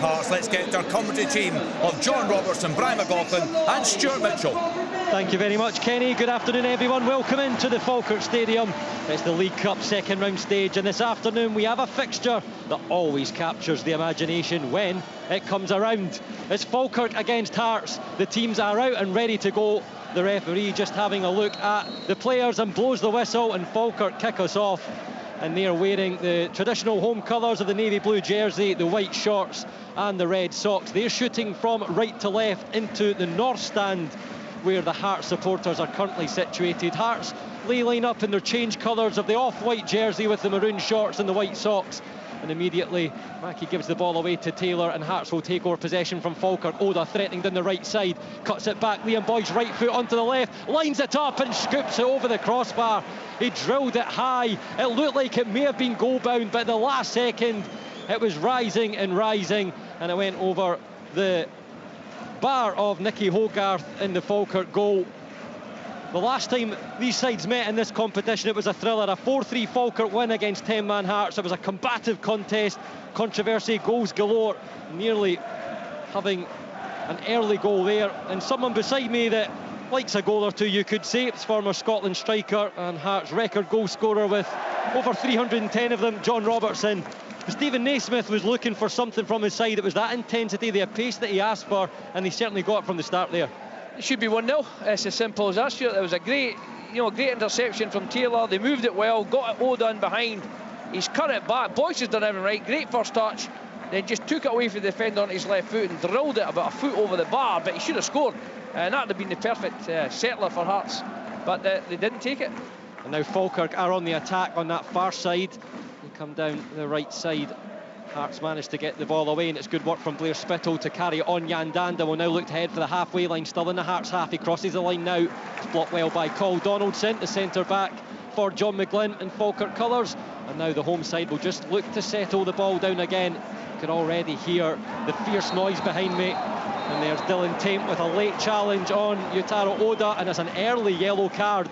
Hearts. Let's get our commentary team of John Robertson, Brian McLaughlin and Stuart Mitchell. Thank you very much, Kenny. Good afternoon, everyone. Welcome into the Falkirk Stadium. It's the League Cup second round stage, and this afternoon we have a fixture that always captures the imagination when it comes around. It's Falkirk against Hearts. The teams are out and ready to go. The referee just having a look at the players and blows the whistle, and Falkirk kick us off. And they are wearing the traditional home colours of the navy blue jersey, the white shorts and the red socks. They're shooting from right to left into the north stand, where the Hearts supporters are currently situated. Hearts lay line up in their change colours of the off-white jersey with the maroon shorts and the white socks. And immediately Mackie gives the ball away to Taylor, and Hearts will take over possession from Falkirk. Oda threatening down the right side, cuts it back. Liam Boyd's right foot onto the left, lines it up and scoops it over the crossbar. He drilled it high. It looked like it may have been goal bound, but at the last second it was rising and rising, and it went over the bar of Nicky Hogarth in the Falkirk goal. The last time these sides met in this competition, it was a thriller, a 4-3 Falkirk win against 10-man Hearts. It was a combative contest, controversy, goals galore, nearly having an early goal there. And someone beside me that likes a goal or two, you could say. It's former Scotland striker and Hearts record goal scorer with over 310 of them, John Robertson. Stephen Naismith was looking for something from his side. It was that intensity, the pace that he asked for, and he certainly got it from the start there. It should be 1-0. It's as simple as that, Stuart. It was a great interception from Taylor. They moved it well, got it Oda in behind. He's cut it back. Boyce has done everything right. Great first touch. Then just took it away from the defender on his left foot and drilled it about a foot over the bar. But he should have scored, and that would have been the perfect settler for Hearts. But they didn't take it. And now Falkirk are on the attack on that far side. They come down the right side. Hearts managed to get the ball away, and it's good work from Blair Spittle to carry on. Yandanda will now look to head for the halfway line, still in the Hearts half. He crosses the line now. It's blocked well by Col Donaldson, the centre back for John McGlynn in Falkirk colours. And now the home side will just look to settle the ball down again. You can already hear the fierce noise behind me. And there's Dylan Tait with a late challenge on Yutaro Oda, and it's an early yellow card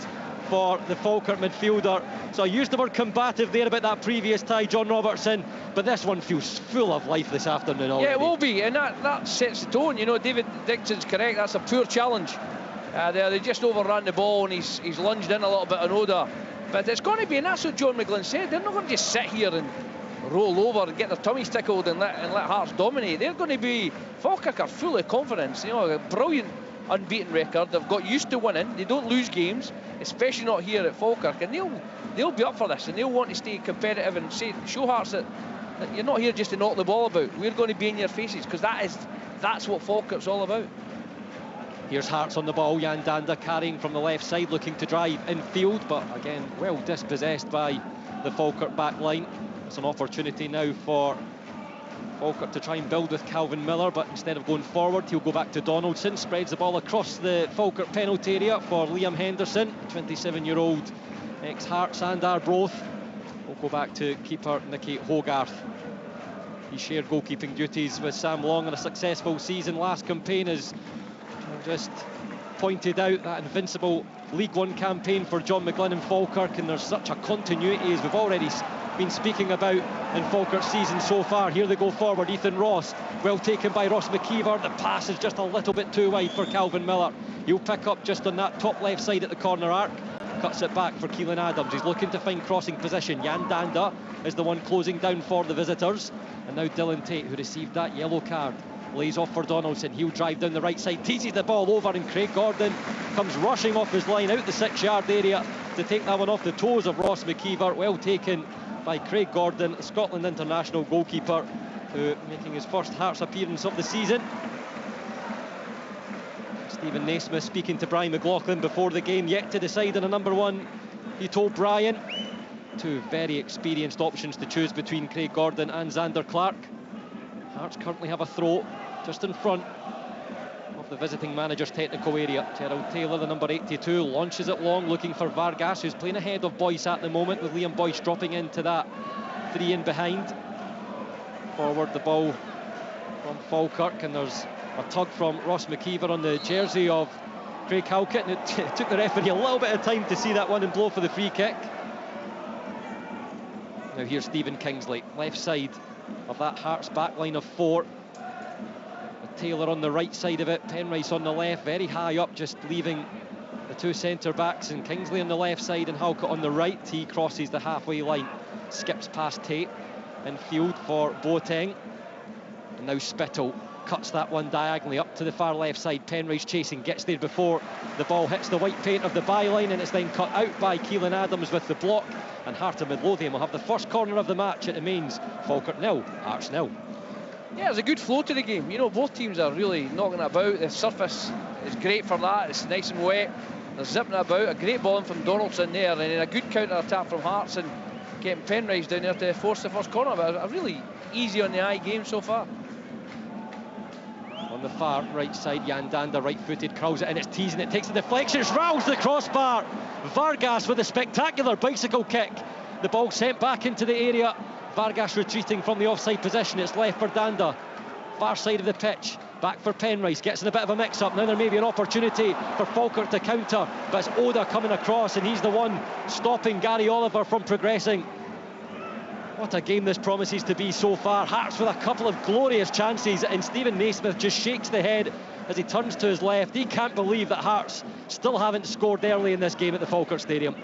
for the Falkirk midfielder. So I used the word combative there about that previous tie, John Robertson, but this one feels full of life this afternoon already. Yeah, it will be, and that sets the tone. You know, David Dixon's correct. That's a poor challenge. They just overran the ball, and he's lunged in a little bit on Oda. But it's going to be, and that's what John McGlynn said, they're not going to just sit here and roll over and get their tummies tickled and let Hearts dominate. They're going to be, Falkirk are full of confidence. You know, a brilliant unbeaten record. They've got used to winning. They don't lose games, especially not here at Falkirk, and they'll be up for this, and they'll want to stay competitive and show Hearts that you're not here just to knock the ball about. We're going to be in your faces, because that's what Falkirk's all about. Here's Hearts on the ball. Yandanda carrying from the left side, looking to drive infield, but again well dispossessed by the Falkirk back line. It's an opportunity now for Falkirk to try and build with Calvin Miller, but instead of going forward, he'll go back to Donaldson. Spreads the ball across the Falkirk penalty area for Liam Henderson, 27-year-old ex-Hearts and Arbroath. We'll go back to keeper Nicky Hogarth. He shared goalkeeping duties with Sam Long in a successful season last campaign, as just pointed out, that invincible League One campaign for John McGlynn and Falkirk, and there's such a continuity, as we've already been speaking about in Falkirk's season so far. Here they go forward. Ethan Ross, well taken by Ross McKeever. The pass is just a little bit too wide for Calvin Miller. He'll pick up just on that top left side at the corner arc. Cuts it back for Keelan Adams. He's looking to find crossing position. Yandanda is the one closing down for the visitors. And now Dylan Tait, who received that yellow card, lays off for Donaldson. He'll drive down the right side, teases the ball over, and Craig Gordon comes rushing off his line out the 6-yard area to take that one off the toes of Ross McKeever. Well taken by Craig Gordon, Scotland international goalkeeper, who making his first Hearts appearance of the season. Stephen Naismith speaking to Brian McLaughlin before the game, yet to decide on a number one. He told Brian, two very experienced options to choose between, Craig Gordon and Zander Clark. Hearts currently have a throw just in front of the visiting manager's technical area. Gerald Taylor, the number 82, launches it long, looking for Vargas, who's playing ahead of Boyce at the moment, with Liam Boyce dropping into that 3 in behind. Forward the ball from Falkirk, and there's a tug from Ross McKeever on the jersey of Craig Halkett, and it took the referee a little bit of time to see that one and blow for the free kick. Now here's Stephen Kingsley, left side of that Hearts back line of 4. Taylor on the right side of it, Penrice on the left, very high up, just leaving the two centre-backs, and Kingsley on the left side and Halkett on the right. He crosses the halfway line, skips past Tate in field for Boateng. And now Spittle cuts that one diagonally up to the far left side. Penrice chasing, gets there before the ball hits the white paint of the byline, and it's then cut out by Keelan Adams with the block. And Heart of Midlothian will have the first corner of the match. It remains Falkirk 0, Hearts 0. Yeah, there's a good flow to the game. You know, both teams are really knocking it about. The surface is great for that. It's nice and wet. They're zipping it about. A great ball in from Donaldson there, and then a good counter-attack from Hearts, and getting Penrice down there to force the first corner. But a really easy on the eye game so far. On the far right side, Yandanda, right-footed, curls it in, it's teasing, it takes the deflection, it's roused the crossbar. Vargas with a spectacular bicycle kick. The ball sent back into the area. Vargas retreating from the offside position. It's left for Danda. Far side of the pitch. Back for Penrice. Gets in a bit of a mix-up. Now there may be an opportunity for Falkirk to counter. But it's Oda coming across, and he's the one stopping Gary Oliver from progressing. What a game this promises to be so far. Hearts with a couple of glorious chances, and Stephen Naismith just shakes the head as he turns to his left. He can't believe that Hearts still haven't scored early in this game at the Falkirk Stadium.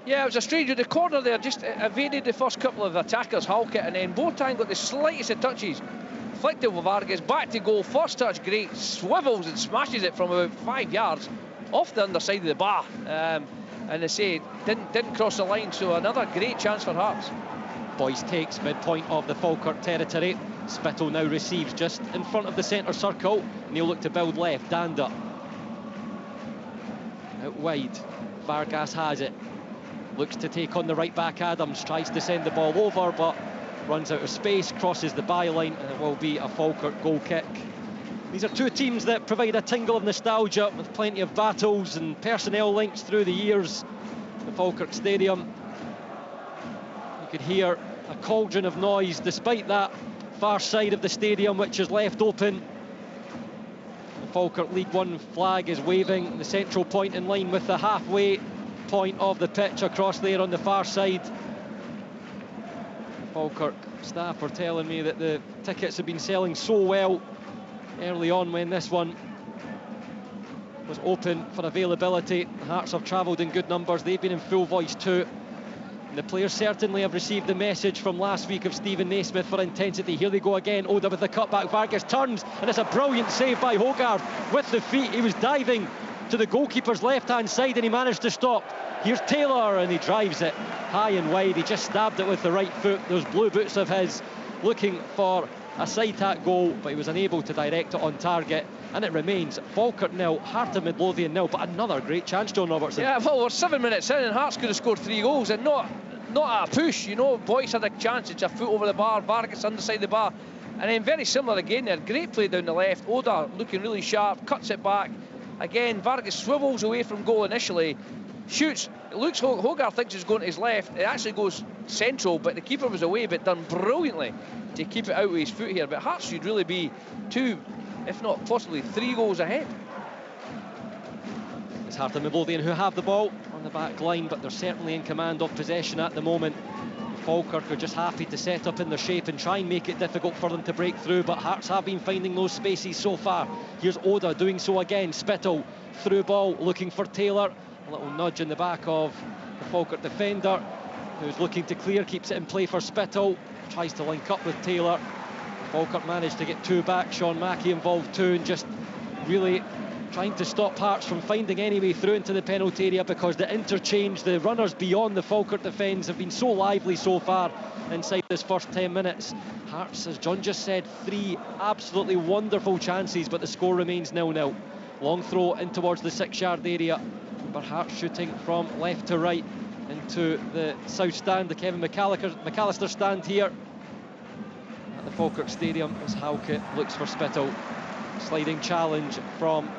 Yeah, it was a strange. The corner there just evaded the first couple of attackers, Halkett, and then Boateng got the slightest of touches. Flicked over Vargas, back to goal, first touch great, swivels and smashes it from about 5 yards off the underside of the bar. And they say didn't cross the line, so another great chance for Hearts. Boyce takes midpoint of the Falkirk territory. Spittle now receives just in front of the centre circle, and he'll look to build left. Danda out wide. Vargas has it. Looks to take on the right back Adams, tries to send the ball over, but runs out of space, crosses the byline, and it will be a Falkirk goal kick. These are two teams that provide a tingle of nostalgia with plenty of battles and personnel links through the years. The Falkirk Stadium, you could hear a cauldron of noise despite that far side of the stadium which is left open. The Falkirk League One flag is waving, the central point in line with the halfway point of the pitch across there on the far side. Falkirk staff are telling me that the tickets have been selling so well early on when this one was open for availability. The Hearts have travelled in good numbers, they've been in full voice too. And the players certainly have received the message from last week of Stephen Naismith for intensity. Here they go again, Oda with the cutback, Vargas turns, and it's a brilliant save by Hogarth with the feet. He was diving to the goalkeeper's left-hand side and he managed to stop. Here's Taylor, and he drives it high and wide. He just stabbed it with the right foot. Those blue boots of his looking for a side-tack goal, but he was unable to direct it on target. And it remains Falkirk 0, Heart of Midlothian 0. But another great chance, John Robertson. Yeah, well, we're 7 minutes in and Hearts could have scored 3 goals, and not at a push. You know, Boyce had a chance. It's a foot over the bar, Vargas underside the bar, and then very similar again there. Great play down the left. Oda looking really sharp, cuts it back. Again, Vargas swivels away from goal initially, shoots. Looks Hogarth thinks he's going to his left. It actually goes central, but the keeper was away, but done brilliantly to keep it out with his foot here. But Hearts should really be 2, if not possibly 3 goals ahead. It's Heart of Midlothian who have the ball on the back line, but they're certainly in command of possession at the moment. Falkirk are just happy to set up in their shape and try and make it difficult for them to break through, but Hearts have been finding those spaces so far. Here's Oda doing so again. Spittle through ball, looking for Taylor. A little nudge in the back of the Falkirk defender, who's looking to clear, keeps it in play for Spittle, tries to link up with Taylor. Falkirk managed to get 2 back, Sean Mackey involved too, and just really trying to stop Hearts from finding any way through into the penalty area, because the interchange, the runners beyond the Falkirk defence have been so lively so far inside this first 10 minutes. Hearts, as John just said, 3 absolutely wonderful chances, but the score remains 0-0. Long throw in towards the 6-yard area. Hearts shooting from left to right into the south stand, the Kevin McAllister stand here at the Falkirk Stadium as Halkett looks for Spittle. Sliding challenge from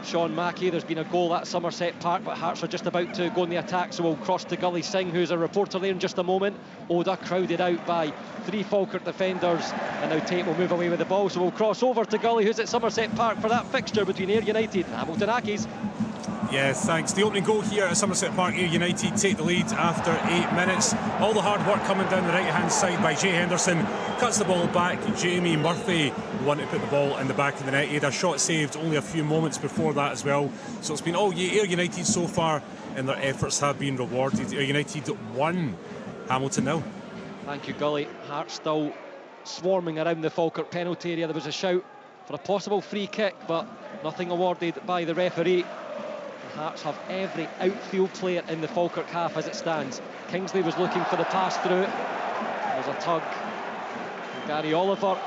Sean Mackey. There's been a goal at Somerset Park, but Hearts are just about to go in the attack, so we'll cross to Gully Singh, who's a reporter there in just a moment. Oda crowded out by 3 Falkirk defenders, and now Tate will move away with the ball, so we'll cross over to Gully, who's at Somerset Park for that fixture between Ayr United and Hamilton Accies. Yeah, thanks. The opening goal here at Somerset Park, Ayr United take the lead after 8 minutes. All the hard work coming down the right-hand side by Jay Henderson. Cuts the ball back. Jamie Murphy, the one to put the ball in the back of the net. He had a shot saved only a few moments before that as well. So it's been all Ayr United so far, and their efforts have been rewarded. Ayr United 1, Hamilton 0. Thank you, Gully. Hearts still swarming around the Falkirk penalty area. There was a shout for a possible free kick, but nothing awarded by the referee. The Hearts have every outfield player in the Falkirk half as it stands. Kingsley was looking for the pass through. There's a tug from Gary Oliver.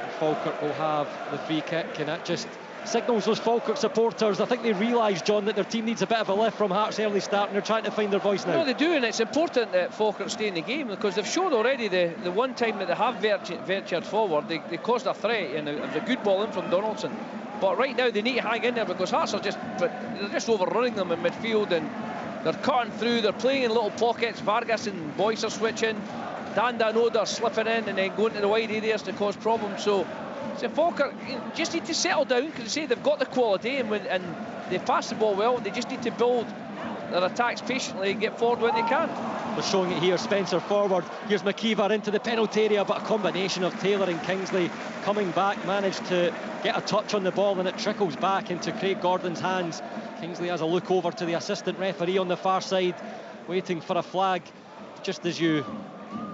And Falkirk will have the free kick, and that just signals those Falkirk supporters. I think they realise, John, that their team needs a bit of a lift from Hearts' early start, and they're trying to find their voice now. No, they do, and it's important that Falkirk stay in the game, because they've showed already the one time that they have ventured forward, they caused a threat, and it was a good ball in from Donaldson. But right now they need to hang in there, because Hearts are they're just overrunning them in midfield, and they're cutting through, they're playing in little pockets. Vargas and Boyce are switching, Danda and Oda are slipping in and then going to the wide areas to cause problems. So Falkirk just need to settle down, because they say they've got the quality, and they pass the ball well. They just need to build their attacks patiently and get forward when they can. They're showing it here. Spencer forward. Here's McKeever into the penalty area, but a combination of Taylor and Kingsley coming back managed to get a touch on the ball, and it trickles back into Craig Gordon's hands. Kingsley has a look over to the assistant referee on the far side, waiting for a flag. Just as you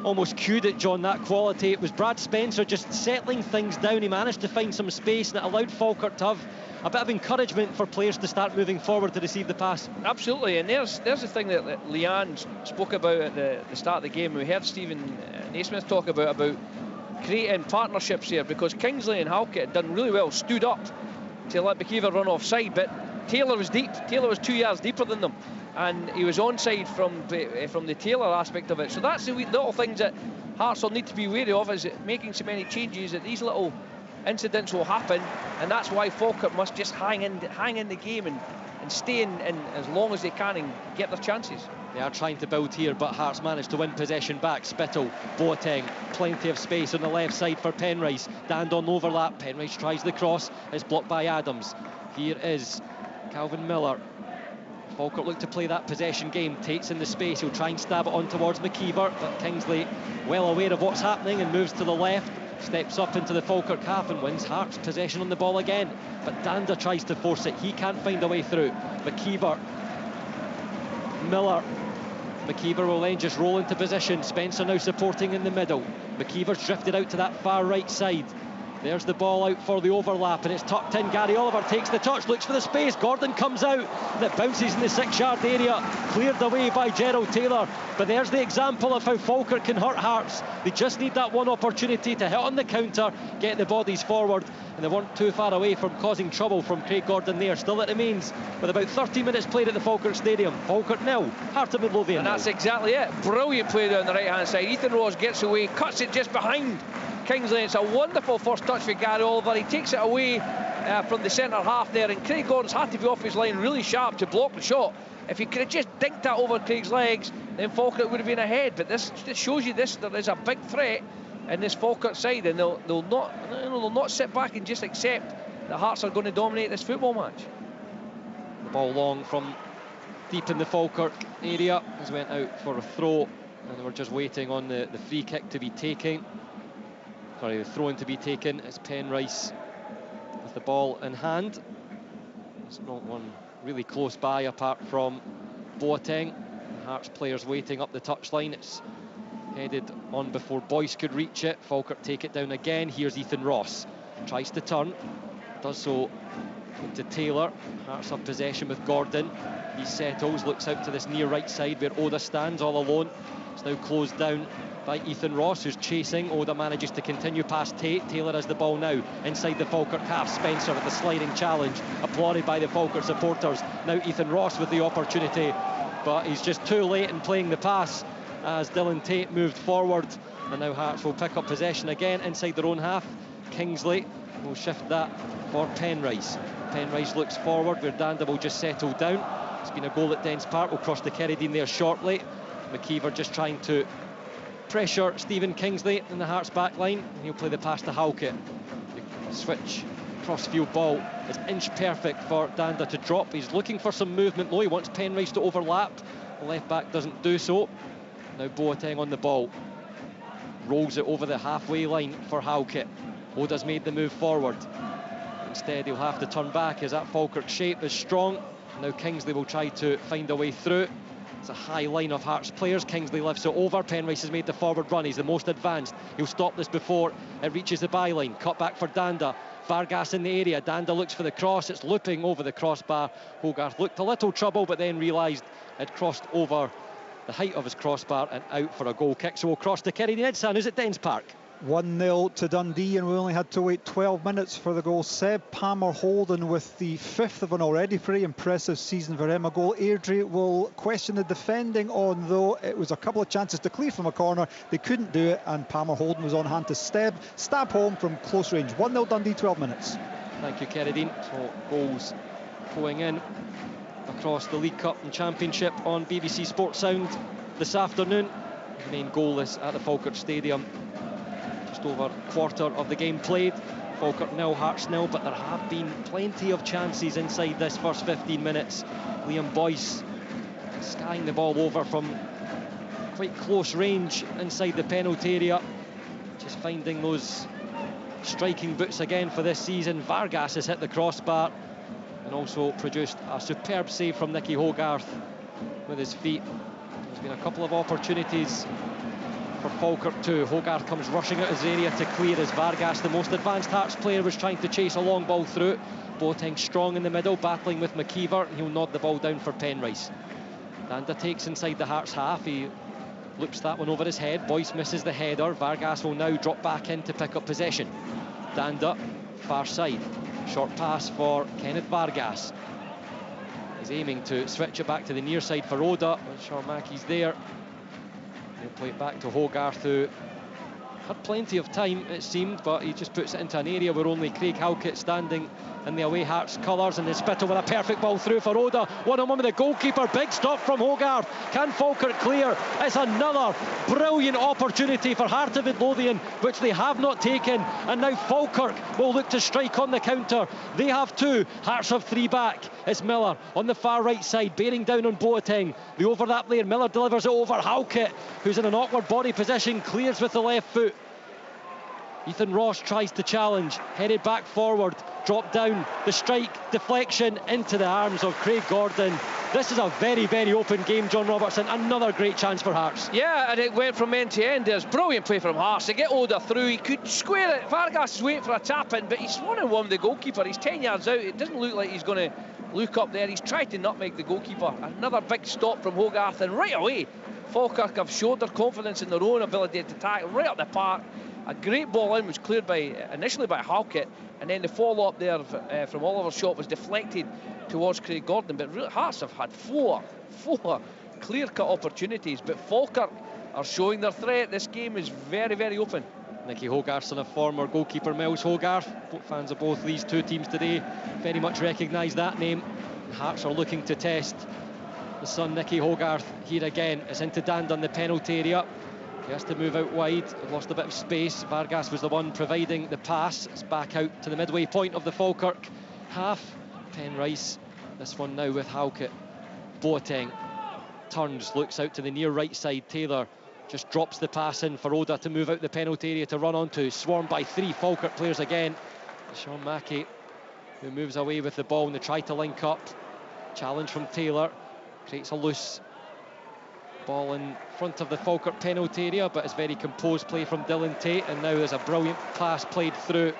almost cued it, John, that quality. It was Brad Spencer just settling things down. He managed to find some space, and it allowed Falkirk to have a bit of encouragement for players to start moving forward to receive the pass. Absolutely, and there's the thing that Leanne spoke about at the start of the game. We heard Stephen Naismith talk about creating partnerships here, because Kingsley and Halkett had done really well, stood up to let McKeever run offside, but Taylor was deep. Taylor was 2 yards deeper than them, and he was onside from the Taylor aspect of it. So that's the little things that Hearts will need to be wary of, is making so many changes that these little incidents will happen, and that's why Falkirk must just hang in the game and stay in as long as they can and get their chances. They are trying to build here, but Hearts managed to win possession back. Spittle, Boateng, plenty of space on the left side for Penrice. Dandon overlap, Penrice tries the cross, it's blocked by Adams. Here is Calvin Miller. Falkirk look to play that possession game. Tate's in the space, he'll try and stab it on towards McKeever, but Kingsley, well aware of what's happening, and moves to the left. Steps up into the Falkirk half and wins Hearts possession on the ball again, but Danda tries to force it. He can't find a way through. McKeever, Miller. McKeever will then just roll into position. Spencer now supporting in the middle. McKeever's drifted out to that far right side. There's the ball out for the overlap, and it's tucked in. Gary Oliver takes the touch, looks for the space. Gordon comes out, and it bounces in the 6-yard area, cleared away by Gerald Taylor. But there's the example of how Falkirk can hurt Hearts. They just need that one opportunity to hit on the counter, get the bodies forward, and they weren't too far away from causing trouble from Craig Gordon there. Still it remains with about 30 minutes played at the Falkirk Stadium. Falkirk 0, Hearts of Midlothian. And that's exactly it. Brilliant play down the right-hand side. Ethan Ross gets away, cuts it just behind Kingsley. It's a wonderful first touch for Gary Oliver. He takes it away from the centre half there, and Craig Gordon's had to be off his line really sharp to block the shot. If he could have just dinked that over Craig's legs, then Falkirk would have been ahead. But this shows you there is a big threat in this Falkirk side, and they'll not sit back and just accept that Hearts are going to dominate this football match. The ball long from deep in the Falkirk area has went out for a throw, and we're just waiting on the free kick to be taken. Sorry, the throw-in to be taken. It's Penrice with the ball in hand. There's not one really close by apart from Boateng. Hearts players waiting up the touchline. It's headed on before Boyce could reach it. Falkirk take it down again. Here's Ethan Ross. Tries to turn. Does so to Taylor. Hearts have possession with Gordon. He settles, looks out to this near right side where Oda stands all alone. It's now closed down by Ethan Ross, who's chasing. Oda manages to continue past Tate. Taylor has the ball now inside the Falkirk half. Spencer with the sliding challenge, applauded by the Falkirk supporters. Now Ethan Ross with the opportunity, but he's just too late in playing the pass as Dylan Tate moved forward, and now Hearts will pick up possession again inside their own half. Kingsley will shift that for Penrice. Penrice looks forward where Danda will just settle down. It's been a goal at Dens Park. We'll cross the Kerridine there shortly. McKeever just trying to pressure Stephen Kingsley in the Hearts back line, and he'll play the pass to Halkett. The switch cross-field ball is inch perfect for Danda to drop. He's looking for some movement though. He wants Penrice to overlap. The left back doesn't do so. Now Boateng on the ball. Rolls it over the halfway line for Halkett. Oda's made the move forward. Instead, he'll have to turn back as that Falkirk shape is strong. Now Kingsley will try to find a way through. It's a high line of Hearts players. Kingsley lifts it over. Penrice has made the forward run. He's the most advanced. He'll stop this before it reaches the byline. Cut back for Danda. Vargas in the area. Danda looks for the cross. It's looping over the crossbar. Hogarth looked a little trouble, but then realised it crossed over the height of his crossbar and out for a goal kick. So we'll cross to Kerry Nedsan, who's at Dens Park. 1-0 to Dundee, and we only had to wait 12 minutes for the goal. Seb Palmer Holden with the 5th of an already pretty impressive season for him. A goal Airdrie will question the defending on, though. It was a couple of chances to clear from a corner. They couldn't do it, and Palmer Holden was on hand to stab home from close range. 1-0 Dundee, 12 minutes. Thank you, Kerry. So goals going in across the League Cup and Championship on BBC Sports Sound this afternoon. The main goal is at the Falkirk Stadium. Over a quarter of the game played. Falkirk 0, Hearts 0, but there have been plenty of chances inside this first 15 minutes. Liam Boyce skying the ball over from quite close range inside the penalty area, just finding those striking boots again for this season. Vargas has hit the crossbar and also produced a superb save from Nicky Hogarth with his feet. There's been a couple of opportunities for Falkirk too. Hogarth comes rushing out his area to clear as Vargas, the most advanced Hearts player, was trying to chase a long ball through. Boateng strong in the middle, battling with McKeever, and he'll nod the ball down for Penrice. Danda takes inside the Hearts half. He loops that one over his head. Boyce misses the header. Vargas will now drop back in to pick up possession. Danda, far side. Short pass for Kenneth Vargas. He's aiming to switch it back to the near side for Oda, but Sean Mackey's there. He'll play it back to Hogarth, who had plenty of time, it seemed, but he just puts it into an area where only Craig Halkett standing in the away Hearts colours, and Spittle with a perfect ball through for Oda. 1-on-1 with the goalkeeper. Big stop from Hogarth. Can Falkirk clear? It's another brilliant opportunity for Heart of Midlothian, which they have not taken, and now Falkirk will look to strike on the counter. They have 2. Hearts have 3 back. It's Miller on the far right side, bearing down on Boateng. The overlap there. Miller delivers it over. Halkett, who's in an awkward body position, clears with the left foot. Ethan Ross tries to challenge, headed back forward, dropped down, the strike, deflection into the arms of Craig Gordon. This is a very, very open game, John Robertson. Another great chance for Hearts. Yeah, and it went from end to end. There's brilliant play from Hearts to get Oda through. He could square it. Vargas is waiting for a tap in, but he's 1-on-1 with the goalkeeper. He's 10 yards out. It doesn't look like he's going to look up there. He's tried to nutmeg the goalkeeper. Another big stop from Hogarth, and right away, Falkirk have showed their confidence in their own ability to tackle right up the park. A great ball in was cleared initially by Halkett, and then the follow-up there from Oliver's shot was deflected towards Craig Gordon. But really, Hearts have had four clear-cut opportunities, but Falkirk are showing their threat. This game is very, very open. Nicky Hogarth, son of former goalkeeper Miles Hogarth. Fans of both these two teams today very much recognise that name. Hearts are looking to test the son Nicky Hogarth here again. It's into Danda in the penalty area. He has to move out wide. Lost a bit of space. Vargas was the one providing the pass. It's back out to the midway point of the Falkirk half. Penrice, this one now with Halkett. Boateng turns, looks out to the near right side. Taylor just drops the pass in for Oda to move out the penalty area to run onto. Swarmed by 3 Falkirk players again. Sean Mackey, who moves away with the ball, and they try to link up. Challenge from Taylor. Creates a loose ball in front of the Falkirk penalty area, but it's very composed play from Dylan Tate, and now there's a brilliant pass played through.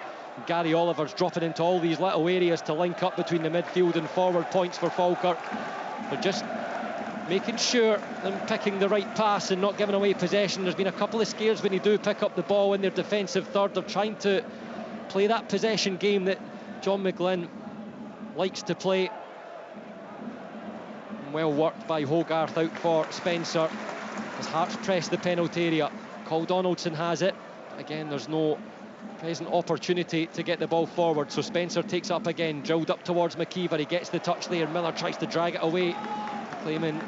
Gary Oliver's dropping into all these little areas to link up between the midfield and forward points for Falkirk. They're just making sure they're picking the right pass and not giving away possession. There's been a couple of scares when they do pick up the ball in their defensive third. They're trying to play that possession game that John McGlynn likes to play. Well worked by Hogarth out for Spencer as Hearts press the penalty area. Cole Donaldson has it. Again, there's no present opportunity to get the ball forward, so Spencer takes up again, drilled up towards McKeever. He gets the touch there. Miller tries to drag it away, claiming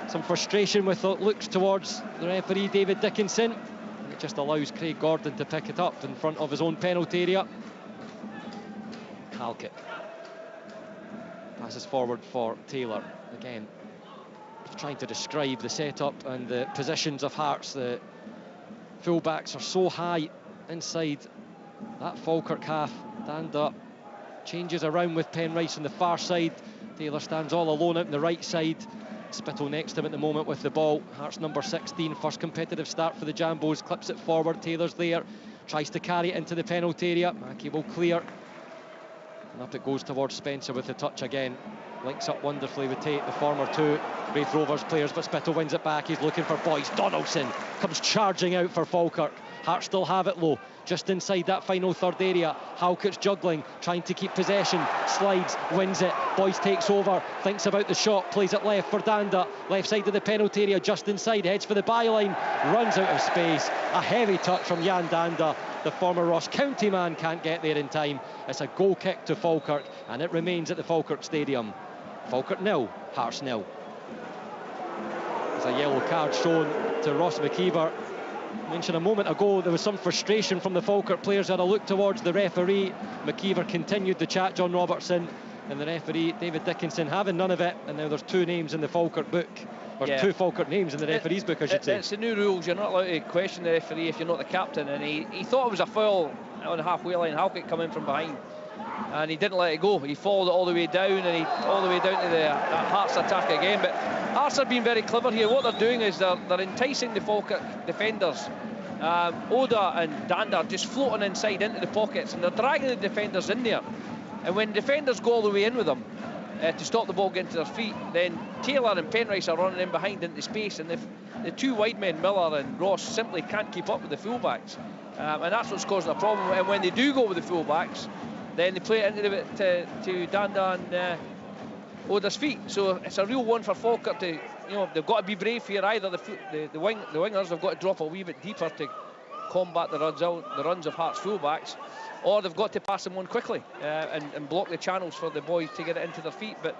some frustration with the looks towards the referee David Dickinson, and it just allows Craig Gordon to pick it up in front of his own penalty area. Halkett. Passes forward for Taylor. Again, trying to describe the setup and the positions of Hearts. The fullbacks are so high inside that Falkirk half. Danda changes around with Penrice on the far side. Taylor stands all alone out on the right side. Spittle next to him at the moment with the ball. Hearts number 16, first competitive start for the Jambos, clips it forward. Taylor's there, tries to carry it into the penalty area. Mackey will clear, and up it goes towards Spencer with the touch again. Links up wonderfully with Tate, the former two Raith Rovers players, but Spittle wins it back. He's looking for Boyce. Donaldson comes charging out for Falkirk. Hearts still have it low, just inside that final third area. Halkett's juggling, trying to keep possession, slides, wins it. Boyce takes over, thinks about the shot, plays it left for Danda, left side of the penalty area, just inside, heads for the byline, runs out of space. A heavy touch from Jan Danda. The former Ross County man can't get there in time. It's a goal kick to Falkirk, and it remains at the Falkirk Stadium. Falkirk 0, Hearts 0. There's a yellow card shown to Ross McKeever. Mentioned a moment ago there was some frustration from the Falkirk players. Had a look towards the referee. McKeever continued the chat, John Robertson, and the referee David Dickinson having none of it. And now there's two names in the Falkirk book, or two Falkirk names in the referee's book, I should say. It's the new rules. You're not allowed to question the referee if you're not the captain, and he thought it was a foul on the halfway line. Halkett come in from behind, and he didn't let it go. He followed it all the way down, and all the way down to the Hearts attack again. But Hearts are being very clever here. What they're doing is they're enticing the Falkirk defenders. Oda and Danda just floating inside into the pockets, and they're dragging the defenders in there. And when defenders go all the way in with them to stop the ball getting to their feet, then Taylor and Penrice are running in behind into space, and the two wide men, Miller and Ross, simply can't keep up with the fullbacks. And that's what's causing a problem. And when they do go with the fullbacks, then they play it into to Danda and Oda's feet. So it's a real one for Falkirk to, they've got to be brave here. Either the wingers have got to drop a wee bit deeper to combat the runs of Hearts fullbacks, or they've got to pass them on quickly and block the channels for the boys to get it into their feet. But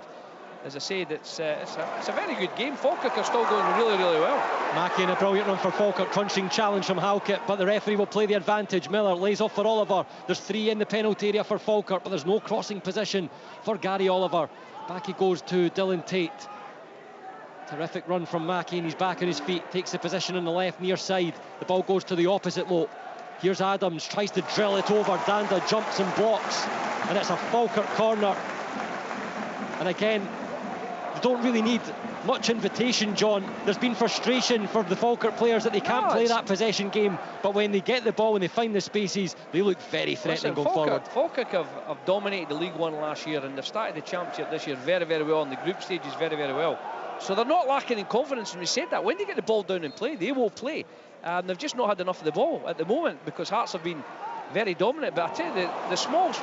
as I said, it's a very good game. Falkirk are still going really, really well. Mackey in a brilliant run for Falkirk, crunching challenge from Halkett, but the referee will play the advantage. Miller lays off for Oliver. There's 3 in the penalty area for Falkirk, but there's no crossing position for Gary Oliver. Back he goes to Dylan Tate. Terrific run from Mackey, and he's back on his feet, takes the position on the left near side. The ball goes to the opposite loop. Here's Adams, tries to drill it over. Danda jumps and blocks, and it's a Falkirk corner. And again, they don't really need much invitation, John. There's been frustration for the Falkirk players that they can't play that possession game, but when they get the ball and they find the spaces, they look very threatening going forward. Falkirk have dominated the League One last year, and they've started the Championship this year very, very well, and the group stages very, very well. So they're not lacking in confidence, and we said that. When they get the ball down and play, they will play. They've just not had enough of the ball at the moment because Hearts have been very dominant. But I tell you, the small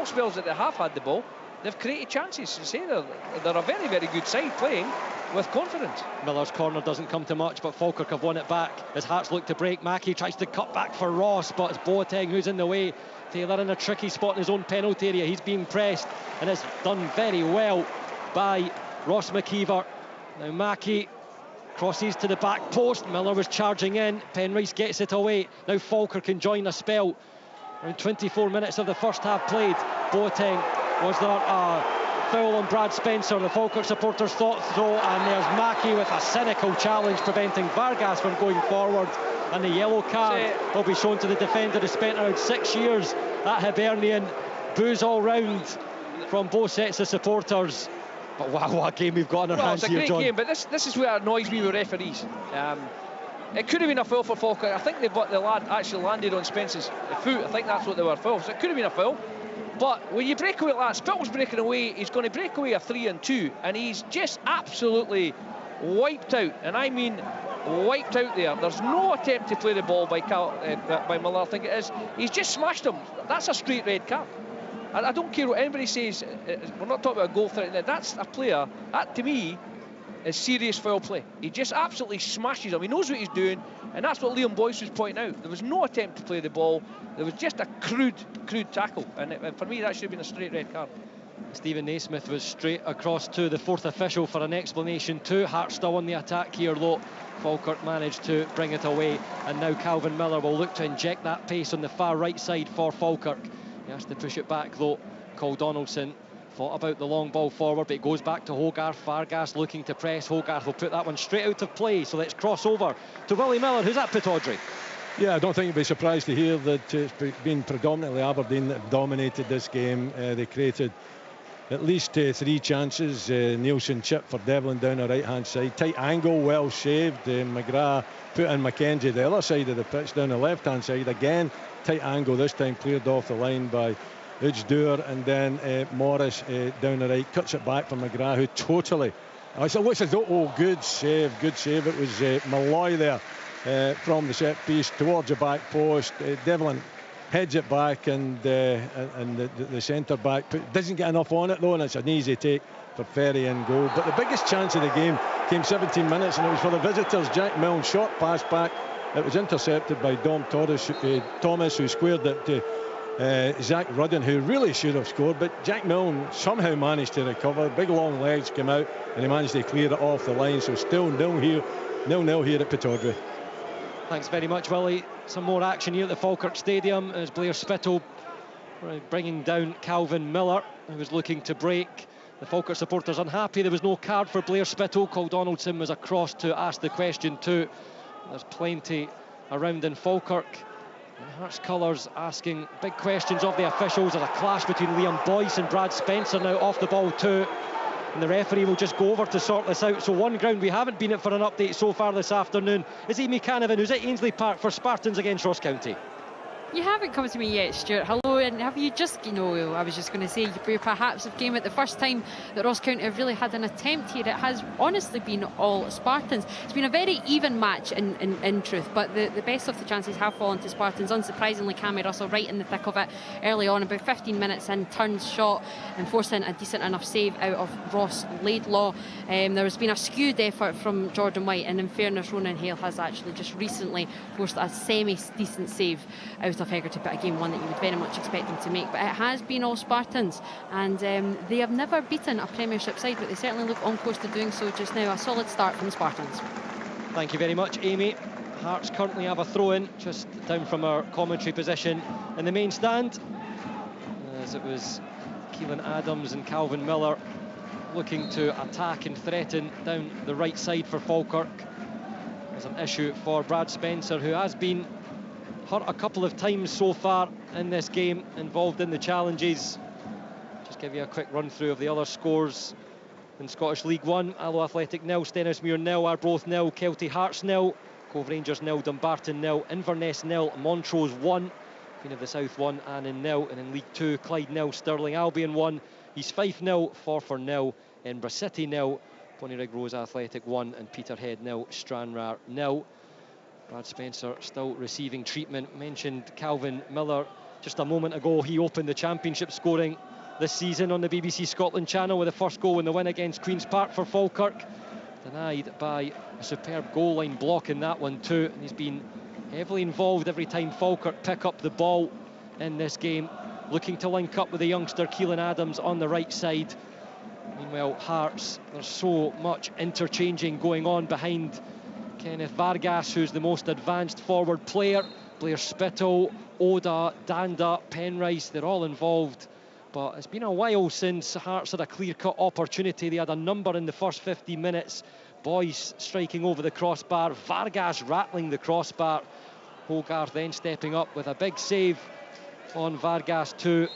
spells that they have had the ball, they've created chances. You say they're a very, very good side playing with confidence. Miller's corner doesn't come to much, but Falkirk have won it back as Hearts look to break. Mackey tries to cut back for Ross, but it's Boateng who's in the way. Taylor in a tricky spot in his own penalty area. He's being pressed, and it's done very well by Ross McKeever. Now Mackey crosses to the back post. Miller was charging in. Penrice gets it away. Now Falkirk can join a spell. Around 24 minutes of the first half played. Boateng, was there a foul on Brad Spencer? The Falkirk supporters thought so, and there's Mackey with a cynical challenge preventing Vargas from going forward, and the yellow card will be shown to the defender who spent around 6 years at Hibernian. Boos all round from both sets of supporters. But wow, what a game we've got in our hands here, John. It's a great game, but this is what annoys me with referees. It could have been a foul for Falkirk. I think the lad actually landed on Spence's foot. I think that's what they were foul. So it could have been a foul. But when you break away like that, Spittle's breaking away, he's going to break away a 3-2, and he's just absolutely wiped out. And I mean wiped out there. There's no attempt to play the ball by Miller, I think it is. He's just smashed him. That's a straight red card. I don't care what anybody says. We're not talking about a goal threat. That's a player, that to me is serious foul play. He just absolutely smashes him. He knows what he's doing, and that's what Liam Boyce was pointing out. There was no attempt to play the ball. There was just a crude tackle, and for me that should have been a straight red card. Stephen Naismith was straight across to the fourth official for an explanation too. Hearts still on the attack here though. Falkirk managed to bring it away, and now Calvin Miller will look to inject that pace on the far right side for Falkirk. He has to push it back though. Cole Donaldson thought about the long ball forward, but it goes back to Hogarth. Vargas looking to press. Hogarth will put that one straight out of play. So let's cross over to Willie Miller, who's at Pittodrie. Yeah, I don't think you'd be surprised to hear that it's been predominantly Aberdeen that have dominated this game. They created at least 3 chances. Nielsen chip for Devlin down the right-hand side. Tight angle, well saved. McGrath put in Mackenzie the other side of the pitch down the left-hand side. Again, tight angle, this time cleared off the line by Udsdoer, and then Morris down the right, cuts it back for McGrath, who totally... It looks as though, good save. It was Malloy there. From the set piece towards the back post. Devlin heads it back, and the centre back doesn't get enough on it though, and it's an easy take for Ferry in goal. But the biggest chance of the game came 17 minutes, and it was for the visitors. Jack Milne, short pass back. It was intercepted by Dom Thomas, who squared it to Zach Rudden, who really should have scored, but Jack Milne somehow managed to recover. Big long legs came out, and he managed to clear it off the line. So still 0-0 here at Pittodrie. Thanks very much, Willie. Some more action here at the Falkirk Stadium as Blair Spittle bringing down Calvin Miller, who was looking to break. The Falkirk supporters unhappy there was no card for Blair Spittle. Cole Donaldson was across to ask the question too. There's plenty around in Falkirk. And Hearts colours asking big questions of the officials. There's a clash between Liam Boyce and Brad Spencer now off the ball too. And the referee will just go over to sort this out. So one ground we haven't been at for an update so far this afternoon is Amy Canavan, who's at Ainsley Park for Spartans against Ross County. You haven't come to me yet, Stuart. Hello, and have you just, I was just going to say, you perhaps have came at the first time that Ross County have really had an attempt here. It has honestly been all Spartans. It's been a very even match in truth, but the best of the chances have fallen to Spartans. Unsurprisingly, Cammy Russell right in the thick of it early on, about 15 minutes in, turns shot and forcing a decent enough save out of Ross Laidlaw. There has been a skewed effort from Jordan White, and in fairness, Ronan Hale has actually just recently forced a semi-decent save out of Hegarty, but again one that you would very much expect them to make. But it has been all Spartans, and they have never beaten a Premiership side, but they certainly look on course to doing so just now. A solid start from the Spartans. Thank you very much, Amy. Hearts currently have a throw-in just down from our commentary position in the main stand, as it was Keelan Adams and Calvin Miller looking to attack and threaten down the right side for Falkirk. There's an issue for Brad Spencer, who has been hurt a couple of times so far in this game, involved in the challenges. Just give you a quick run through of the other scores in Scottish League One. Alloa Athletic 0, Stenhousemuir 0, Arbroath 0, Kelty Hearts 0, Cove Rangers 0, Dumbarton 0, Inverness 0, Montrose 1, Queen of the South 1, Annan 0, and in League 2, Clyde 0, Stirling Albion 1, East Fife 0, Forfar 0, Edinburgh City 0, Pontyrig Rose Athletic 1, and Peterhead 0, Stranraer 0. Brad Spencer still receiving treatment. Mentioned Calvin Miller just a moment ago. He opened the championship scoring this season on the BBC Scotland channel with the first goal in the win against Queen's Park for Falkirk. Denied by a superb goal line block in that one too. And he's been heavily involved every time Falkirk pick up the ball in this game. Looking to link up with the youngster Keelan Adams on the right side. Meanwhile, Hearts, there's so much interchanging going on behind Kenneth Vargas, who's the most advanced forward player. Blair Spittle, Oda, Danda, Penrice, they're all involved. But it's been a while since Hearts had a clear-cut opportunity. They had a number in the first 15 minutes. Boyce striking over the crossbar, Vargas rattling the crossbar. Hogarth then stepping up with a big save on Vargas too.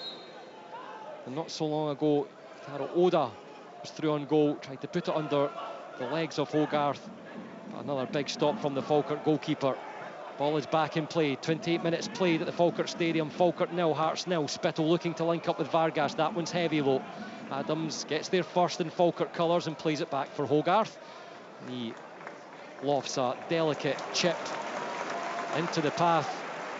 And not so long ago, Taro Oda was through on goal, tried to put it under the legs of Hogarth. Another big stop from the Falkirk goalkeeper. Ball is back in play. 28 minutes played at the Falkirk Stadium. Falkirk 0, Hearts 0. Spittle looking to link up with Vargas. That one's heavy low. Adams gets there first in Falkirk colours and plays it back for Hogarth. He lofts a delicate chip into the path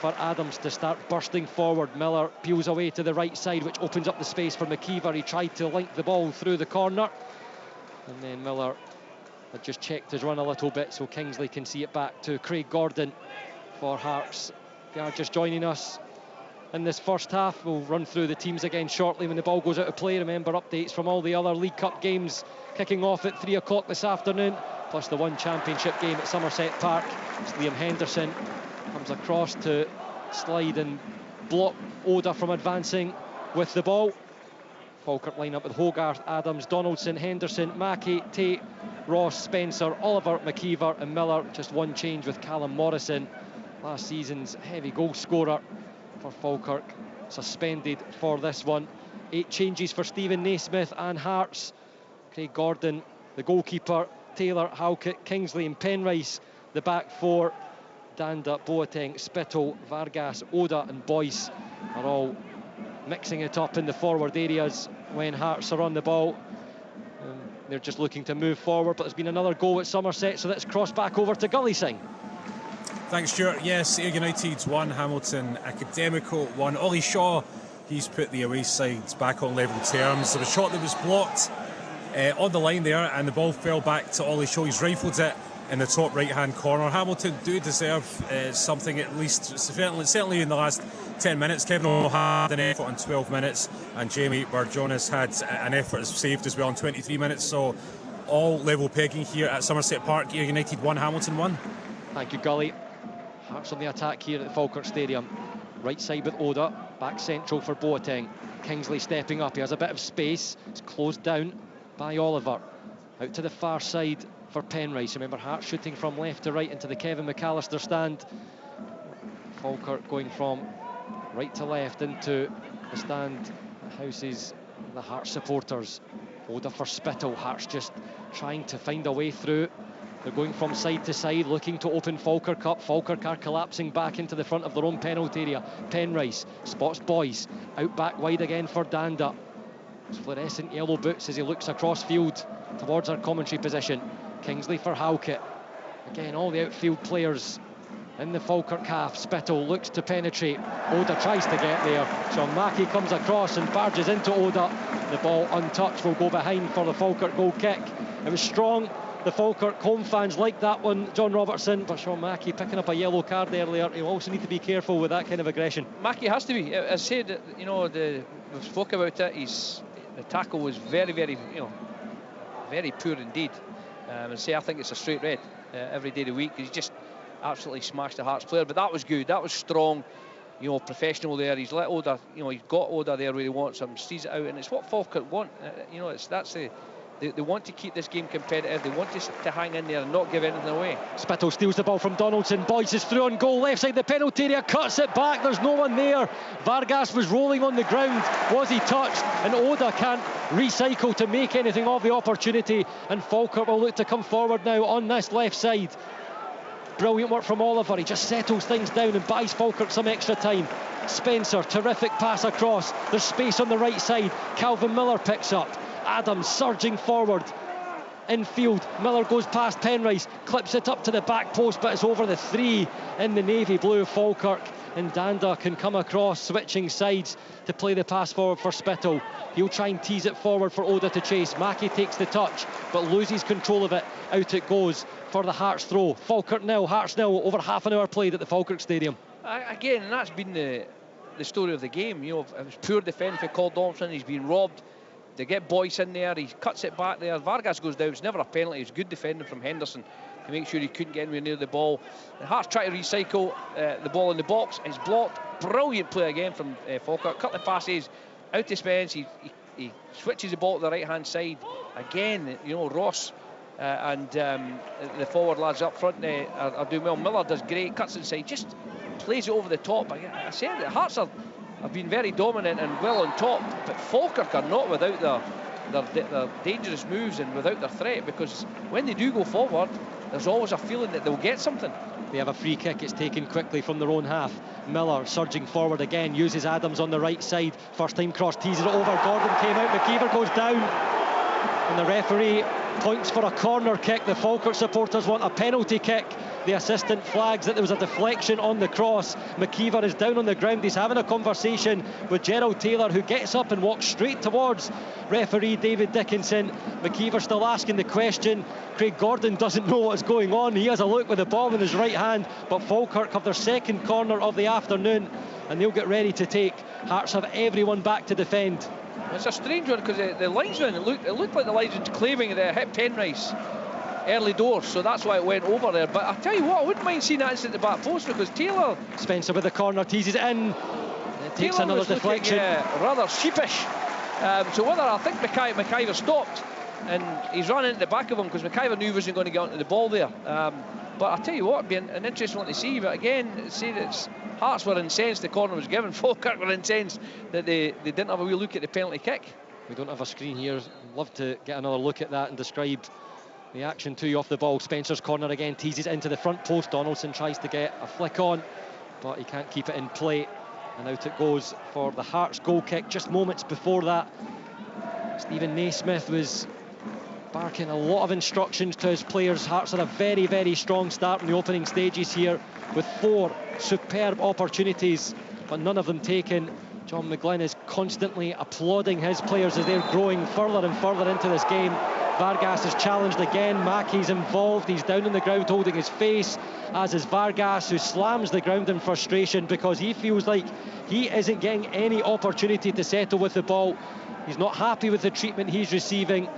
for Adams to start bursting forward. Miller peels away to the right side, which opens up the space for McKeever. He tried to link the ball through the corner, and then Miller had just checked his run a little bit so Kingsley can see it back to Craig Gordon for Hearts. If you are just joining us in this first half, we'll run through the teams again shortly when the ball goes out of play. Remember, updates from all the other League Cup games kicking off at 3 o'clock this afternoon, plus the one championship game at Somerset Park. It's Liam Henderson comes across to slide and block Oda from advancing with the ball. Falkirk line up with Hogarth, Adams, Donaldson, Henderson, Mackie, Tate, Ross, Spencer, Oliver, McKeever and Miller. Just one change with Callum Morrison, last season's heavy goal scorer for Falkirk, suspended for this one. 8 changes for Stephen Naismith and Hearts. Craig Gordon, the goalkeeper, Taylor, Halkett, Kingsley and Penrice, the back 4. Danda, Boateng, Spittle, Vargas, Oda and Boyce are all mixing it up in the forward areas when Hearts are on the ball. They're just looking to move forward, but there's been another goal at Somerset, so let's cross back over to Gully Singh. Thanks, Stuart. Yes, Ayr United 1, Hamilton Academical 1. Ollie Shaw, he's put the away sides back on level terms. There was a shot that was blocked on the line there, and the ball fell back to Ollie Shaw. He's rifled it in the top right-hand corner. Hamilton do deserve something, at least certainly in the last 10 minutes. Kevin O'Neill had an effort in 12 minutes, and Jamie Burjonas had an effort saved as well in 23 minutes. So all level pegging here at Somerset Park. Ayr United 1, Hamilton 1. Thank you, Gully. Hearts on the attack here at the Falkirk Stadium. Right side with Oda, back central for Boateng. Kingsley stepping up, he has a bit of space. It's closed down by Oliver. Out to the far side for Penrice. Remember, Hearts shooting from left to right into the Kevin McAllister stand. Falkirk going from right to left into the stand that houses the Hearts supporters. Oda for Spittle. Hearts just trying to find a way through. They're going from side to side, looking to open Falkirk up. Falkirk are collapsing back into the front of their own penalty area. Penrice spots Boyce. Out back wide again for Danda. His fluorescent yellow boots as he looks across field towards our commentary position. Kingsley for Halkett. Again, all the outfield players in the Falkirk half. Spittle looks to penetrate. Oda tries to get there. Sean Mackie comes across and barges into Oda. The ball untouched will go behind for the Falkirk goal kick. It was strong. The Falkirk home fans like that one, John Robertson, but Sean Mackie picking up a yellow card earlier. You also need to be careful with that kind of aggression. Mackie has to be. As I said, you know, we spoke about it. The tackle was very, very, very poor indeed. And I think it's a straight red every day of the week. He's just absolutely smashed the Hearts player. But that was good. That was strong. Professional there. He's let Oda. He's got Oda there where he wants him. Sees it out, and it's what Falkirk want. They want to keep this game competitive. They want to hang in there and not give anything away. Spittle steals the ball from Donaldson. Boyce is through on goal. Left side the penalty area. Cuts it back. There's no one there. Vargas was rolling on the ground. Was he touched? And Oda can't recycle to make anything of the opportunity. And Falkirk will look to come forward now on this left side. Brilliant work from Oliver. He just settles things down and buys Falkirk some extra time. Spencer, terrific pass across. There's space on the right side. Calvin Miller picks up. Adams surging forward. Infield, Miller goes past Penrice, clips it up to the back post, but it's over the 3 in the navy blue. Falkirk and Danda can come across, switching sides to play the pass forward for Spittle. He'll try and tease it forward for Oda to chase. Mackie takes the touch but loses control of it. Out it goes for the Hearts throw. Falkirk nil, Hearts nil. Over half an hour played at the Falkirk Stadium. Again, and that's been the story of the game. It was poor defence for Cole Donaldson. He's been robbed. They get Boyce in there, he cuts it back there. Vargas goes down. It's never a penalty. It's good defending from Henderson to make sure he couldn't get anywhere near the ball. The Hearts try to recycle the ball in the box. It's blocked. Brilliant play again from Falkirk. Cut the passes out to Spence. He switches the ball to the right hand side again. Ross and the forward lads up front are doing well. Miller does great. Cuts inside. Just plays it over the top. I said the Hearts have been very dominant and well on top, but Falkirk are not without their dangerous moves and without their threat, because when they do go forward, there's always a feeling that they'll get something. They have a free kick. It's taken quickly from their own half. Miller surging forward again, uses Adams on the right side. First time cross, teases it over. Gordon came out. McKeever goes down, and the referee points for a corner kick. The Falkirk supporters want a penalty kick. The assistant flags that there was a deflection on the cross. McKeever is down on the ground. He's having a conversation with Gerald Taylor, who gets up and walks straight towards referee David Dickinson. McKeever still asking the question. Craig Gordon doesn't know what's going on. He has a look with the ball in his right hand, but Falkirk have their second corner of the afternoon, and they'll get ready to take. Hearts have everyone back to defend. It's a strange one, because the linesman, it looked like the linesman's claiming that it hit Penrice early doors, so that's why it went over there. But I tell you what, I wouldn't mind seeing that at the back post, because Taylor... Spencer with the corner, teases it in. takes Taylor another was looking, deflection. rather sheepish. So whether I think McIver stopped and he's run into the back of him because McIver knew he wasn't going to get onto the ball there. But I'll tell you what, it'd be an interesting one to see. But again, say that Hearts were incensed the corner was given. Falkirk were incensed that they didn't have a wee look at the penalty kick. We don't have a screen here. Love to get another look at that and describe the action to you off the ball. Spencer's corner again, teases into the front post. Donaldson tries to get a flick on, but he can't keep it in play. And out it goes for the Hearts goal kick. Just moments before that, Stephen Naismith was barking a lot of instructions to his players. Hearts had a very, very strong start in the opening stages here with 4 superb opportunities, but none of them taken. John McGlynn is constantly applauding his players as they're growing further and further into this game. Vargas is challenged again. Mackey's involved. He's down on the ground holding his face, as is Vargas, who slams the ground in frustration because he feels like he isn't getting any opportunity to settle with the ball. He's not happy with the treatment he's receiving.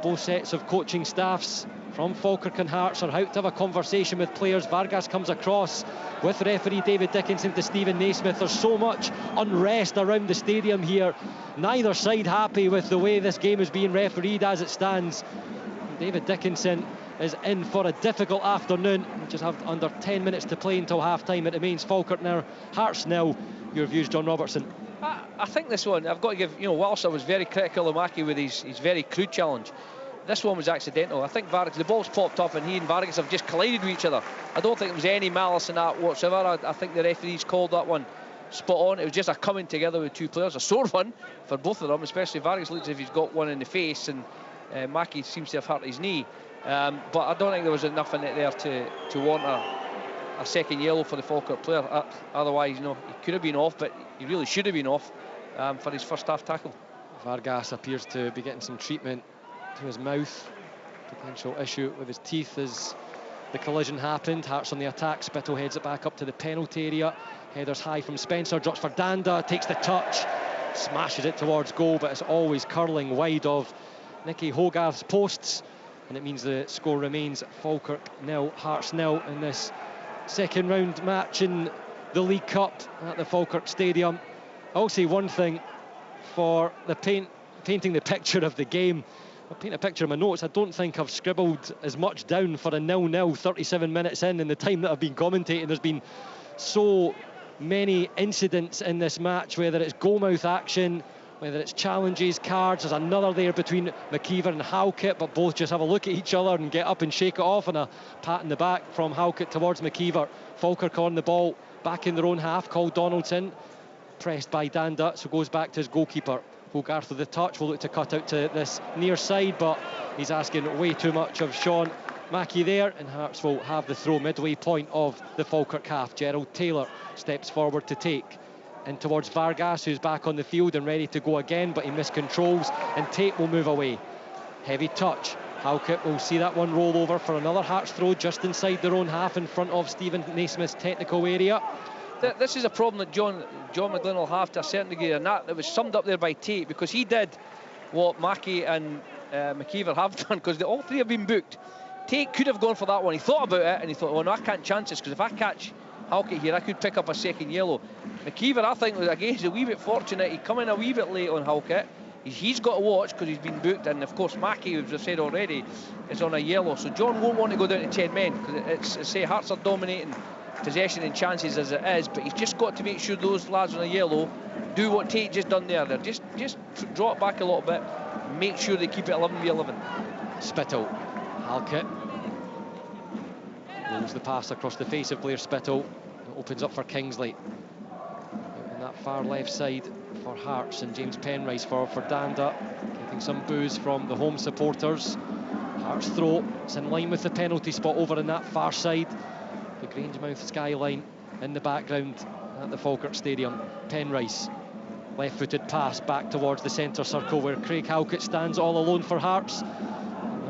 Both sets of coaching staffs from Falkirk and Hearts are out to have a conversation with players. Vargas comes across with referee David Dickinson to Stephen Naismith. There's so much unrest around the stadium here. Neither side happy with the way this game is being refereed as it stands. David Dickinson is in for a difficult afternoon. We just have under 10 minutes to play until half-time. It remains Falkirk now, Hearts nil. Your views, John Robertson? I think this one, I've got to give, whilst I was very critical of Mackey with his very crude challenge, this one was accidental. I think Vargas, the ball's popped up and he and Vargas have just collided with each other. I don't think there was any malice in that whatsoever. I think the referees called that one spot on. It was just a coming together with 2 players, a sore one for both of them, especially Vargas looks as if he's got one in the face, and Mackey seems to have hurt his knee. But I don't think there was enough in it there to warrant a second yellow for the Falkirk player. Otherwise, he could have been off, but he really should have been off for his first half tackle. Vargas appears to be getting some treatment to his mouth. Potential issue with his teeth as the collision happened. Hearts on the attack. Spittle heads it back up to the penalty area. Headers high from Spencer, drops for Danda, takes the touch, smashes it towards goal, but it's always curling wide of Nicky Hogarth's posts, and it means the score remains Falkirk nil, Hearts nil in this second round match in the League Cup at the Falkirk Stadium. I'll say one thing for the painting the picture of the game. I'll paint a picture of my notes. I don't think I've scribbled as much down for a 0-0 37 minutes in the time that I've been commentating. There's been so many incidents in this match, whether it's goalmouth action, whether it's challenges, cards. There's another there between McKeever and Halkett, but both just have a look at each other and get up and shake it off, and a pat in the back from Halkett towards McKeever. Falkirk on the ball, back in their own half, called Donaldson, pressed by Danda, so goes back to his goalkeeper. Hogarth with the touch, will look to cut out to this near side, but he's asking way too much of Sean Mackey there, and Hearts will have the throw midway point of the Falkirk half. Gerald Taylor steps forward to take in towards Vargas, who's back on the field and ready to go again, but he miscontrols, and Tate will move away. Heavy touch. Halkett will see that one roll over for another Hearts throw just inside their own half in front of Stephen Naismith's technical area. This is a problem that John McGlynn will have to a certain degree, and that was summed up there by Tate, because he did what Mackey and McKeever have done, because all 3 have been booked. Tate could have gone for that one. He thought about it and he thought, oh no, I can't chance this, because if I catch Halkett here, I could pick up a second yellow. McKeever, I think, again, he's a wee bit fortunate. He come in a wee bit late on Halkett. He's got to watch because he's been booked, and of course Mackey, as I've said already, is on a yellow. So John won't want to go down to 10 men, because it's say Hearts are dominating possession and chances as it is, but he's just got to make sure those lads on a yellow do what Tate just done there. Just draw it back a little bit, make sure they keep it 11v11. Spittle, Halkett rolls the pass across the face of Blair Spittle. It opens up for Kingsley on that far left side for Hearts, and James Penrice for Danda, getting some boos from the home supporters. Hearts throw, it's in line with the penalty spot over in that far side. The Grangemouth skyline in the background at the Falkirk Stadium. Penrice, left-footed pass back towards the centre circle where Craig Halkett stands all alone for Hearts.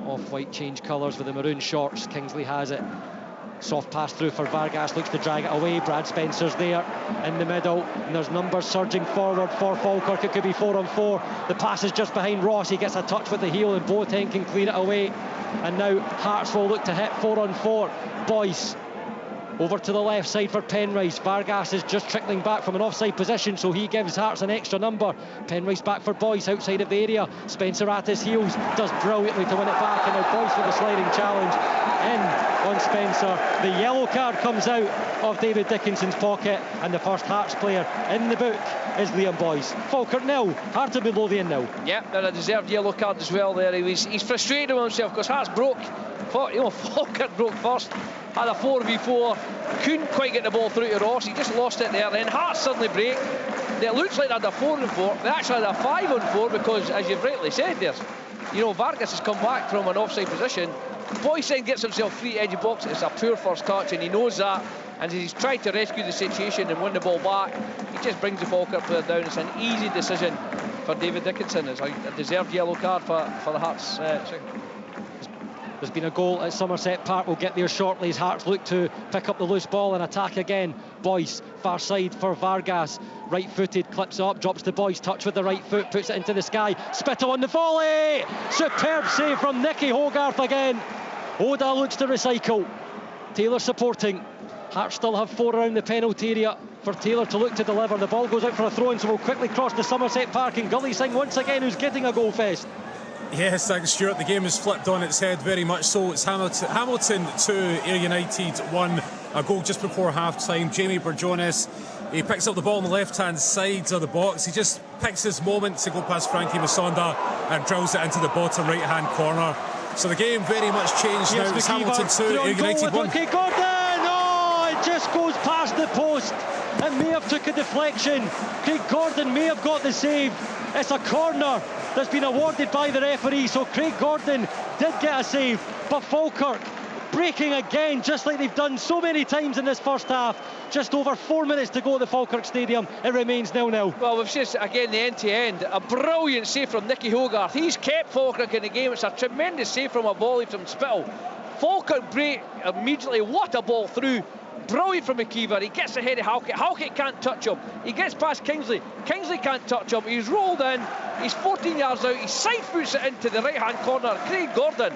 Off-white change colours with the maroon shorts. Kingsley has it. Soft pass through for Vargas, looks to drag it away. Brad Spencer's there in the middle, and there's numbers surging forward for Falkirk. It could be 4-on-4. The pass is just behind Ross. He gets a touch with the heel, and Boateng can clear it away. And now Hearts will look to hit 4-on-4. Boyce Over to the left side for Penrice. Vargas is just trickling back from an offside position, so he gives Hearts an extra number. Penrice back for Boyce outside of the area. Spencer at his heels, does brilliantly to win it back, and now Boyce with a sliding challenge in on Spencer. The yellow card comes out of David Dickinson's pocket, and the first Hearts player in the book is Liam Boyce. Falkirk 0, Hearts of Midlothian 0. Yeah, and a deserved yellow card as well there. He's frustrated with himself because Hearts broke. Falkirk broke first, had a 4v4, couldn't quite get the ball through to Ross, he just lost it there. Then Hearts suddenly break. It looks like they had a 4-on-4, they actually had a 5-on-4 because, as you've rightly said, there's, Vargas has come back from an offside position. Boyce then gets himself free edge of box. It's a poor first touch, and he knows that. And he's tried to rescue the situation and win the ball back. He just brings the Falkirk player down. It's an easy decision for David Dickinson. It's a deserved yellow card for the Hearts. There's been a goal at Somerset Park. We'll get there shortly as Hearts look to pick up the loose ball and attack again. Boyce, far side for Vargas. Right-footed, clips up, drops to Boyce. Touch with the right foot, puts it into the sky. Spittle on the volley! Superb save from Nicky Hogarth again. Oda looks to recycle. Taylor supporting. Hearts still have 4 around the penalty area for Taylor to look to deliver. The ball goes out for a throw-in, so we'll quickly cross to Somerset Park, and Gully Singh once again, who's getting a goal fest. Yes, thanks, Stuart. The game is flipped on its head, very much so. It's Hamilton 2, Ayr United 1. A goal just before half-time. Jamie Burjones, he picks up the ball on the left-hand side of the box. He just picks his moment to go past Frankie Masonda and drills it into the bottom right-hand corner. So the game very much changed now. It's Hamilton 2, Ayr United 1. Okay, Gordon! Oh, it just goes past the post. It may have took a deflection. Craig Gordon may have got the save. It's a corner that's been awarded by the referee, so Craig Gordon did get a save, but Falkirk breaking again, just like they've done so many times in this first half. Just over 4 minutes to go at the Falkirk Stadium. It remains 0-0. Well, we've seen again the end-to-end. A brilliant save from Nicky Hogarth. He's kept Falkirk in the game. It's a tremendous save from a volley from Spittle. Falkirk break immediately. What a ball through. Brilliant from McKeever. He gets ahead of Halkett. Halkett can't touch him. He gets past Kingsley. Kingsley can't touch him. He's rolled in. He's 14 yards out. He side foots it into the right-hand corner. Craig Gordon,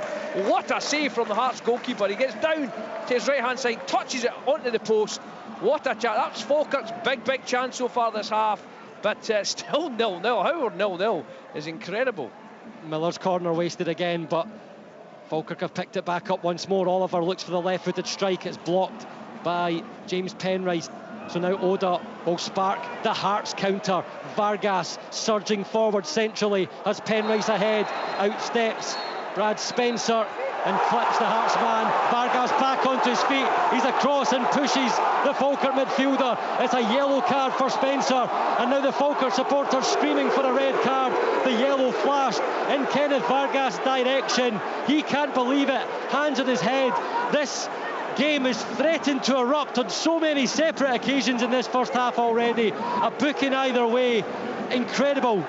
what a save from the Hearts goalkeeper. He gets down to his right-hand side, touches it onto the post. What a chance. That's Falkirk's big chance so far this half. But still 0-0. How 0-0 is incredible. Miller's corner wasted again, but Falkirk have picked it back up once more. Oliver looks for the left-footed strike. It's blocked by James Penrice. So now Oda will spark the Hearts counter. Vargas surging forward centrally as Penrice ahead. Out steps Brad Spencer and clips the Hearts man. Vargas back onto his feet. He's across and pushes the Falkirk midfielder. It's a yellow card for Spencer, and now the Falkirk supporters screaming for a red card. The yellow flashed in Kenneth Vargas' direction. He can't believe it. Hands on his head. This game is threatened to erupt on so many separate occasions in this first half already. A booking either way. Incredible,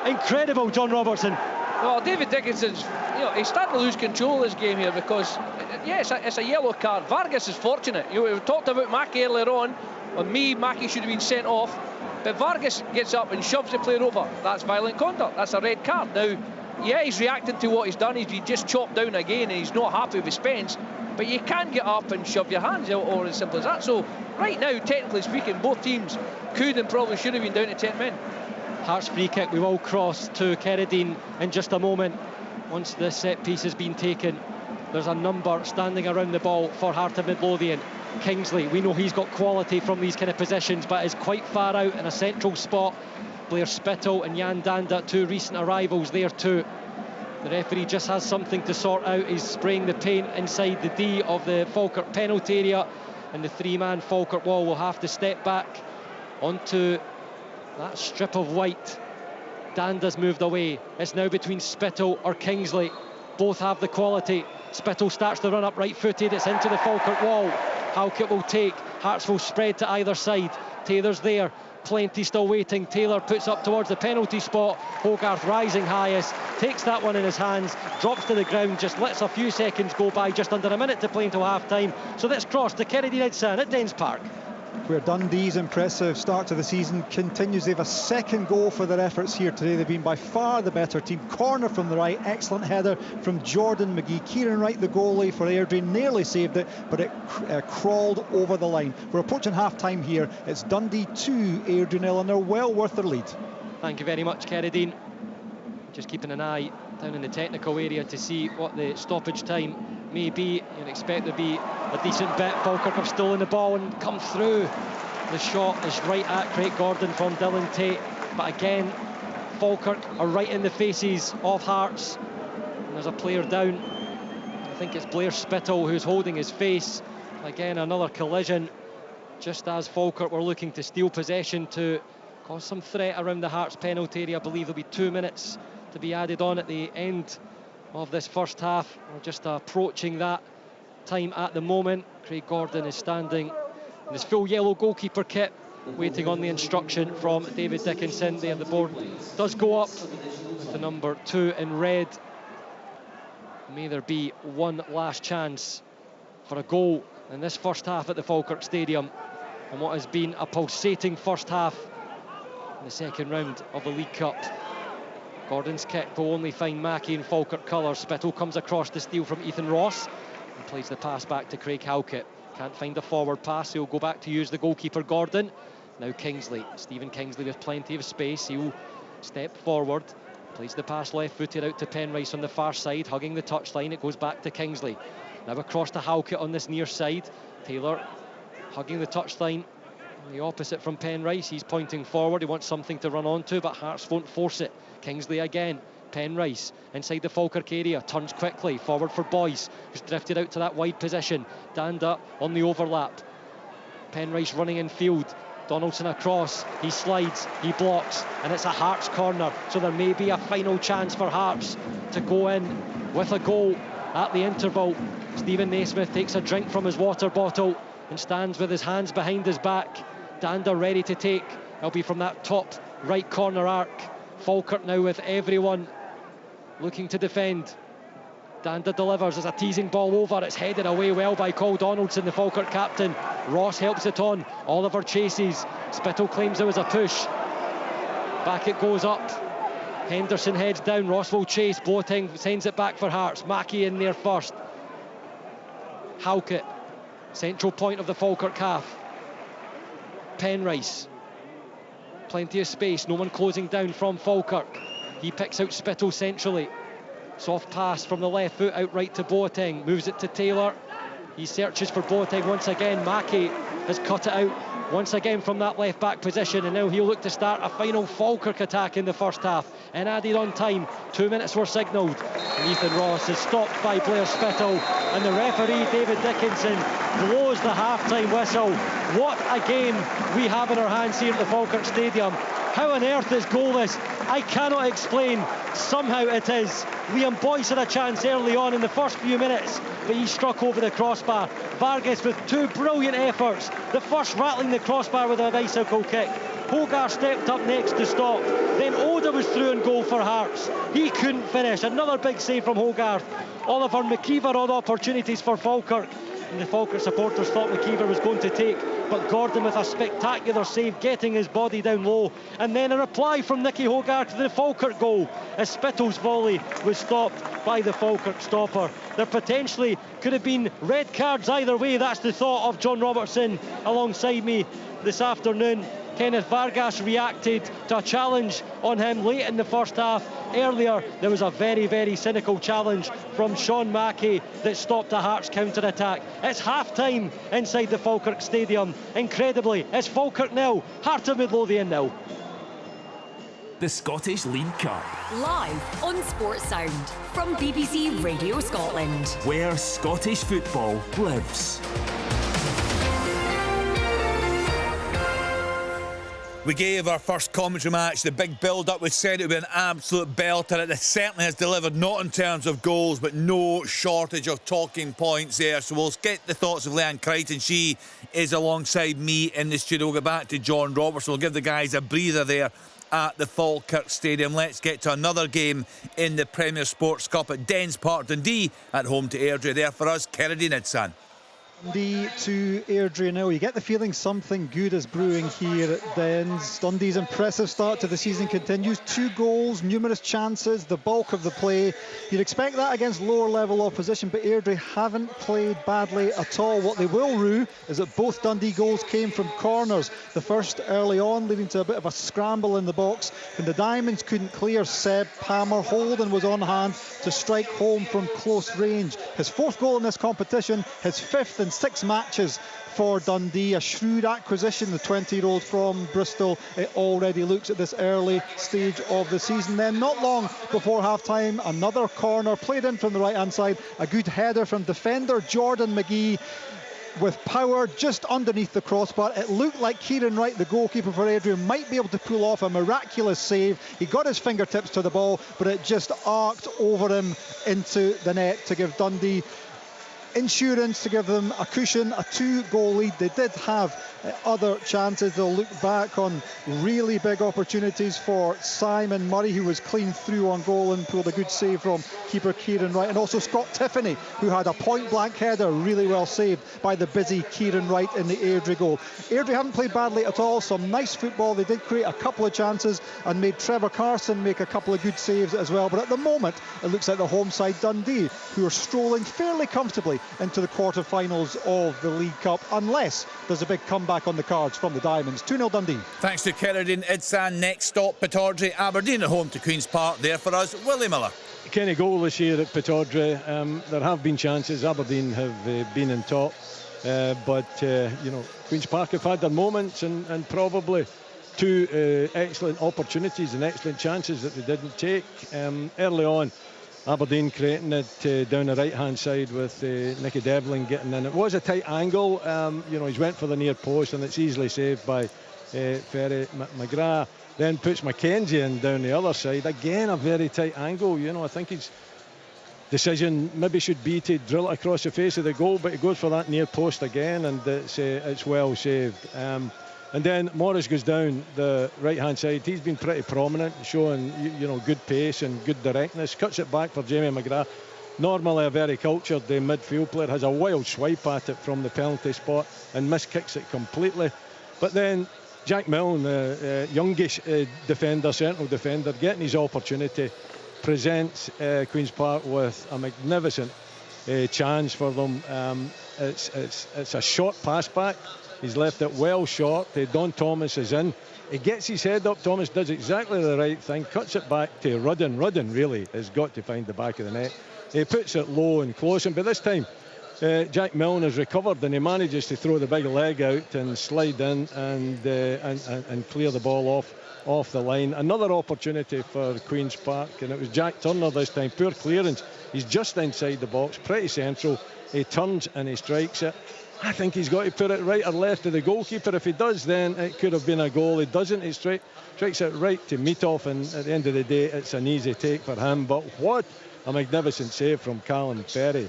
John Robertson. Well, David Dickinson's, he's starting to lose control of this game here because, it's a yellow card. Vargas is fortunate. We talked about Mackie earlier on. Mackie should have been sent off. But Vargas gets up and shoves the player over. That's violent conduct. That's a red card. Now, he's reacting to what he's done. He's been just chopped down again and he's not happy with Spence. But you can get up and shove your hands out, or as simple as that. So right now, technically speaking, both teams could and probably should have been down to 10 men. Hearts free kick. We will cross to Kerridine in just a moment. Once the set piece has been taken, there's a number standing around the ball for Heart of Midlothian. Kingsley, we know he's got quality from these kind of positions, but is quite far out in a central spot. Blair Spittle and Jan Danda, 2 recent arrivals there too. The referee just has something to sort out. He's spraying the paint inside the D of the Falkirk penalty area, and the 3-man Falkirk wall will have to step back onto that strip of white. Danda's moved away. It's now between Spittle or Kingsley. Both have the quality. Spittle starts the run up right-footed. It's into the Falkirk wall. Halkett will take. Hearts will spread to either side. Taylor's there. Plenty still waiting. Taylor puts up towards the penalty spot. Hogarth rising highest, takes that one in his hands, drops to the ground, just lets a few seconds go by, just under a minute to play until half time. So let's cross to Kerridine Edsan at Dens Park. where Dundee's impressive start to the season continues. They have a second goal for their efforts here today. They've been by far the better team. Corner from the right, excellent header from Jordan McGee. Kieran Wright, the goalie for Airdrie, nearly saved it, but it crawled over the line. We're approaching half-time here. It's Dundee 2, Airdrie 0, and they're well worth their lead. Thank you very much, Kerry Dean. Just keeping an eye down in the technical area to see what the stoppage time may be. You'd expect there to be a decent bit. Falkirk have stolen the ball and come through. The shot is right at Craig Gordon from Dylan Tate, but again Falkirk are right in the faces of Hearts, and there's a player down. I think it's Blair Spittle who's holding his face. Again, another collision just as Falkirk were looking to steal possession to cause some threat around the Hearts penalty area. I believe there'll be 2 minutes to be added on at the end of this first half. We're just approaching that time at the moment. Craig Gordon is standing in his full yellow goalkeeper kit, waiting on the instruction from David Dickinson. There the board does go up with the number 2 in red. May there be one last chance for a goal in this first half at the Falkirk Stadium, and what has been a pulsating first half in the second round of the League Cup. Gordon's kick will only find Mackey in Falkirk colours. Spittle comes across the steal from Ethan Ross and plays the pass back to Craig Halkett. Can't find a forward pass, he'll go back to use the goalkeeper Gordon. Now Kingsley, Stephen Kingsley with plenty of space. He'll step forward, plays the pass left-footed out to Penrice on the far side, hugging the touchline. It goes back to Kingsley. Now across to Halkett on this near side. Taylor hugging the touchline. The opposite from Penrice, he's pointing forward, he wants something to run onto, but Hearts won't force it. Kingsley again, Penrice inside the Falkirk area, turns quickly forward for Boyce, who's drifted out to that wide position. Danda on the overlap, Penrice running in field, Donaldson across, he slides, he blocks, and it's a Hearts corner, so there may be a final chance for Hearts to go in with a goal at the interval. Stephen Naismith takes a drink from his water bottle and stands with his hands behind his back. Danda ready to take. It'll be from that top right corner arc. Falkirk now with everyone looking to defend. Danda delivers as a teasing ball over. It's headed away well by Cole Donaldson, the Falkirk captain. Ross helps it on. Oliver chases. Spittle claims there was a push. Back it goes up. Henderson heads down. Ross will chase. Boateng sends it back for Hearts. Mackey in there first. Halkett, central point of the Falkirk half. Penrice, plenty of space, no one closing down from Falkirk. He picks out Spittle centrally. Soft pass from the left foot out right to Boateng, moves it to Taylor. He searches for Boateng once again. Mackey has cut it out once again from that left back position, and now he'll look to start a final Falkirk attack in the first half. And added on time, 2 minutes were signalled, and Ethan Ross is stopped by Blair Spittle, and the referee David Dickinson blows the half-time whistle. What a game we have in our hands here at the Falkirk Stadium. How on earth is goalless? I cannot explain. Somehow it is. Liam Boyce had a chance early on in the first few minutes, but he struck over the crossbar. Vargas with 2 brilliant efforts. The first rattling the crossbar with a bicycle kick. Hogarth stepped up next to stop. Then Oda was through and goal for Hearts. He couldn't finish. Another big save from Hogarth. Oliver McKeever on opportunities for Falkirk, and the Falkirk supporters thought McKeever was going to take, but Gordon with a spectacular save, getting his body down low, and then a reply from Nicky Hogarth to the Falkirk goal as Spittle's volley was stopped by the Falkirk stopper. There potentially could have been red cards either way. That's the thought of John Robertson alongside me this afternoon. Kenneth Vargas reacted to a challenge on him late in the first half. Earlier there was a very, very cynical challenge from Sean Mackey that stopped a Hearts counter-attack. It's half-time inside the Falkirk Stadium. Incredibly, it's Falkirk 0, Heart of Midlothian 0. The Scottish League Cup. Live on Sports Sound from BBC Radio Scotland. Where Scottish football lives. We gave our first commentary match the big build-up. We said it would be an absolute belter. It certainly has delivered, not in terms of goals, but no shortage of talking points there. So we'll get the thoughts of Leanne Crichton. She is alongside me in the studio. We'll go back to John Robertson. We'll give the guys a breather there at the Falkirk Stadium. Let's get to another game in the Premier Sports Cup at Dens Park, Dundee, at home to Airdrie. There for us, Kerry Nidsan. Dundee to Airdrie now. You get the feeling something good is brewing here at Dens. Dundee's impressive start to the season continues. 2 goals, numerous chances, the bulk of the play. You'd expect that against lower level opposition, but Airdrie haven't played badly at all. What they will rue is that both Dundee goals came from corners. The first early on, leading to a bit of a scramble in the box. When the Diamonds couldn't clear, Seb Palmer Holden was on hand to strike home from close range. His 4th goal in this competition, his 5th in 6 matches for Dundee. A shrewd acquisition, the 20-year-old from Bristol. It already looks at this early stage of the season. Then not long before half-time, another corner played in from the right-hand side. A good header from defender Jordan McGee with power just underneath the crossbar. It looked like Kieran Wright, the goalkeeper for Airdrie, might be able to pull off a miraculous save. He got his fingertips to the ball, but it just arced over him into the net to give Dundee insurance, to give them a cushion, a 2-goal lead. They did have other chances. They'll look back on really big opportunities for Simon Murray, who was clean through on goal and pulled a good save from keeper Kieran Wright, and also Scott Tiffany, who had a point-blank header really well saved by the busy Kieran Wright in the Airdrie goal. Airdrie haven't played badly at all. Some nice football. They did create a couple of chances and made Trevor Carson make a couple of good saves as well, but at the moment it looks like the home side Dundee, who are strolling fairly comfortably into the quarter-finals of the League Cup, unless there's a big comeback on the cards from the Diamonds. 2-0 Dundee. Thanks to Kerridin Idsan. Next stop, Pittodrie. Aberdeen at home to Queen's Park. There for us, Willie Miller. Kenny goal this year at Pittodrie. There have been chances. Aberdeen have been in top, but Queen's Park have had their moments and probably 2 excellent opportunities and excellent chances that they didn't take. Early on, Aberdeen creating it down the right-hand side with Nicky Devlin getting in. It was a tight angle. He's went for the near post and it's easily saved by Ferry. McGrath then puts Mackenzie in down the other side. Again, a very tight angle. I think his decision maybe should be to drill it across the face of the goal, but he goes for that near post again, and it's well saved. And then Morris goes down the right-hand side. He's been pretty prominent, showing good pace and good directness. Cuts it back for Jamie McGrath. Normally a very cultured midfield player, has a wild swipe at it from the penalty spot and miskicks it completely. But then Jack Milne, youngish defender, central defender, getting his opportunity, presents Queen's Park with a magnificent chance for them. It's a short pass back. He's left it well short. Don Thomas is in. He gets his head up. Thomas does exactly the right thing. Cuts it back to Rudden. Rudden really has got to find the back of the net. He puts it low and close. And by this time, Jack Milne has recovered and he manages to throw the big leg out and slide in and clear the ball off the line. Another opportunity for Queen's Park, and it was Jack Turner this time. Poor clearance. He's just inside the box, pretty central. He turns and he strikes it. I think he's got to put it right or left of the goalkeeper. If he does, then it could have been a goal. He doesn't. He strikes it right to Mitov, and at the end of the day, it's an easy take for him. But what a magnificent save from Callum Ferry.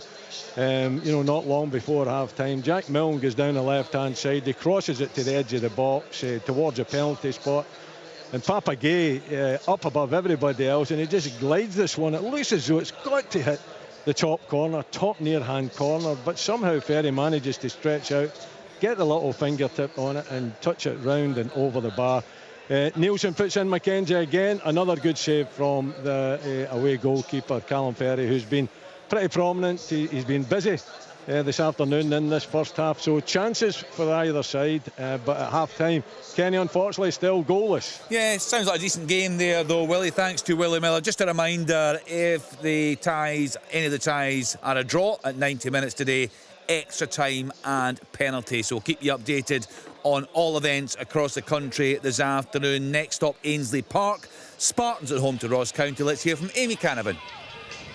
Not long before half-time, Jack Milne goes down the left-hand side. He crosses it to the edge of the box towards a penalty spot. And Papa Gay up above everybody else, and he just glides this one. It looks as though it's got to hit the top corner, top near-hand corner, but somehow Ferry manages to stretch out, get the little fingertip on it and touch it round and over the bar. Nielsen puts in Mackenzie again. Another good save from the away goalkeeper, Callum Ferry, who's been pretty prominent. He's been busy this afternoon in this first half, so chances for either side, but at half-time, Kenny, unfortunately, still goalless. Yeah, sounds like a decent game there, though, Willie. Thanks to Willie Miller. Just a reminder, if any of the ties are a draw at 90 minutes today, extra time and penalty. So we'll keep you updated on all events across the country this afternoon. Next up, Ainsley Park. Spartans at home to Ross County. Let's hear from Amy Canavan.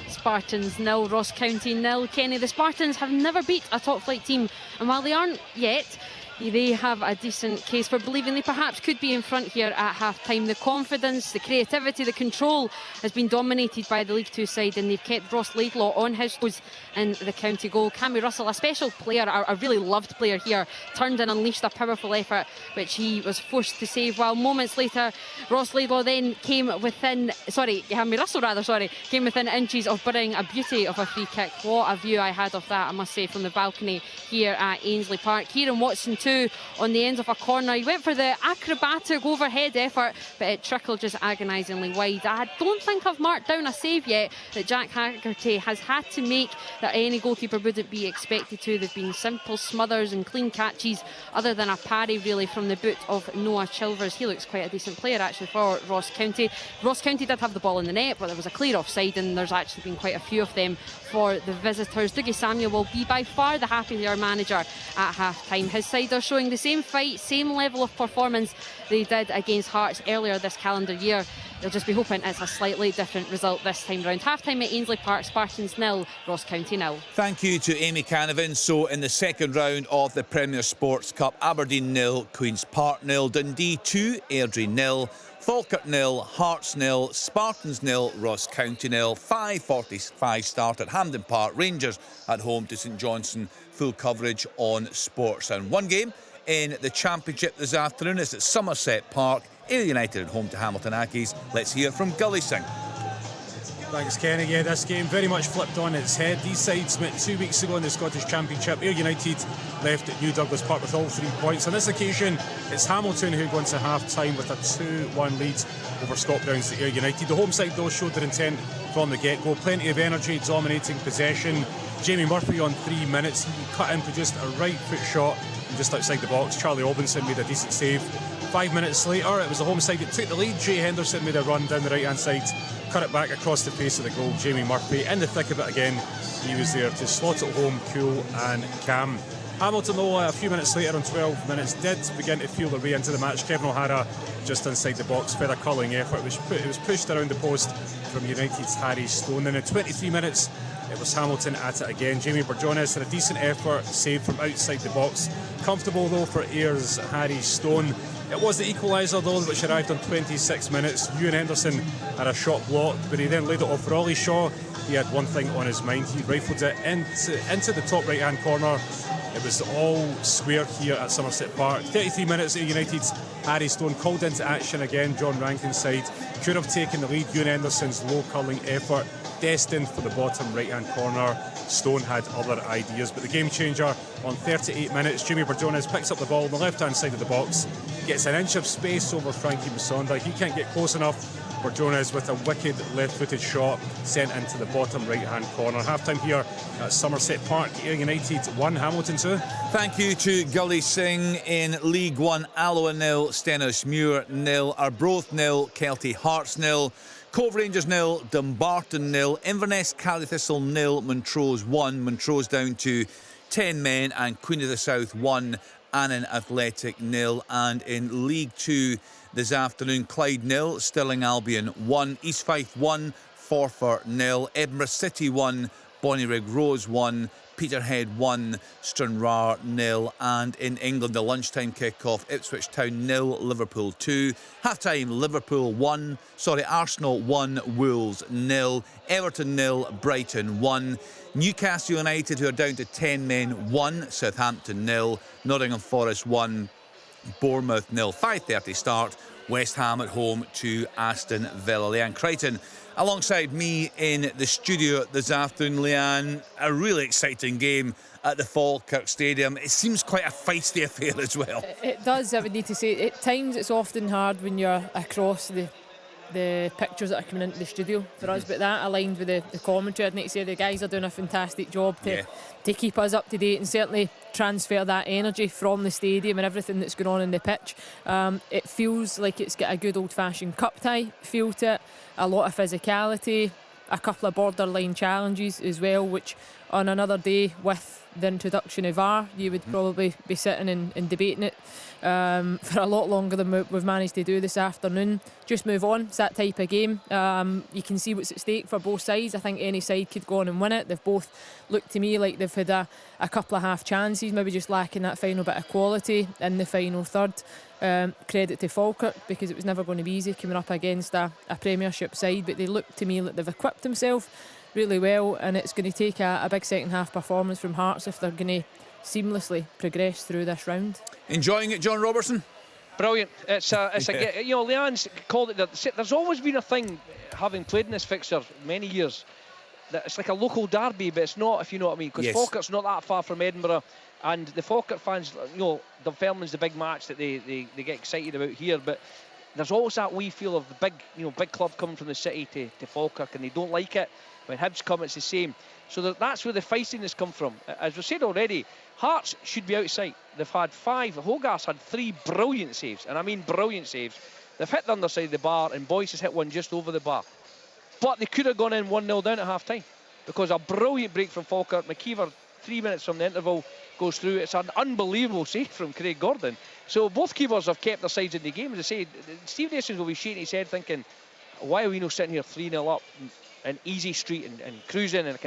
Spartans 0, Ross County 0. Kenny, the Spartans have never beat a top-flight team, and while they aren't yet They have a decent case for believing they perhaps could be in front here at half-time. The confidence, the creativity, the control has been dominated by the League Two side, and they've kept Ross Laidlaw on his toes in the county goal. Cammy Russell, a special player, a really loved player here, turned and unleashed a powerful effort which he was forced to save, while moments later Ross Laidlaw then came within inches of burying a beauty of a free kick. What a view I had of that, I must say, from the balcony here at Ainslie Park. Kieran Watson too on the end of a corner. He went for the acrobatic overhead effort, but it trickled just agonisingly wide. I don't think I've marked down a save yet that Jack Haggerty has had to make that any goalkeeper wouldn't be expected to. They've been simple smothers and clean catches, other than a parry really from the boot of Noah Chilvers. He looks quite a decent player actually for Ross County. Ross County did have the ball in the net, but there was a clear offside, and there's actually been quite a few of them for the visitors. Dougie Samuel will be by far the happier manager at half-time. His side are showing the same fight, same level of performance they did against Hearts earlier this calendar year. They'll just be hoping it's a slightly different result this time round. Half-time at Ainslie Park, Spartans 0, Ross County 0. Thank you to Amy Canavan. So in the second round of the Premier Sports Cup, Aberdeen 0, Queen's Park 0, Dundee 2, Airdrie 0, Falkirk 0, Hearts 0, Spartans 0, Ross County 0. 5:45 start at Hampden Park. Rangers at home to St Johnstone. Full coverage on Sports. And one game in the Championship this afternoon is at Somerset Park. Ayr United at home to Hamilton Accies. Let's hear from Gully Singh. Thanks, Kenny. Yeah, this game very much flipped on its head. These sides met 2 weeks ago in the Scottish Championship. Ayr United left at New Douglas Park with all 3 points. On this occasion, it's Hamilton who go into half-time with a 2-1 lead over Scott Brown's Ayr United. The home side, though, showed their intent from the get-go. Plenty of energy, dominating possession. Jamie Murphy on 3 minutes. He cut in, produced a right foot shot just outside the box. Charlie Albinson made a decent save. 5 minutes later, it was the home side that took the lead. Jay Henderson made a run down the right-hand side, cut it back across the face of the goal. Jamie Murphy in the thick of it again. He was there to slot it home, cool and calm. Hamilton, though, a few minutes later on 12 minutes, did begin to feel their way into the match. Kevin O'Hara just inside the box, fed a curling effort. It was pushed around the post from United's Harry Stone. Then in 23 minutes, it was Hamilton at it again. Jamie Burjones had a decent effort, saved from outside the box. Comfortable, though, for Ayr's Harry Stone. It was the equaliser, though, which arrived on 26 minutes. Ewan Henderson had a shot blocked, but he then laid it off for Ollie Shaw. He had one thing on his mind. He rifled it into the top right-hand corner. It was all square here at Somerset Park. 33 minutes, Ayr United's Harry Stone called into action again. John Rankin's side could have taken the lead. Ewan Henderson's low curling effort, destined for the bottom right-hand corner. Stone had other ideas, but the game changer on 38 minutes, Jamie Burjones picks up the ball on the left-hand side of the box, gets an inch of space over Frankie Musonda. He can't get close enough. Burjones with a wicked left-footed shot sent into the bottom right-hand corner. Half-time here at Somerset Park. Ayr United 1, Hamilton 2. Thank you to Gully Singh. In League 1, Alloa 0, Stenhousemuir 0, Arbroath 0, Kelty Hearts 0, Cove Rangers 0, Dumbarton 0, Inverness Cali Thistle 0, Montrose 1. Montrose down to 10 men, and Queen of the South 1, Annan Athletic 0. And in League 2 this afternoon, Clyde 0, Stirling Albion 1, East Fife 1, Forfar 0, Edinburgh City 1, Bonnyrigg Rose 1, Peterhead 1, Stranraer 0. And in England, the lunchtime kick-off, Ipswich Town 0, Liverpool 2. Half-time, Arsenal 1, Wolves 0, Everton 0, Brighton 1. Newcastle United, who are down to 10 men, 1, Southampton 0, Nottingham Forest 1, Bournemouth 0. 5:30 start. West Ham at home to Aston Villa. Leanne Crichton alongside me in the studio this afternoon. Leanne, a really exciting game at the Falkirk Stadium. It seems quite a feisty affair as well. It does, I would need to say. At times it's often hard when you're across the pictures that are coming into the studio for us, but that aligned with the commentary. I'd need to say the guys are doing a fantastic job to keep us up to date and certainly transfer that energy from the stadium and everything that's going on in the pitch. It feels like it's got a good old-fashioned cup tie feel to it, a lot of physicality, a couple of borderline challenges as well, which on another day with the introduction of VAR, you would probably be sitting and debating it for a lot longer than we've managed to do this afternoon. Just move on. It's that type of game. You can see what's at stake for both sides. I think any side could go on and win it. They've both looked to me like they've had a couple of half chances, maybe just lacking that final bit of quality in the final third. Credit to Falkirk, because it was never going to be easy coming up against a Premiership side, but they look to me like they've equipped themselves really well, and it's going to take a big second half performance from Hearts if they're going to seamlessly progress through this round. Enjoying it, John Robertson? Brilliant. It's a Leanne's called it. There's always been a thing, having played in this fixture many years, that it's like a local derby, but it's not, if you know what I mean, because Falkirk's not that far from Edinburgh, and the Falkirk fans, Dunfermline's the big match that they get excited about here, but there's always that wee feel of the big club coming from the city to Falkirk, and they don't like it. When Hibs come, it's the same. So that's where the feistiness come from. As we said already, Hearts should be outside. They've had 5. Hogarth's had 3 brilliant saves, and I mean brilliant saves. They've hit the underside of the bar, and Boyce has hit one just over the bar. But they could have gone in 1-0 down at half-time, because a brilliant break from Falkirk. McKeever, 3 minutes from the interval, goes through. It's an unbelievable save from Craig Gordon. So both keepers have kept their sides in the game. As I say, Steve Nason will be shaking his head thinking, why are we not sitting here 3-0 up in easy street and cruising, and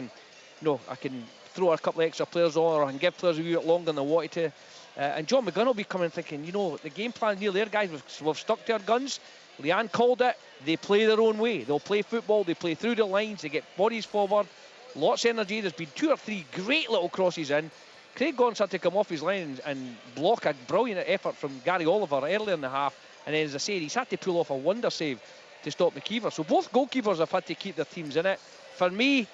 I can throw a couple of extra players on, or I can give players a wee bit longer than they wanted to. And John McGinn will be coming thinking, the game plan's nearly there, guys. We've stuck to our guns. Leanne called it. They play their own way. They'll play football. They play through the lines. They get bodies forward. Lots of energy. There's been 2 or 3 great little crosses in. Craig Gordon's had to come off his line and block a brilliant effort from Gary Oliver earlier in the half. And then, as I said, he's had to pull off a wonder save to stop McKeever. So both goalkeepers have had to keep their teams in it. For me,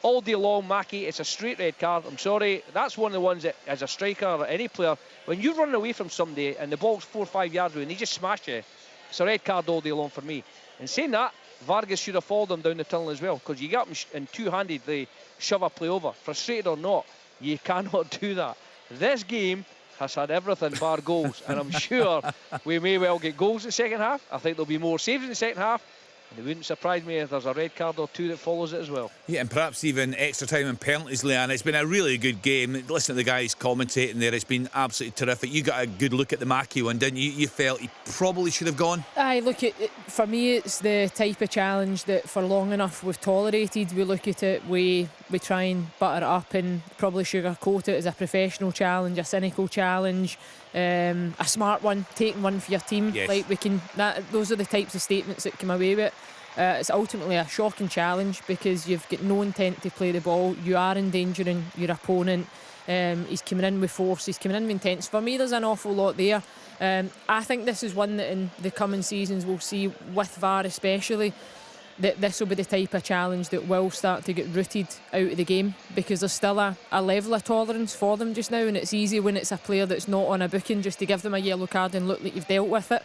all day long, Mackie, it's a straight red card. I'm sorry. That's one of the ones that, as a striker or any player, when you're running away from somebody and the ball's 4 or 5 yards away and they just smash you, it's a red card all day long for me. And saying that, Vargas should have followed him down the tunnel as well, because you get him and two-handedly shove a play over. Frustrated or not, you cannot do that. This game has had everything bar goals, and I'm sure we may well get goals in the second half. I think there'll be more saves in the second half, and it wouldn't surprise me if there's a red card or 2 that follows it as well. Yeah, and perhaps even extra time and penalties, Leanne. It's been a really good game. Listen to the guys commentating there. It's been absolutely terrific. You got a good look at the Mackie one, didn't you? You felt he probably should have gone? Aye, look, for me, it's the type of challenge that for long enough we've tolerated. We look at it, we try and butter it up and probably sugarcoat it as a professional challenge, a cynical challenge, a smart one, taking one for your team. Yes. Like those are the types of statements that come away with it. It's ultimately a shocking challenge because you've got no intent to play the ball. You are endangering your opponent. He's coming in with force. He's coming in with intent. For me, there's an awful lot there. I think this is one that in the coming seasons we'll see, with VAR especially, that this will be the type of challenge that will start to get rooted out of the game, because there's still a level of tolerance for them just now, and it's easy when it's a player that's not on a booking just to give them a yellow card and look like you've dealt with it.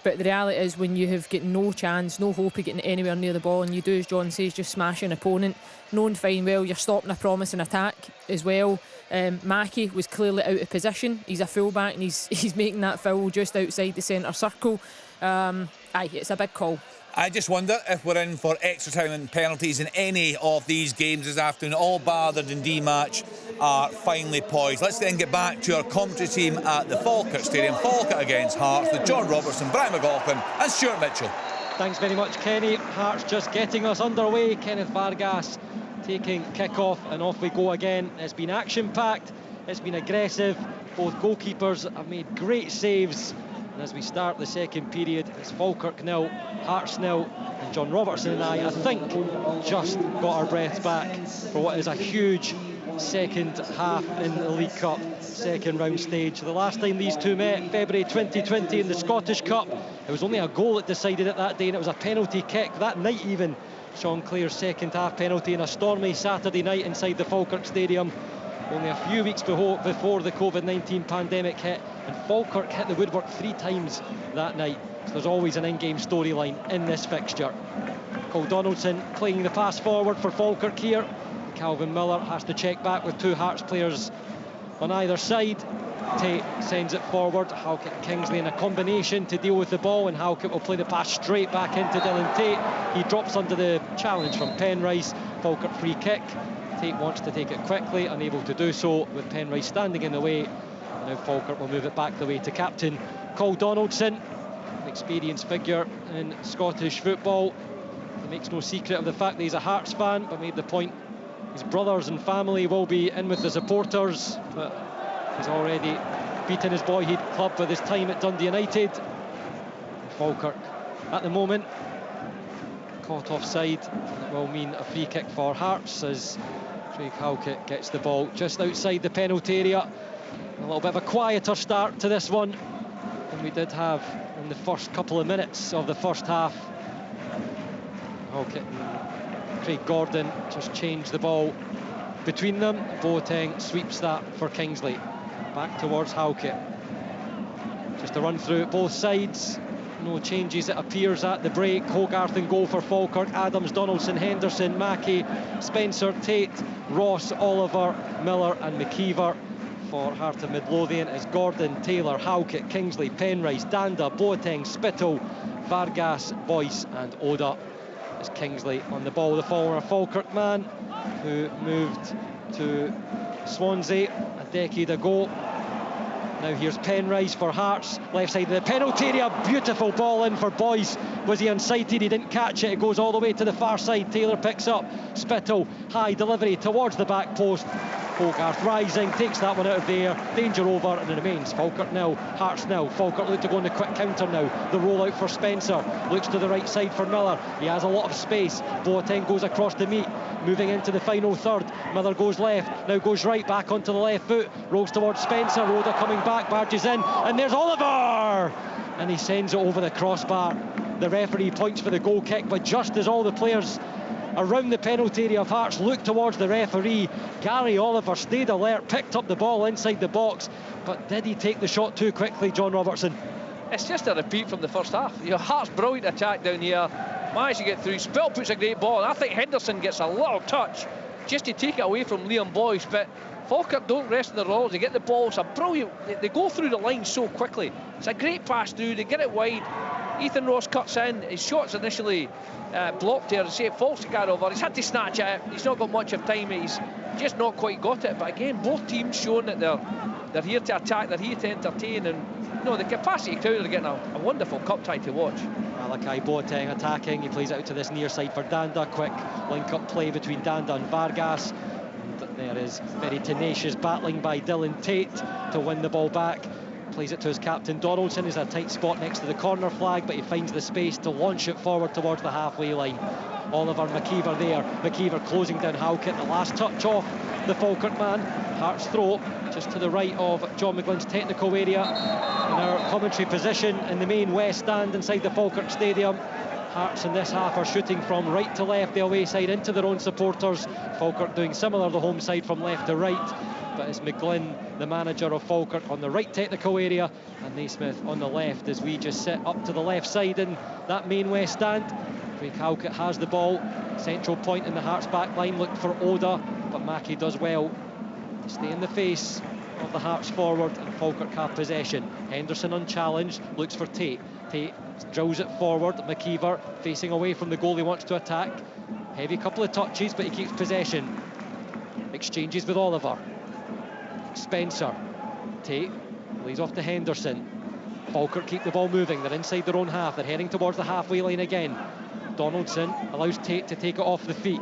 But the reality is, when you have got no chance, no hope of getting anywhere near the ball, and you do, as John says, just smash an opponent, knowing fine well you're stopping a promising attack as well. Mackie was clearly out of position. He's a fullback and he's making that foul just outside the centre circle. It's a big call. I just wonder if we're in for extra time and penalties in any of these games this afternoon. All bar the Dundee match are finally poised. Let's then get back to our commentary team at the Falkirk Stadium. Falkirk against Hearts with John Robertson, Brian McLaughlin and Stuart Mitchell. Thanks very much, Kenny. Hearts just getting us underway. Kenneth Vargas taking kick-off, and off we go again. It's been action-packed, it's been aggressive. Both goalkeepers have made great saves. And as we start the second period, it's Falkirk 0, Hearts 0, and John Robertson and I think, just got our breaths back for what is a huge second half in the League Cup second round stage. The last time these two met, February 2020 in the Scottish Cup, it was only a goal that decided it that day, and it was a penalty kick that night even. Sean Clare's second half penalty in a stormy Saturday night inside the Falkirk Stadium. Only a few weeks before the COVID-19 pandemic hit, and Falkirk hit the woodwork 3 times that night. So there's always an in-game storyline in this fixture. Cole Donaldson playing the pass forward for Falkirk here. Calvin Miller has to check back with 2 Hearts players on either side. Tate sends it forward. Halkett and Kingsley in a combination to deal with the ball, and Halkett will play the pass straight back into Dylan Tate. He drops under the challenge from Penrice. Falkirk free kick. Tate wants to take it quickly, unable to do so with Penrice standing in the way. Now Falkirk will move it back the way to captain Cole Donaldson, an experienced figure in Scottish football. He makes no secret of the fact that he's a Hearts fan, but made the point his brothers and family will be in with the supporters, but he's already beaten his boyhood club with his time at Dundee United. Falkirk at the moment caught offside, and it will mean a free kick for Hearts as Craig Halkett gets the ball just outside the penalty area. A little bit of a quieter start to this one than we did have in the first couple of minutes of the first half. Halkett and Craig Gordon just changed the ball between them. Boateng sweeps that for Kingsley. Back towards Halkett. Just a run through at both sides. No changes, it appears, at the break. Hogarth in goal for Falkirk. Adams, Donaldson, Henderson, Mackey, Spencer, Tate, Ross, Oliver, Miller and McKeever. For Heart of Midlothian is Gordon, Taylor, Halkett, Kingsley, Penrice, Danda, Boateng, Spittle, Vargas, Boyce and Oda. It's Kingsley on the ball, the former Falkirk man who moved to Swansea a decade ago. Now here's Penrice for Hearts, left side of the penalty area. Beautiful ball in for Boyce. Was he unsighted? He didn't catch it. It goes all the way to the far side. Taylor picks up. Spittle, high delivery towards the back post. Hogarth rising, takes that one out of the air. Danger over, and it remains Falkirk nil, Hearts nil. Falkirk look to go on the quick counter now. The roll out for Spencer. Looks to the right side for Miller. He has a lot of space. Boateng goes across the meat. Moving into the final third. Miller goes left, now goes right, back onto the left foot. Rolls towards Spencer. Oda coming back, barges in, and there's Oliver! And he sends it over the crossbar. The referee points for the goal kick, but just as all the players around the penalty area of Hearts looked towards the referee, Gary Oliver stayed alert, picked up the ball inside the box, but did he take the shot too quickly, John Robertson? It's just a repeat from the first half. Hearts' brilliant attack down here, managed to get through. Spill puts a great ball, and I think Henderson gets a little touch just to take it away from Liam Boyce, but Falkirk don't rest on their laurels. They get the ball. It's a brilliant, they go through the line so quickly. It's a great pass through, they get it wide. Ethan Ross cuts in, his shot's initially blocked there, say it falls to Gary Oliver. He's had to snatch it, he's not got much of time, he's just not quite got it. But again, both teams showing that they're here to attack, they're here to entertain, and the capacity crowd are getting a wonderful cup tie to watch. Malachi Boateng attacking, he plays out to this near side for Danda. Quick link-up play between Danda and Vargas. And there is very tenacious battling by Dylan Tate to win the ball back. Plays it to his captain Donaldson. He's a tight spot next to the corner flag, but he finds the space to launch it forward towards the halfway line. Oliver, McKeever there. McKeever closing down Halkett. The last touch off the Falkirk man. Hearts throw just to the right of John McGlynn's technical area. In our commentary position in the main west stand inside the Falkirk Stadium. Hearts in this half are shooting from right to left, the away side into their own supporters. Falkirk doing similar, the home side from left to right. But it's McGlynn, the manager of Falkirk, on the right technical area, and Naismith on the left as we just sit up to the left side in that main west stand. Craig Halkett has the ball, central point in the Hearts back line, looked for Oda, but Mackey does well to stay in the face of the Hearts forward, and Falkirk have possession. Henderson unchallenged, looks for Tate. Tate drills it forward. McKeever facing away from the goal he wants to attack. Heavy couple of touches, but he keeps possession. Exchanges with Oliver. Spencer. Tate lays off to Henderson. Falkirk keep the ball moving. They're inside their own half. They're heading towards the halfway line again. Donaldson allows Tate to take it off the feet.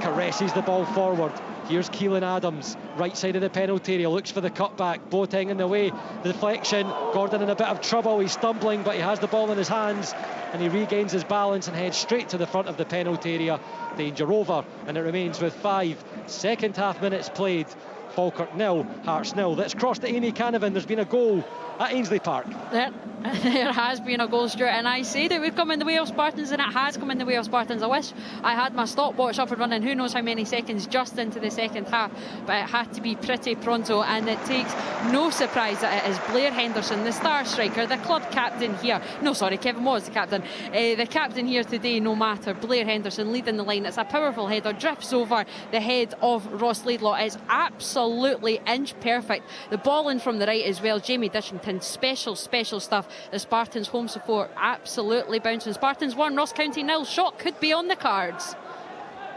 Caresses the ball forward. Here's Keelan Adams, right side of the penalty area, looks for the cutback. Boateng in the way, the deflection. Gordon in a bit of trouble, he's stumbling, but he has the ball in his hands, and he regains his balance and heads straight to the front of the penalty area. Danger over, and it remains with 5 second half minutes played. Falkirk nil, Hearts nil. Let's cross to Amy Canavan. There's been a goal at Ainsley Park. There has been a goal, Stuart, and I say that we've come in the way of Spartans, and it has come in the way of Spartans. I wish I had my stopwatch up and running. Who knows how many seconds just into the second half, but it had to be pretty pronto, and it takes no surprise that it is Blair Henderson, the star striker, the club captain here. No, sorry, Kevin was the captain. The captain here today, no matter. Blair Henderson leading the line. It's a powerful header, drifts over the head of Ross Laidlaw. It's absolutely inch perfect. The ball in from the right as well. Jamie Dishington, special stuff. The Spartans home support absolutely bouncing. Spartans 1, Ross County 0. Shot could be on the cards.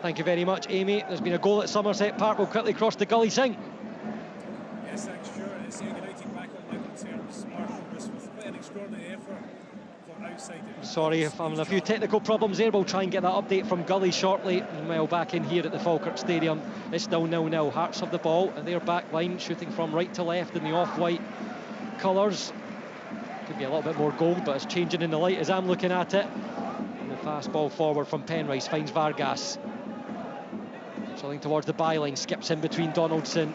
Thank you very much, Amy. There's been a goal at Somerset Park. We'll quickly cross the gully. Sing. Yes, thanks, Stuart. It's United back on level terms. Marshall Roos with quite an extraordinary effort from outside. Sorry if I'm having a few technical problems there. We'll try and get that update from Gully shortly. Meanwhile, back in here at the Falkirk Stadium, it's still 0-0. Hearts have the ball at their back line, shooting from right to left in the off-white colours. Could be a little bit more gold, but it's changing in the light as I'm looking at it. And the fast ball forward from Penrice finds Vargas. Drilling towards the byline, skips in between Donaldson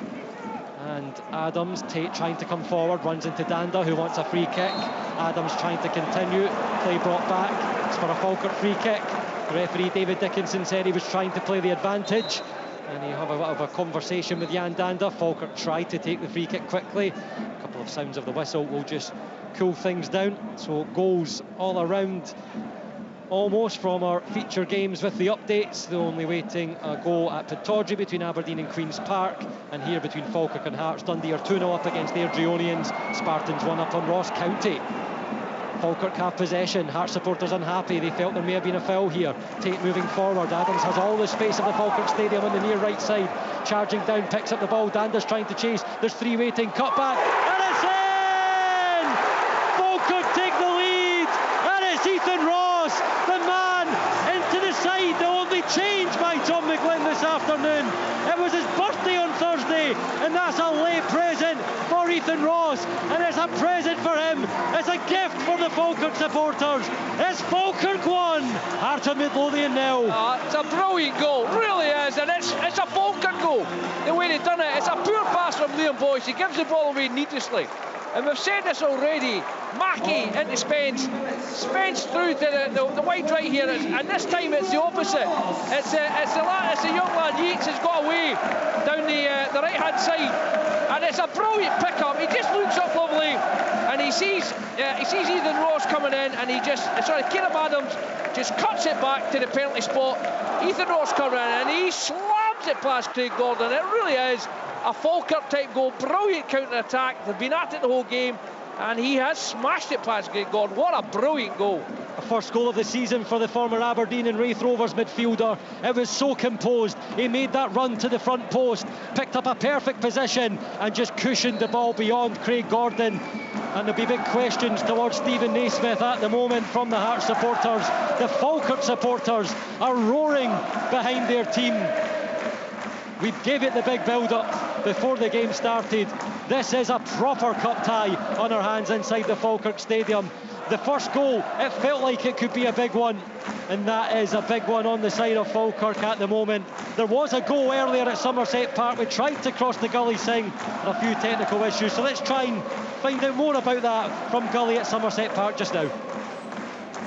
and Adams. Tate trying to come forward, runs into Danda, who wants a free kick. Adams trying to continue, play brought back. It's for a Falkirk free kick. The referee David Dickinson said he was trying to play the advantage, and he have a bit of a conversation with Jan Danda. Falkirk tried to take the free kick quickly. A couple of sounds of the whistle will just cool things down. So goals all around almost from our feature games with the updates. They're only waiting a goal at Pittodrie between Aberdeen and Queen's Park, and here between Falkirk and Hearts. Dundee are 2-0 up against the Airdrieonians. Spartans 1 up on Ross County. Falkirk have possession. Hearts supporters unhappy. They felt there may have been a foul here. Tate moving forward. Adams has all the space of the Falkirk Stadium on the near right side. Charging down, picks up the ball. Danda's trying to chase. There's three waiting. Cut back. And it's in! Falkirk take the lead. And it's Ethan Ross, the man into the side. The only change by Tom McGlynn this afternoon. It was his birthday on Thursday, and that's a late present for Ethan Ross, and it's a present for him. It's a gift for the Falkirk supporters. It's Falkirk 1, Hearts of Midlothian 0. It's a brilliant goal, really is, and it's a Falkirk goal. The way they've done it, it's a poor pass from Liam Boyce. He gives the ball away needlessly. And we've said this already. Mackey into Spence. Spence through to the wide right here, and this time it's the opposite. It's the young lad Yates has got away down the right hand side, and it's a brilliant pickup. He just looks up lovely, and he sees Ethan Ross coming in, and Caleb Adams just cuts it back to the penalty spot. Ethan Ross coming in, and he slams it past Craig Gordon. It really is a Falkirk type goal, brilliant counter attack. They've been at it the whole game, and he has smashed it past Craig Gordon. What a brilliant goal. A first goal of the season for the former Aberdeen and Raith Rovers midfielder. It was so composed. He made that run to the front post, picked up a perfect position, and just cushioned the ball beyond Craig Gordon. And there'll be big questions towards Stephen Naismith at the moment from the Hearts supporters. The Falkirk supporters are roaring behind their team. We gave it the big build-up before the game started. This is a proper cup tie on our hands inside the Falkirk Stadium. The first goal, it felt like it could be a big one, and that is a big one on the side of Falkirk at the moment. There was a goal earlier at Somerset Park. We tried to cross the Gully Sing, and a few technical issues, so let's try and find out more about that from Gully at Somerset Park just now.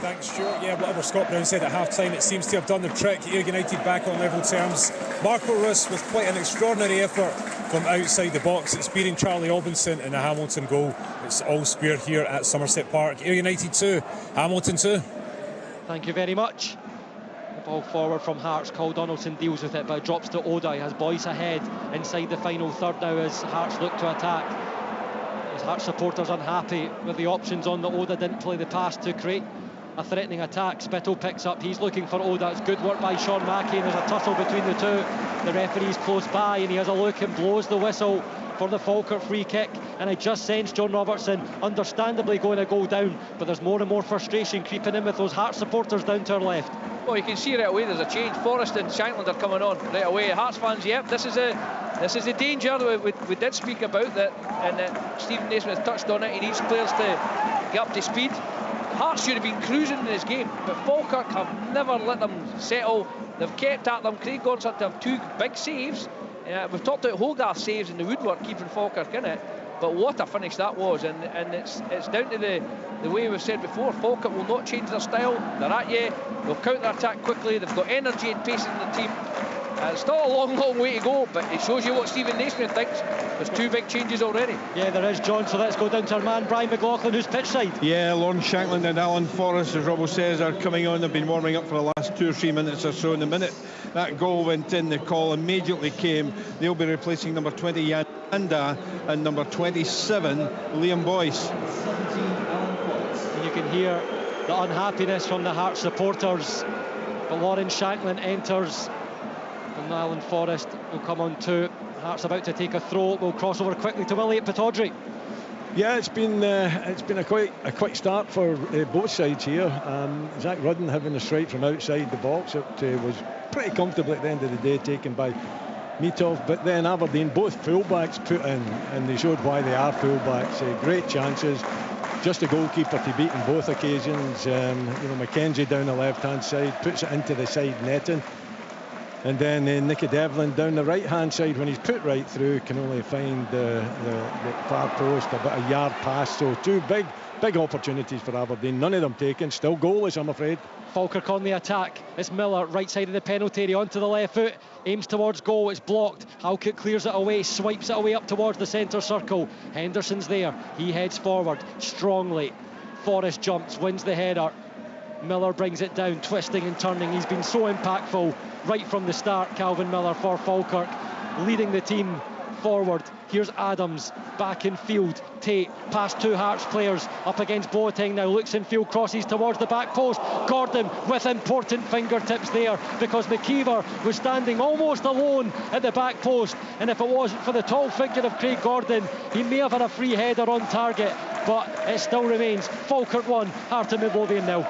Thanks, Stuart. Yeah, whatever Scott Brown said at half-time, it seems to have done the trick. Ayr United back on level terms. Marco Roos with quite an extraordinary effort from outside the box. It's beating Charlie Albinson in a Hamilton goal. It's all square here at Somerset Park. Ayr United 2, Hamilton 2. Thank you very much. The ball forward from Hearts. Cole Donaldson deals with it, but it drops to Oda. He has Boyce ahead inside the final third now as Hearts look to attack. As Hearts supporters unhappy with the options on the Oda didn't play the pass to create a threatening attack. Spittle picks up, he's looking for Oda. It's good work by Sean Mackey, and there's a tussle between the two. The referee's close by, and he has a look and blows the whistle for the Falkirk free kick. And I just sensed John Robertson understandably going to go down, but there's more and more frustration creeping in with those Hearts supporters down to our left. Well, you can see right away there's a change. Forrest and Shankland are coming on right away. Hearts fans, yep, this is the danger we did speak about that, and that Stephen Naismith touched on it. He needs players to get up to speed. Hearts should have been cruising in this game, but Falkirk have never let them settle. They've kept at them. Craig Gordon's had to have two big saves. We've talked about Hogarth's saves in the woodwork, keeping Falkirk in it. But what a finish that was, and it's down to the way we've said before. Falkirk will not change their style. They're at you. They'll counter-attack quickly. They've got energy and pace in the team. It's still a long way to go, but it shows you what Stephen Naismith thinks. There's 2 big changes already. Yeah, there is, John, so let's go down to our man Brian McLaughlin, who's pitch side. Yeah, Lawrence Shankland and Alan Forrest, as Robbo says, are coming on. They've been warming up for the last 2 or 3 minutes or so. In the minute that goal went in, the call immediately came. They'll be replacing number 20 Jan Anda and number 27 Liam Boyce. And you can hear the unhappiness from the Hearts supporters, but Lawrence Shankland enters and Alan Forrest will come on too. Hearts about to take a throw. We'll cross over quickly to Willie at Pittodrie. Yeah, it's been a quick start for both sides here. Zach Rudden having a strike from outside the box. It was pretty comfortable at the end of the day, taken by Mitov. But then Aberdeen, both fullbacks put in, and they showed why they are fullbacks. Great chances. Just the goalkeeper to beat in both occasions. Mackenzie down the left-hand side puts it into the side netting. And then Nicky Devlin down the right-hand side, when he's put right through, can only find the far post, about a yard past. So 2 big opportunities for Aberdeen, none of them taken, still goalless, I'm afraid. Falkirk on the attack. It's Miller, right side of the penalty area, onto the left foot, aims towards goal, it's blocked. Halkett clears it away, swipes it away up towards the centre circle. Henderson's there, he heads forward strongly. Forrest jumps, wins the header. Miller brings it down, twisting and turning. He's been so impactful right from the start, Calvin Miller, for Falkirk, leading the team forward. Here's Adams back in field. Tate past 2 Hearts players up against Boateng now, looks in field, crosses towards the back post. Gordon with important fingertips there, because McKeever was standing almost alone at the back post, and if it wasn't for the tall figure of Craig Gordon, he may have had a free header on target, but it still remains Falkirk 1, Heart of Midlothian 0.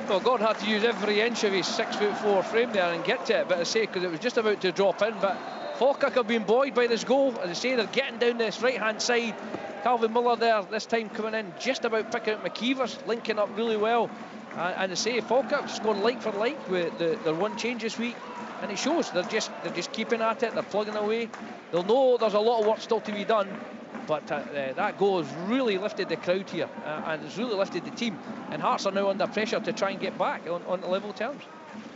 Well, Gordon had to use every inch of his 6'4" frame there and get to it, but I say, because it was just about to drop in. But Falkirk have been buoyed by this goal. As I say, they're getting down this right-hand side. Calvin Miller there, this time coming in, just about picking up McKeever's, linking up really well. And I say, Falkirk scored like for like with their 1 change this week, and it shows. They're just keeping at it. They're plugging away. They'll know there's a lot of work still to be done. But that goal has really lifted the crowd here, and it's really lifted the team. And Hearts are now under pressure to try and get back on level terms.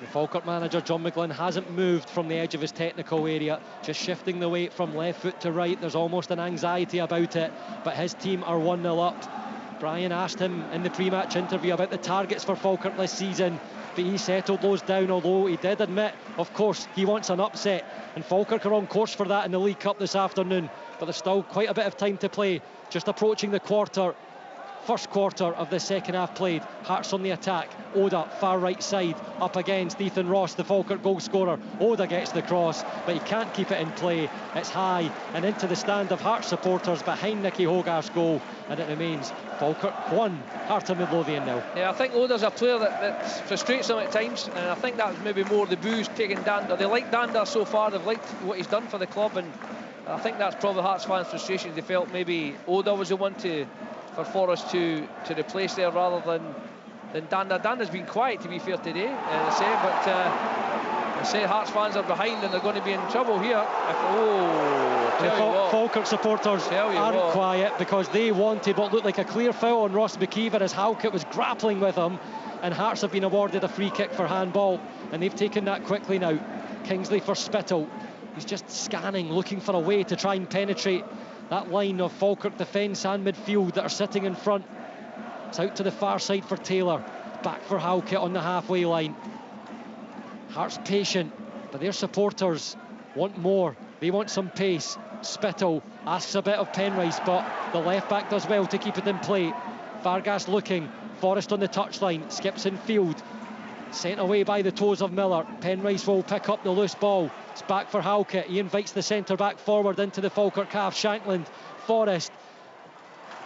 The Falkirk manager, John McGlynn, hasn't moved from the edge of his technical area, just shifting the weight from left foot to right. There's almost an anxiety about it, but his team are 1-0 up. Brian asked him in the pre-match interview about the targets for Falkirk this season, but he settled those down, although he did admit, of course, he wants an upset, and Falkirk are on course for that in the League Cup this afternoon. But there's still quite a bit of time to play, just approaching the first quarter of the second half played. Hearts on the attack. Oda, far right side, up against Ethan Ross, the Falkirk goal scorer. Oda gets the cross, but he can't keep it in play. It's high and into the stand of Hearts supporters behind Nicky Hogarth's goal, and it remains Falkirk 1, Heart of Midlothian 0. Yeah, I think Oda's a player that frustrates them at times, and I think that was maybe more the booze taking Dander. They like Dander so far, they've liked what he's done for the club, and I think that's probably Hearts fans' frustration. They felt maybe Oda was the one for Forrest to replace there rather than Dander. Dander's been quiet, to be fair, today, I say Hearts fans are behind and they're going to be in trouble here. Falkirk supporters aren't quiet, because they wanted what looked like a clear foul on Ross McKeever as Halkett was grappling with him, and Hearts have been awarded a free kick for handball, and they've taken that quickly now. Kingsley for Spittle. He's just scanning, looking for a way to try and penetrate that line of Falkirk defence and midfield that are sitting in front. It's out to the far side for Taylor. Back for Halkett on the halfway line. Hearts patient, but their supporters want more. They want some pace. Spittle asks a bit of Penrice, but the left back does well to keep it in play. Vargas looking. Forrest on the touchline. Skips in field. Sent away by the toes of Miller. Penrice will pick up the loose ball. It's back for Halkett. He invites the centre-back forward into the Falkirk half. Shankland, Forrest.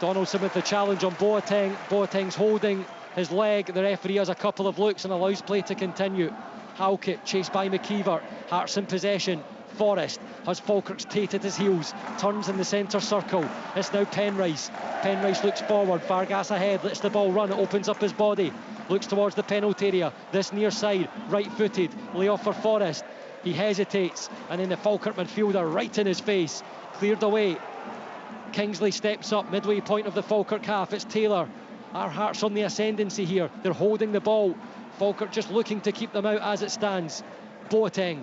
Donaldson with the challenge on Boateng. Boateng's holding his leg. The referee has a couple of looks and allows play to continue. Halkett chased by McKeever. Hearts in possession. Forrest has Falkirk's Tate at his heels. Turns in the centre circle. It's now Penrice. Penrice looks forward. Vargas ahead. Lets the ball run. It opens up his body. Looks towards the penalty area. This near side. Right-footed. Lay off for Forrest. He hesitates. And then the Falkirk midfielder right in his face. Cleared away. Kingsley steps up. Midway point of the Falkirk half. It's Taylor. Our Hearts on the ascendancy here. They're holding the ball. Falkirk just looking to keep them out as it stands. Boateng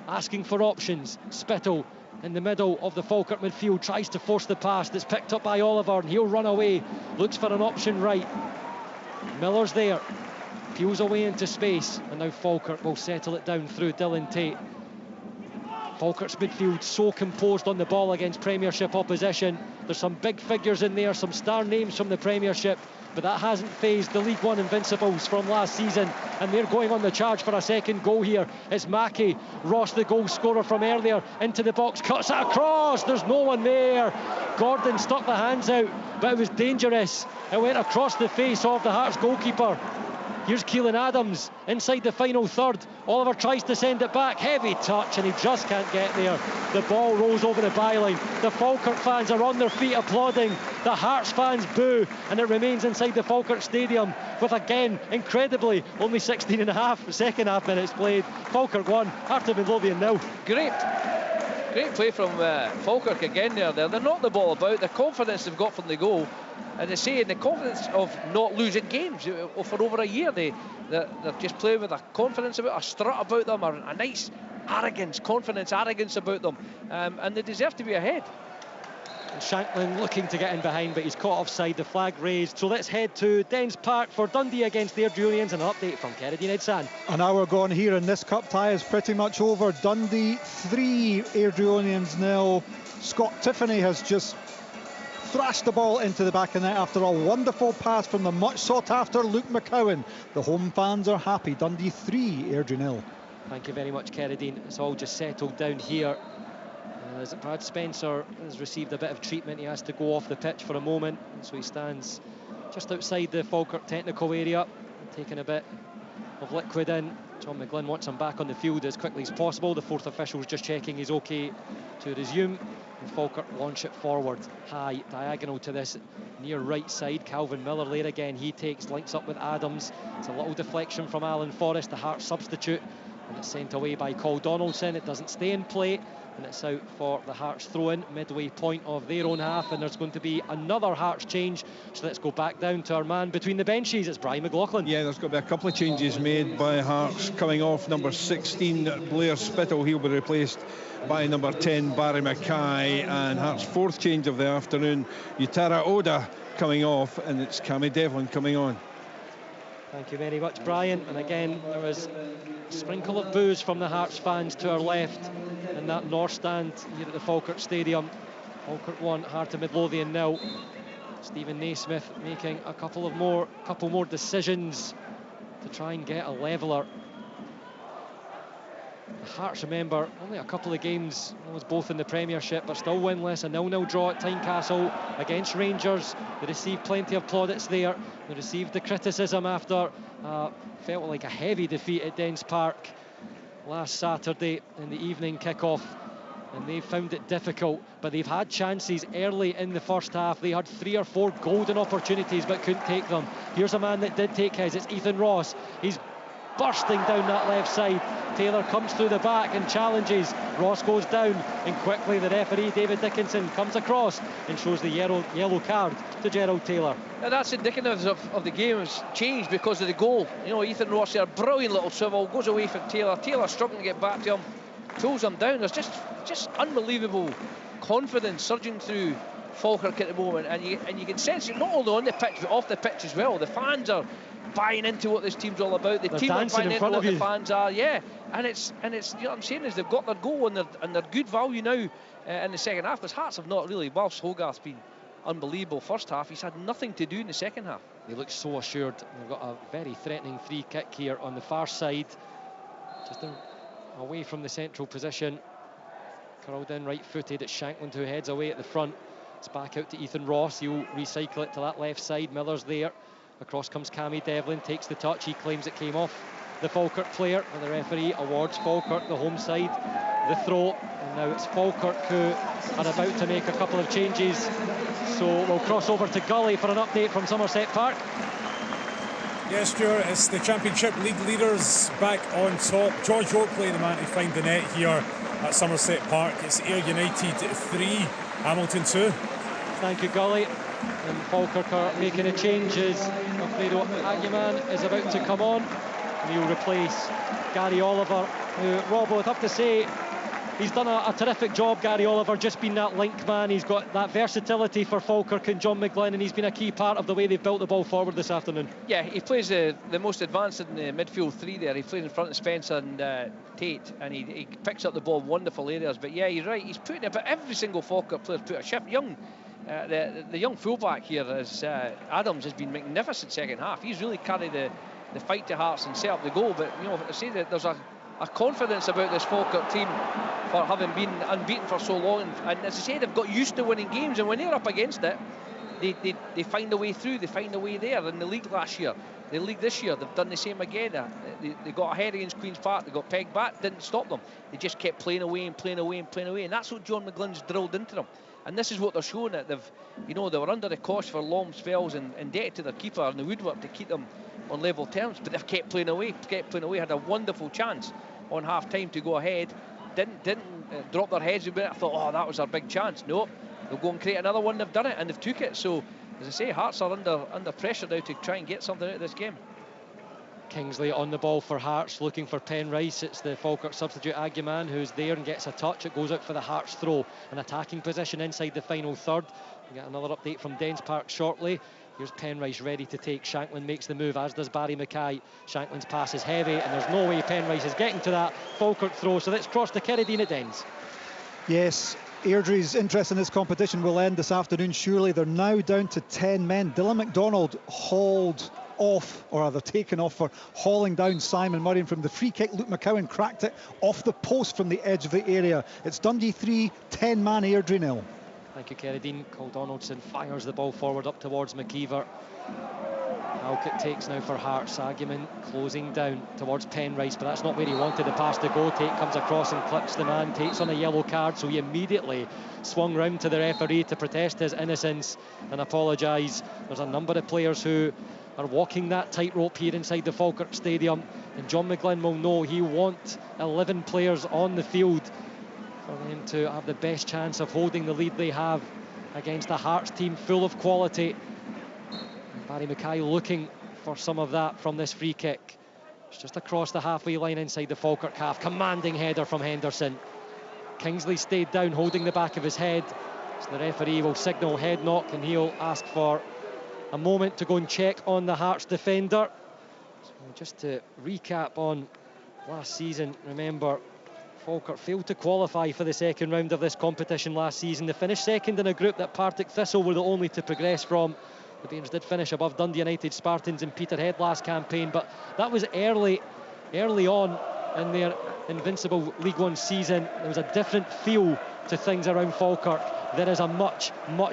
asking for options. Spittle in the middle of the Falkirk midfield tries to force the pass. That's picked up by Oliver, and he'll run away. Looks for an option right. Miller's there. Peels away into space, and now Falkirk will settle it down through Dylan Tate. Falkirk's midfield so composed on the ball against Premiership opposition. There's some big figures in there, some star names from the Premiership, but that hasn't phased the League One Invincibles from last season, and they're going on the charge for a second goal here. It's Mackey, Ross the goal scorer from earlier, into the box, cuts it across, there's no one there. Gordon stuck the hands out, but it was dangerous. It went across the face of the Hearts goalkeeper. Here's Keelan Adams inside the final third. Oliver tries to send it back, heavy touch, and he just can't get there. The ball rolls over the byline. The Falkirk fans are on their feet applauding. The Hearts fans boo, and it remains inside the Falkirk Stadium with, again, incredibly, only 16 and a half second half minutes played. Falkirk 1, Heart of Midlothian 0. Great play from Falkirk again there. They're not the ball about. The confidence they've got from the goal, and they say in the confidence of not losing games for over a year. They're just playing with a confidence about, a strut about them, or a nice arrogance about them, and they deserve to be ahead. And Shanklin looking to get in behind, but he's caught offside. The flag raised. So let's head to Dens Park for Dundee against the Airdrie Unions, and an update from Keradine Edsan. An hour gone here, and this cup tie is pretty much over. Dundee 3, Airdrie Unions 0. Scott Tiffany has just thrashed the ball into the back of the net after a wonderful pass from the much sought after Luke McCowan. The home fans are happy. Dundee 3, Airdrie 0. Thank you very much, Keradine. It's all just settled down here. As Brad Spencer has received a bit of treatment, he has to go off the pitch for a moment, and so he stands just outside the Falkirk technical area, taking a bit of liquid in. John McGlynn wants him back on the field as quickly as possible. The fourth official's just checking he's okay to resume, and Falkirk launch it forward, high, diagonal to this near right side. Calvin Miller there again, he links up with Adams. It's a little deflection from Alan Forrest, the Hearts substitute, and it's sent away by Cole Donaldson. It doesn't stay in play, and it's out for the Hearts throw-in, midway point of their own half, and there's going to be another Hearts change. So let's go back down to our man between the benches. It's Brian McLaughlin. Yeah, there's going to be a couple of changes made by Hearts. Coming off number 16, Blair Spittle, he'll be replaced by number 10, Barry Mackay. And Hearts' fourth change of the afternoon, Utara Oda coming off, and it's Cammy Devlin coming on. Thank you very much, Brian. And again, there was a sprinkle of boos from the Hearts fans to our left in that north stand here at the Falkirk Stadium. Falkirk 1, Heart of Midlothian 0. Stephen Naismith making a couple more decisions to try and get a leveller. The Hearts, remember, only a couple of games, both in the Premiership, but still winless. A 0-0 draw at Tynecastle against Rangers. They received plenty of plaudits there. They received the criticism after felt like a heavy defeat at Dens Park last Saturday in the evening kick-off, and they found it difficult, but they've had chances early in the first half. They had 3 or 4 golden opportunities but couldn't take them. Here's a man that did take his. It's Ethan Ross. He's bursting down that left side. Taylor comes through the back and challenges. Ross goes down, and quickly the referee David Dickinson comes across and shows the yellow card to Gerald Taylor. And that's indicative of the game's change because of the goal. You know, Ethan Ross there, brilliant little swivel, goes away from Taylor. Taylor struggling to get back to him, pulls him down. There's just unbelievable confidence surging through Falkirk at the moment, and you can sense it not only on the pitch but off the pitch as well. The fans are buying into what this team's all about. The team are buying into what the fans are. Yeah, and it's you know what I'm saying is they've got their goal and they're good value now in the second half. Because Hearts have not really, whilst Hogarth's been unbelievable first half, he's had nothing to do in the second half. They look so assured. They've got a very threatening free kick here on the far side, just away from the central position. Curled in right-footed. It's Shanklin who heads away at the front. It's back out to Ethan Ross. He'll recycle it to that left side. Miller's there. Across comes Cammy Devlin, takes the touch. He claims it came off the Falkirk player, and the referee awards Falkirk, the home side, the throw. And now it's Falkirk who are about to make a couple of changes. So we'll cross over to Gully for an update from Somerset Park. Yes, Stuart, it's the Championship league leaders back on top. George Oakley, the man to find the net here at Somerset Park. It's Ayr United 3, Hamilton 2. Thank you, Gully. And Falkirk are making a change as Alfredo Agyeman is about to come on, and he'll replace Gary Oliver Robbo, I'd have to say he's done a terrific job, Gary Oliver, just being that link man. He's got that versatility for Falkirk and John McGlynn, and he's been a key part of the way they've built the ball forward this afternoon. Yeah, he plays the most advanced in the midfield three there. He plays in front of Spencer and Tate, and he picks up the ball in wonderful areas. But yeah, you're right, he's putting about every single Falkirk player's put a shift. The young fullback here is Adams has been magnificent second half. He's really carried the fight to Hearts and set up the goal. But you know, I say that there's a confidence about this Falkirk team for having been unbeaten for so long, and as I say, they've got used to winning games, and when they're up against it, they find a way through, they find a way there. In the league last year, the league this year, they've done the same again. They got ahead against Queen's Park, they got pegged back, didn't stop them. They just kept playing away and playing away and playing away, and that's what John McGlynn's drilled into them. And this is what they're showing, that they were under the cosh for long spells and indebted to their keeper and the woodwork to keep them on level terms, but they've kept playing away, had a wonderful chance on half time to go ahead, didn't drop their heads a bit. I thought, oh, that was our big chance. No, they'll go and create another one. They've done it and they've took it. So as I say, Hearts are under pressure now to try and get something out of this game. Kingsley on the ball for Hearts, looking for Penrice. It's the Falkirk substitute Aguiman who's there and gets a touch. It goes out for the Hearts throw. An attacking position inside the final third. We get another update from Dens Park shortly. Here's Penrice ready to take. Shanklin makes the move, as does Barry Mackay. Shanklin's pass is heavy, and there's no way Penrice is getting to that Falkirk throw. So let's cross to Kerridine at Dens. Yes, Airdrie's interest in this competition will end this afternoon, surely. They're now down to 10 men. Dylan McDonald hauled off, or rather taken off, for hauling down Simon Murray, and from the free kick Luke McCowan cracked it off the post from the edge of the area. It's Dundee 3, 10-man Airdrie 0. Thank you, Kerridine. Cole Donaldson fires the ball forward up towards McKeever. Halkett takes now for Hearts. Aguiman closing down towards Penrice, but that's not where he wanted the pass to go. Tate comes across and clips the man. Tate's on a yellow card, so he immediately swung round to the referee to protest his innocence and apologise. There's a number of players who are walking that tightrope here inside the Falkirk Stadium, and John McGlynn will know he wants 11 players on the field for them to have the best chance of holding the lead they have against a Hearts team full of quality. And Barry Mackay looking for some of that from this free kick. It's just across the halfway line inside the Falkirk half. Commanding header from Henderson. Kingsley stayed down, holding the back of his head. So the referee will signal head knock, and he'll ask for a moment to go and check on the Hearts defender. So just to recap on last season, remember, Falkirk failed to qualify for the second round of this competition last season. They finished second in a group that Partick Thistle were the only to progress from. The Bairns did finish above Dundee United, Spartans and Peterhead last campaign, but that was early on in their invincible League One season. There was a different feel to things around Falkirk. There is a much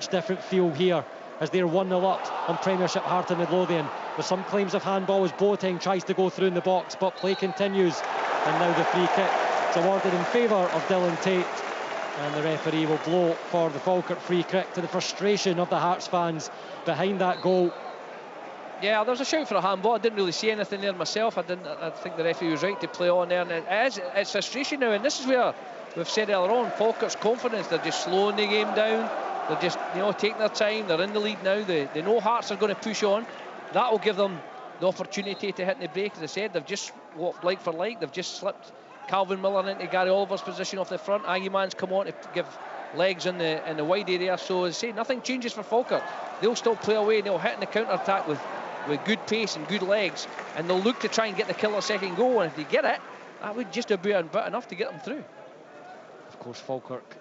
different feel here as they're 1-0 up on Premiership Heart of Midlothian. There's some claims of handball as Boateng tries to go through in the box, but play continues, and now the free kick is awarded in favour of Dylan Tate, and the referee will blow for the Falkirk free kick, to the frustration of the Hearts fans behind that goal. Yeah, there was a shout for a handball. I didn't really see anything there myself. I think the referee was right to play on there, and it's frustration now, and this is where we've said earlier on, Falkirk's confidence, they're just slowing the game down. They're just, taking their time. They're in the lead now. They know Hearts are going to push on. That will give them the opportunity to hit the break. As I said, they've just walked like for like. They've just slipped Calvin Miller into Gary Oliver's position off the front. Aguiman's come on to give legs in the wide area. So as I say, nothing changes for Falkirk. They'll still play away, and they'll hit in the counter-attack with good pace and good legs, and they'll look to try and get the killer second goal, and if they get it, that would just be enough to get them through. Of course, Falkirk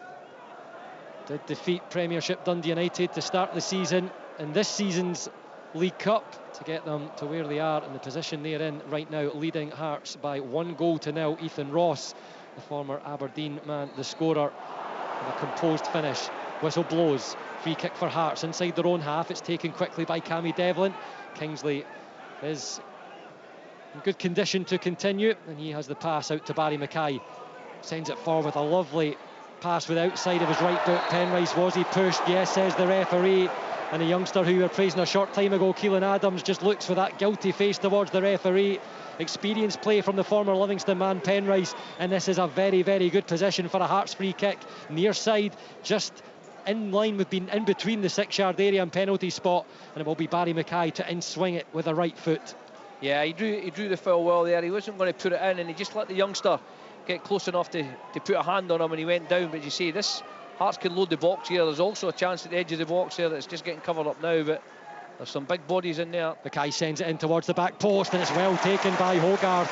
did defeat Premiership Dundee United to start the season in this season's League Cup to get them to where they are in the position they're in right now, leading Hearts by 1-0. Ethan Ross, the former Aberdeen man, the scorer, and a composed finish. Whistle blows. Free kick for Hearts inside their own half. It's taken quickly by Cammy Devlin. Kingsley is in good condition to continue, and he has the pass out to Barry Mackay. Sends it forward with a lovely pass with the outside of his right boot. Penrice, was he pushed? Yes, says the referee. And a youngster who we were praising a short time ago, Keelan Adams, just looks with that guilty face towards the referee. Experienced play from the former Livingston man, Penrice, and this is a very good position for a Hearts free kick. Near side, just in line with being in between the 6-yard area and penalty spot, and it will be Barry Mackay to in-swing it with the right foot. Yeah, he drew the foul well there. He wasn't going to put it in, and he just let the youngster get close enough to put a hand on him when he went down. But you see, this Hearts can load the box here. There's also a chance at the edge of the box there that's just getting covered up now, but there's some big bodies in there. Mackay sends it in towards the back post, and it's well taken by Hogarth.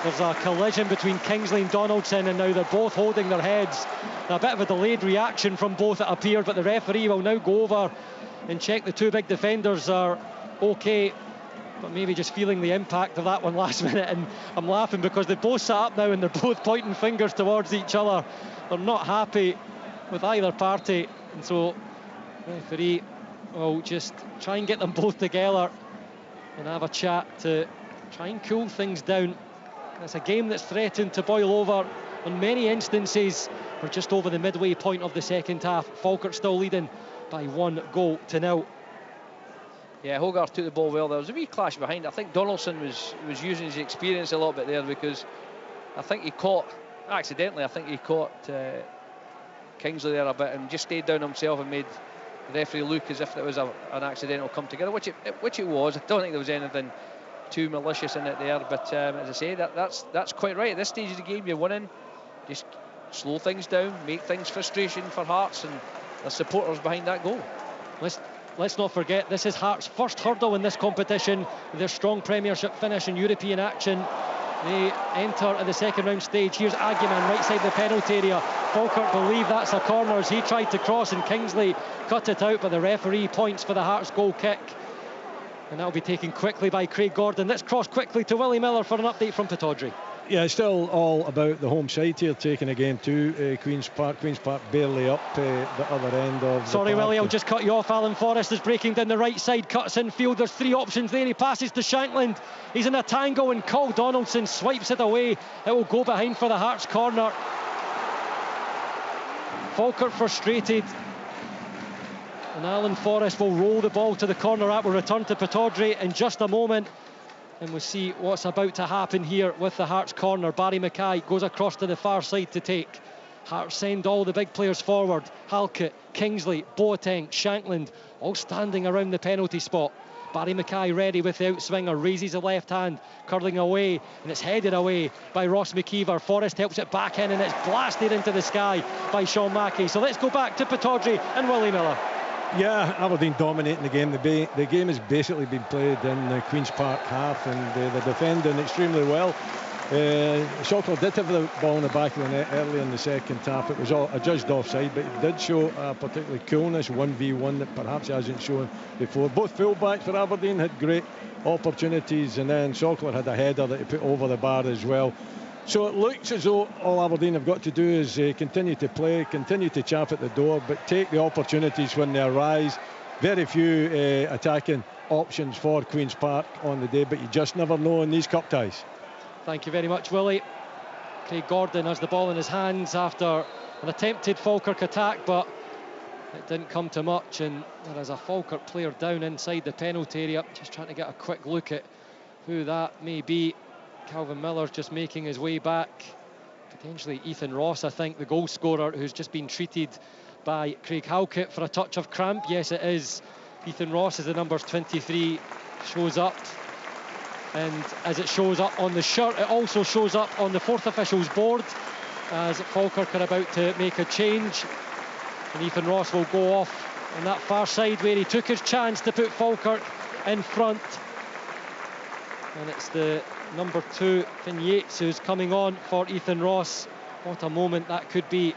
There's a collision between Kingsley and Donaldson, and now they're both holding their heads. A bit of a delayed reaction from both, it appeared, but the referee will now go over and check the two big defenders are okay, but maybe just feeling the impact of that one last minute. And I'm laughing because they both sat up now and they're both pointing fingers towards each other. They're not happy with either party, and so the referee will just try and get them both together and have a chat to try and cool things down. It's a game that's threatened to boil over in many instances. We're just over the midway point of the second half. Falkirk still leading by 1-0. Yeah, Hogarth took the ball well. There was a wee clash behind. I think Donaldson was using his experience a little bit there, because I think he caught Kingsley there a bit and just stayed down himself and made the referee look as if it was an accidental come together, which it was. I don't think there was anything too malicious in it there, but as I say, that's quite right. At this stage of the game, you're winning, just slow things down, make things frustration for Hearts and the supporters behind that goal. Let's not forget, this is Hearts' first hurdle in this competition, their strong Premiership finish in European action. They enter at the second round stage. Here's Aguiman right side the penalty area. Falkirk believe that's a corner as he tried to cross and Kingsley cut it out, but the referee points for the Hearts goal kick. And that'll be taken quickly by Craig Gordon. Let's cross quickly to Willie Miller for an update from Pittodrie. Yeah, it's still all about the home side here, taking a game to Queen's Park. Queen's Park barely up the other end of Sorry, the Willie, I'll just cut you off. Alan Forrest is breaking down the right side, cuts in field. There's three options there. He passes to Shankland. He's in a tango and Cole Donaldson swipes it away. It will go behind for the Hearts corner. Falkirk frustrated. And Alan Forrest will roll the ball to the corner. That will return to Pittodrie in just a moment. And we'll see what's about to happen here with the Hearts corner. Barry Mackay goes across to the far side to take. Hearts send all the big players forward. Halkett, Kingsley, Boateng, Shankland, all standing around the penalty spot. Barry Mackay ready with the outswinger, raises the left hand, curling away, and it's headed away by Ross McKeever. Forrest helps it back in, and it's blasted into the sky by Sean Mackey. So let's go back to Pittodrie and Willie Miller. Yeah, Aberdeen dominating the game. The game has basically been played in the Queen's Park half, and they're defending extremely well. Shockler did have the ball in the back of the net early in the second half. It was adjudged offside, but it did show a particularly coolness, 1v1, that perhaps hasn't shown before. Both fullbacks for Aberdeen had great opportunities, and then Shockler had a header that he put over the bar as well. So it looks as though all Aberdeen have got to do is continue to play, continue to chap at the door, but take the opportunities when they arise. Very few attacking options for Queen's Park on the day, but you just never know in these cup ties. Thank you very much, Willie. Craig Gordon has the ball in his hands after an attempted Falkirk attack, but it didn't come to much, and there is a Falkirk player down inside the penalty area. Just trying to get a quick look at who that may be. Calvin Miller's just making his way back. Potentially Ethan Ross, I think, the goal scorer, who's just been treated by Craig Halkett for a touch of cramp. Yes, it is. Ethan Ross, as the numbers 23 shows up. And as it shows up on the shirt, it also shows up on the fourth official's board as Falkirk are about to make a change. And Ethan Ross will go off on that far side where he took his chance to put Falkirk in front. And it's the number 2, Finn Yates, who's coming on for Ethan Ross. What a moment that could be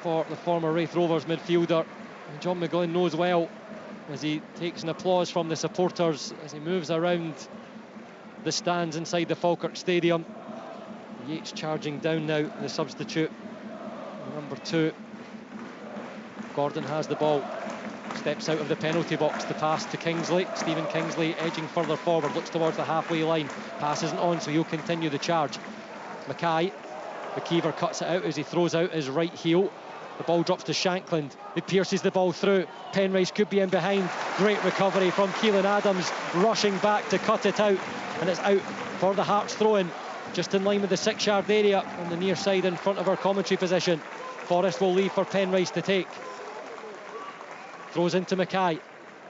for the former Raith Rovers midfielder. And John McGlynn knows well, as he takes an applause from the supporters as he moves around the stands inside the Falkirk Stadium. Yates charging down now, the substitute, number 2. Gordon has the ball, steps out of the penalty box to pass to Kingsley. Stephen Kingsley edging further forward, looks towards the halfway line. Pass isn't on, so he'll continue the charge. Mackay, McKeever cuts it out as he throws out his right heel. The ball drops to Shankland, who pierces the ball through. Penrice could be in behind. Great recovery from Keelan Adams, rushing back to cut it out, and it's out for the Hearts throw-in, just in line with the 6-yard area on the near side in front of our commentary position. Forrest will leave for Penrice to take. Throws into Mackay.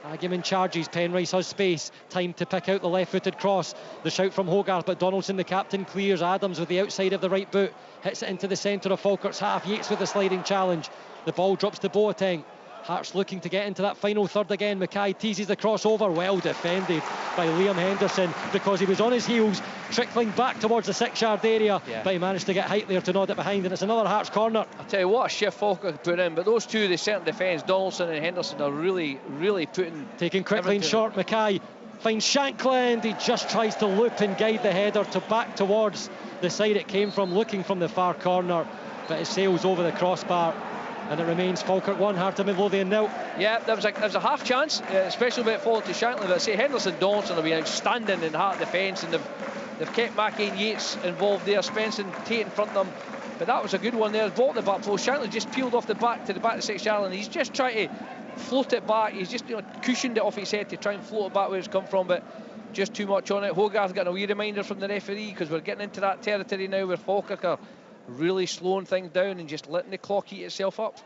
Agyeman charges, Penrice has space, time to pick out the left-footed cross. The shout from Hogarth, but Donaldson, the captain, clears. Adams with the outside of the right boot, hits it into the centre of Falkirk's half. Yates with the sliding challenge. The ball drops to Boateng. Hearts looking to get into that final third again. Mackay teases the crossover, well defended by Liam Henderson, because he was on his heels, trickling back towards the 6-yard area, but he managed to get height there to nod it behind, and it's another Hearts corner. I tell you what a shift Falkirk put in, but those two, the centre defence, Donaldson and Henderson, are really taking quick line short. Mackay finds Shankland, he just tries to loop and guide the header to back towards the side it came from, looking from the far corner, but it sails over the crossbar. And it remains Falkirk 1, Heart of Midlothian 0. Yeah, there was a half chance, especially when it followed to Shankland. But I say Henderson, Donaldson have been outstanding in Heart defence, and they've kept Mackay and Yates involved there. Spence and Tate in front of them. But that was a good one there. Ball the back post. Shankland just peeled off the back to the back of the 6-yard line. He's just trying to float it back. He's just cushioned it off his head to try and float it back where it's come from, but just too much on it. Hogarth got a wee reminder from the referee, because we're getting into that territory now where Falkirk are really slowing things down and just letting the clock eat itself up.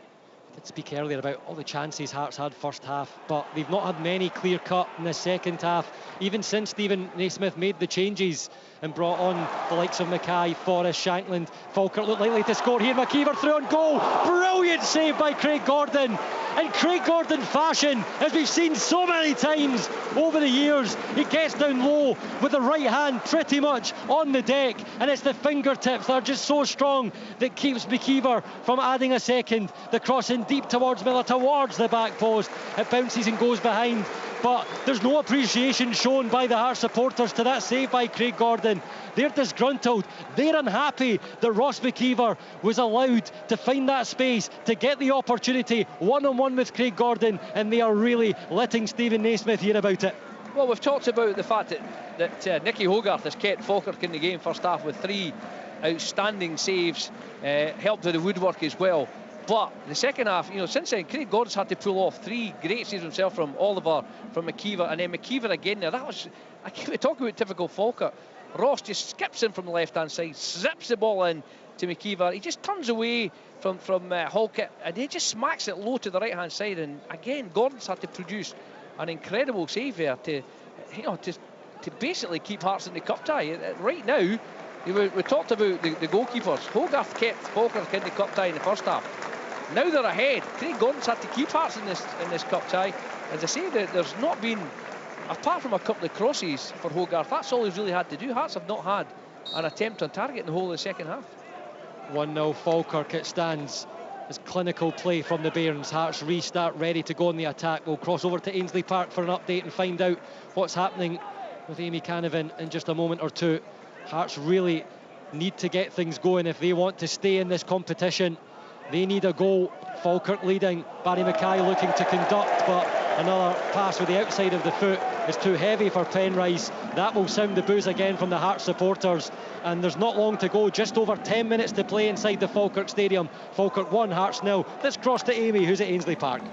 I did speak earlier about all the chances Hearts had first half, but they've not had many clear cut in the second half, even since Stephen Naismith made the changes and brought on the likes of Mackay, Forrest, Shankland. Falkirk looked likely to score here. McKeever through on goal. Brilliant save by Craig Gordon. In Craig Gordon fashion, as we've seen so many times over the years, he gets down low with the right hand pretty much on the deck, and it's the fingertips that are just so strong that keeps McKeever from adding a second. The cross in deep towards Miller, towards the back post. It bounces and goes behind, but there's no appreciation shown by the Hearts supporters to that save by Craig Gordon. They're disgruntled, they're unhappy that Ross McKeever was allowed to find that space, to get the opportunity one-on-one with Craig Gordon, and they are really letting Stephen Naismith hear about it. Well, we've talked about the fact that Nicky Hogarth has kept Falkirk in the game first half with 3 outstanding saves, helped with the woodwork as well. But the second half, since then, Craig Gordon's had to pull off 3 great saves himself from Oliver, from McKeever, and then McKeever again there. We talk about typical Falkirk. Ross just skips in from the left-hand side, zips the ball in to McKeever. He just turns away from Halkett, and he just smacks it low to the right-hand side. And again, Gordon's had to produce an incredible save there to basically keep Hearts in the cup tie. Right now, we talked about the goalkeepers. Hogarth kept Falkirk in the cup tie in the first half. Now they're ahead. Craig Gordon's had to keep Hearts in this cup tie. As I say, there's not been, apart from a couple of crosses for Hogarth, that's all he's really had to do. Hearts have not had an attempt on target in the whole of the second half. 1-0 Falkirk it stands. As clinical play from the Bairns. Hearts restart, ready to go on the attack. We'll cross over to Ainsley Park for an update and find out what's happening with Amy Canavan in just a moment or two. Hearts really need to get things going if they want to stay in this competition. They need a goal. Falkirk leading. Barry Mackay looking to conduct, but another pass with the outside of the foot is too heavy for Penrice. That will sound the boos again from the Hearts supporters, and there's not long to go. Just over 10 minutes to play inside the Falkirk Stadium. Falkirk 1, Hearts 0. Let's cross to Amy, who's at Ainsley Park.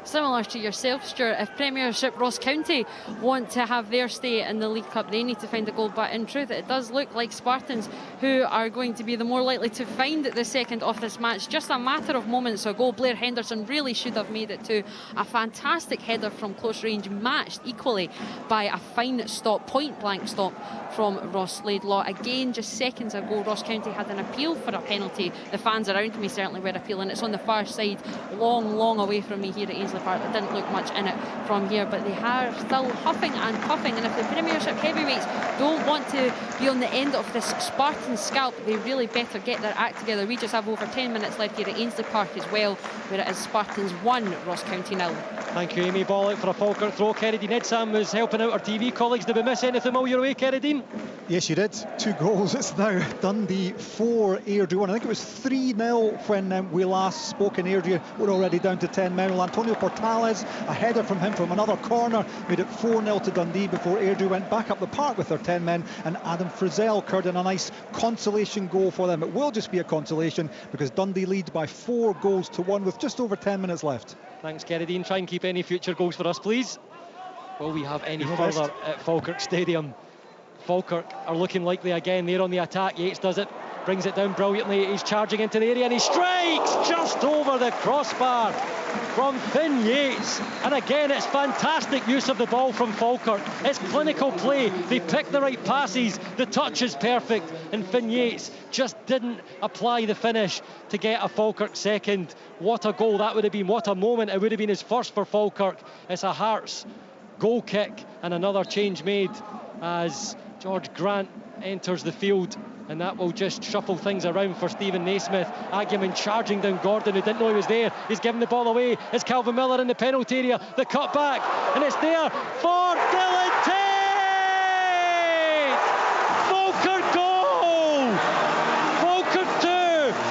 Similar to yourself, Stuart, if Premiership Ross County want to have their stay in the League Cup, they need to find a goal. But in truth, it does look like Spartans, who are going to be the more likely to find the second of this match. Just a matter of moments ago, Blair Henderson really should have made it to a fantastic header from close range, matched equally by a fine stop, point blank stop from Ross Laidlaw. Again, just seconds ago, Ross County had an appeal for a penalty. The fans around me certainly were appealing. It's on the far side, long away from me here at Ainsley Park. It didn't look much in it from here, but they are still huffing and puffing, and if the Premiership heavyweights don't want to be on the end of this Spartan scalp, they really better get their act together. We just have over 10 minutes left here at Ainsley Park as well, where it is Spartans 1, Ross County 0. Thank you, Amy. Ball out for a Falkirk throw. Kerry-Dean Edsam was helping out our TV colleagues. Did we miss anything while you were away, Kerry-Dean? Yes, you did. 2 goals. It's now Dundee 4, Airdrie 1. I think it was 3-0 when we last spoke in Airdrie. We're already down to 10 men. Well, Antonio Portales, a header from him from another corner, made it 4-0 to Dundee before Airdrie went back up the park with their 10 men, and Adam Frizzell curled in a nice consolation goal for them. It will just be a consolation because Dundee lead by 4 goals to 1 with just over 10 minutes left. Thanks, Kerry-Dean. Try and keep any future goals for us, please. Will we have any further at Falkirk Stadium? Falkirk are looking likely again. They're on the attack. Yates does it brings it down brilliantly. He's charging into the area and he strikes just over the crossbar from Finn Yates. And again, it's fantastic use of the ball from Falkirk. It's clinical play. They pick the right passes. The touch is perfect. And Finn Yates just didn't apply the finish to get a Falkirk second. What a goal that would have been. What a moment. It would have been his first for Falkirk. It's a Hearts goal kick and another change made as George Grant enters the field, and that will just shuffle things around for Stephen Naismith. Agyeman charging down Gordon, who didn't know he was there. He's giving the ball away. It's Calvin Miller in the penalty area. The cut back, and it's there for Dylan Tate! Falkirk goal! Falkirk 2,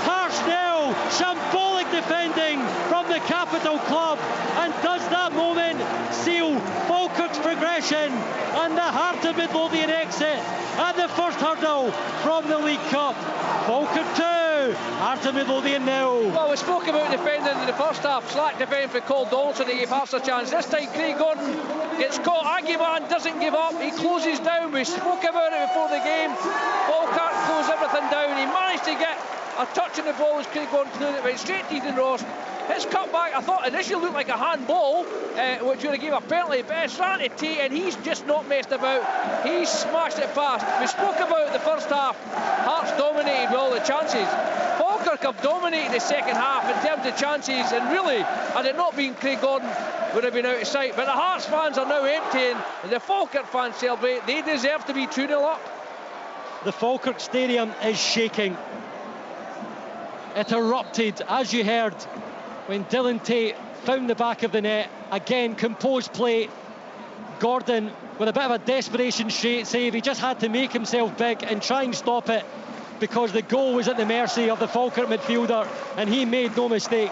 Hearts 0. Shambolic defending from the Capital Club, and does that moment seal Falkirk's progression and the Heart of Midlothian exit at the first hurdle from the League Cup. Falkirk 2, Heart of Midlothian 0. Well, we spoke about defending in the first half. Slack defending for Cole Donaldson, he gave Hearts a chance. This time Craig Gordon gets caught. Agyeman doesn't give up, he closes down. We spoke about it before the game. Falkirk closed everything down. He managed to get a touch on the ball as Craig Gordon threw it. Went straight to Ethan Ross. His cutback, I thought initially looked like a handball, which would have gave a penalty, but it's ran to Tate and he's just not messed about. He's smashed it past. We spoke about the first half. Hearts dominated with all the chances. Falkirk have dominated the second half in terms of chances, and really, had it not been Craig Gordon, would have been out of sight. But the Hearts fans are now emptying, and the Falkirk fans celebrate. They deserve to be 2-0 up. The Falkirk Stadium is shaking. It erupted, as you heard, when Dylan Tate found the back of the net. Again, composed play. Gordon with a bit of a desperation save. He just had to make himself big and try and stop it, because the goal was at the mercy of the Falkirk midfielder, and he made no mistake.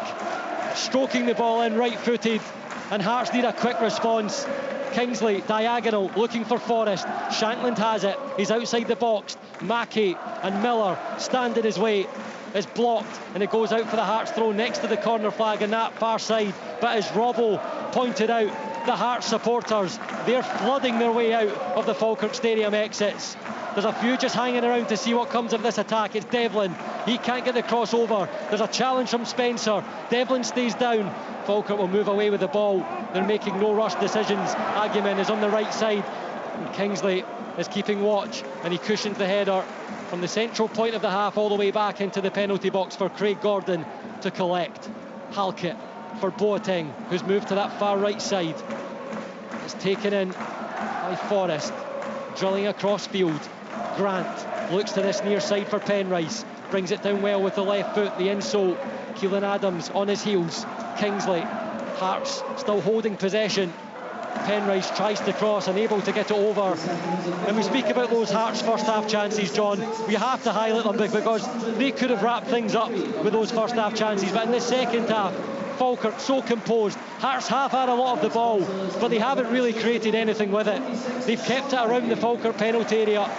Stroking the ball in right-footed, and Hearts need a quick response. Kingsley, diagonal, looking for Forrest. Shankland has it. He's outside the box. Mackey and Miller stand in his way. It's blocked, and it goes out for the Hearts throw next to the corner flag on that far side. But as Robbo pointed out, the Hearts supporters, they're flooding their way out of the Falkirk Stadium exits. There's a few just hanging around to see what comes of this attack. It's Devlin. He can't get the crossover. There's a challenge from Spencer. Devlin stays down. Falkirk will move away with the ball. They're making no rush decisions. Agyeman is on the right side, and Kingsley is keeping watch, and he cushions the header from the central point of the half all the way back into the penalty box for Craig Gordon to collect. Halkett for Boateng, who's moved to that far right side. It's taken in by Forrest, drilling across field. Grant looks to this near side for Penrice, brings it down well with the left foot, the insole. Keelan Adams on his heels. Kingsley, Hearts still holding possession. Penrice tries to cross, unable to get it over. And we speak about those Hearts first half chances, John. We have to highlight them because they could have wrapped things up with those first half chances. But in the second half, Falkirk so composed. Hearts have had a lot of the ball, but they haven't really created anything with it. They've kept it around the Falkirk penalty area,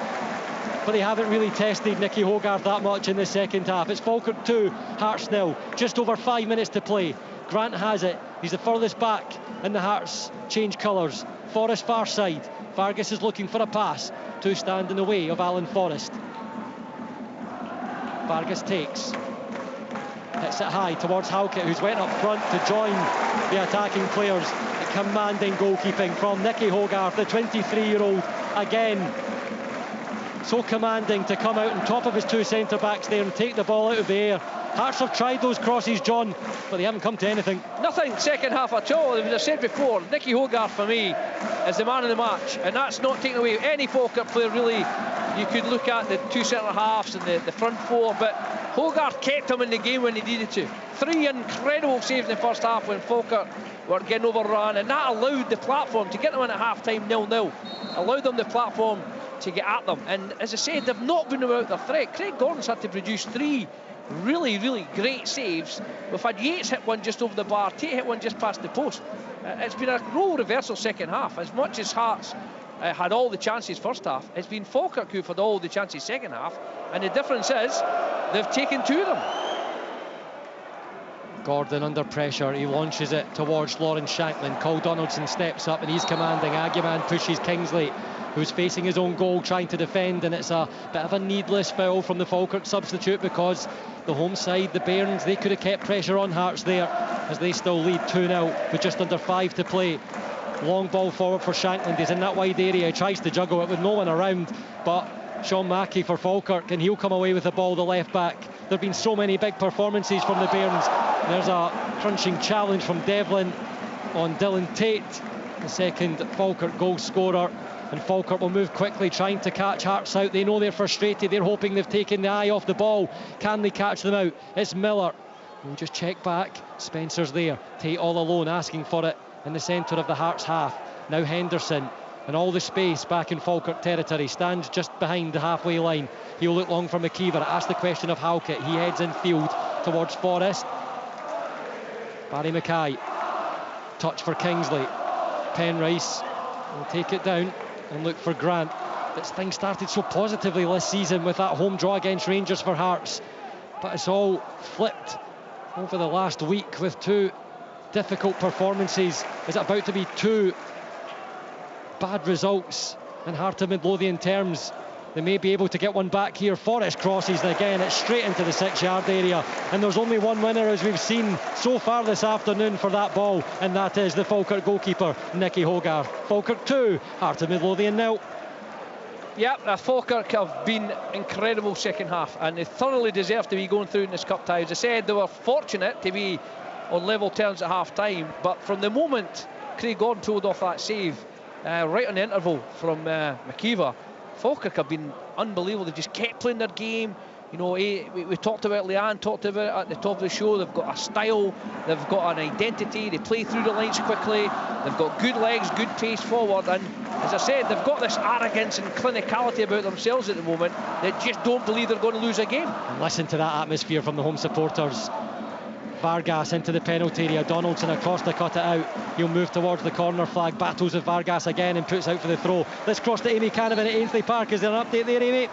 but they haven't really tested Nicky Hogarth that much in the second half. It's Falkirk 2, Hearts 0. Just over 5 minutes to play. Grant has it. He's the furthest back, and the Hearts change colours. Forrest far side. Vargas is looking for a pass to stand in the way of Alan Forrest. Vargas takes. Hits it high towards Halkett, who's went up front to join the attacking players. Commanding goalkeeping from Nicky Hogarth, the 23-year-old, again. So commanding to come out on top of his two centre-backs there and take the ball out of the air. Hearts have tried those crosses, John, but they haven't come to anything. Nothing second half at all. As I said before, Nicky Hogarth for me is the man of the match, and that's not taking away any Falkirk player really. You could look at the two centre halves and the front four, but Hogarth kept him in the game when he needed to. 3 incredible saves in the first half when Falkirk were getting overrun, and that allowed the platform to get them in at half time 0-0. Allowed them the platform to get at them, and as I said, they've not been without their threat. Craig Gordon's had to produce 3 really great saves. We've had Yates hit one just over the bar, Tate hit one just past the post. It's been a role reversal second half. As much as Hearts had all the chances first half, it's been Falkirk who've had all the chances second half, and the difference is they've taken 2 of them. Gordon under pressure, he launches it towards Lawrence Shankland. Cole Donaldson steps up and he's commanding. Aguiman pushes Kingsley, who's facing his own goal, trying to defend, and it's a bit of a needless foul from the Falkirk substitute, because the home side, the Bairns, they could have kept pressure on Hearts there as they still lead 2-0 with just under 5 to play. Long ball forward for Shankland. He's in that wide area, he tries to juggle it with no one around, but Sean Mackey for Falkirk, and he'll come away with the ball, the left back. There have been so many big performances from the Bairns. There's a crunching challenge from Devlin on Dylan Tate, the second Falkirk goal scorer, and Falkirk will move quickly, trying to catch Hearts out. They know they're frustrated, they're hoping they've taken the eye off the ball. Can they catch them out? It's Miller. We'll just check back. Spencer's there, Tate all alone, asking for it in the centre of the Hearts half. Now Henderson, and all the space back in Falkirk territory, stands just behind the halfway line. He'll look long for McKeever. Ask the question of Halkett. He heads in field towards Forrest. Barry Mackay, touch for Kingsley. Penrice will take it down and look for Grant. But things started so positively this season with that home draw against Rangers for Hearts, but it's all flipped over the last week with two difficult performances. Is it about to be two bad results in Heart of Midlothian terms? They may be able to get one back here. Forrest crosses, and again it's straight into the 6-yard area, and there's only one winner, as we've seen so far this afternoon, for that ball, and that is the Falkirk goalkeeper, Nicky Hogarth. Falkirk 2, Heart of Midlothian 0. Yep, Falkirk have been incredible second half, and they thoroughly deserve to be going through in this cup tie. As I said, they were fortunate to be on level terms at half time, but from the moment Craig Gordon pulled off that save right on the interval from McKeever, Falkirk have been unbelievable. They just kept playing their game. You know, we talked about Leanne, talked about it at the top of the show. They've got a style, they've got an identity, they play through the lines quickly, they've got good legs, good pace forward, and as I said, they've got this arrogance and clinicality about themselves at the moment. They just don't believe they're going to lose a game. And listen to that atmosphere from the home supporters. Vargas into the penalty area, Donaldson across to cut it out. He'll move towards the corner flag, battles with Vargas again and puts out for the throw. Let's cross to Amy Canavan at Ainsley Park. Is there an update there, Amy?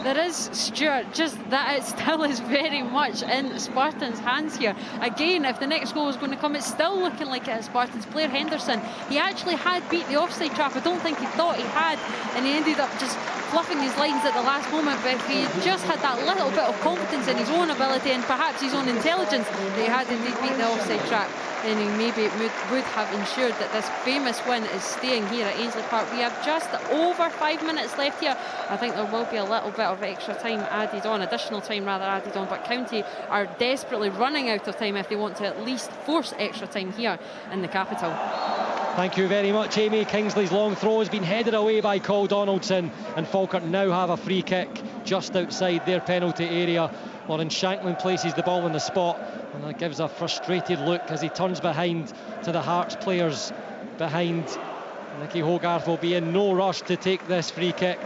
There is, Stuart, just that it still is very much in Spartans' hands here. Again, if the next goal is going to come, it's still looking like it is Spartans. Blair Henderson, he actually had beat the offside trap. I don't think he thought he had, and he ended up just fluffing his lines at the last moment. But if he just had that little bit of confidence in his own ability and perhaps his own intelligence that he had indeed beat the offside trap, then he maybe would have ensured that this famous win is staying here at Ainsley Park. We have just over 5 minutes left here. I think there will be a little bit of extra time added on, additional time rather added on, but County are desperately running out of time if they want to at least force extra time here in the capital. Thank you very much, Amy. Kingsley's long throw has been headed away by Cole Donaldson, and Falkirk now have a free kick just outside their penalty area. Lawrence Shankland places the ball on the spot, and that gives a frustrated look as he turns behind to the Hearts players behind. Nicky Hogarth will be in no rush to take this free kick.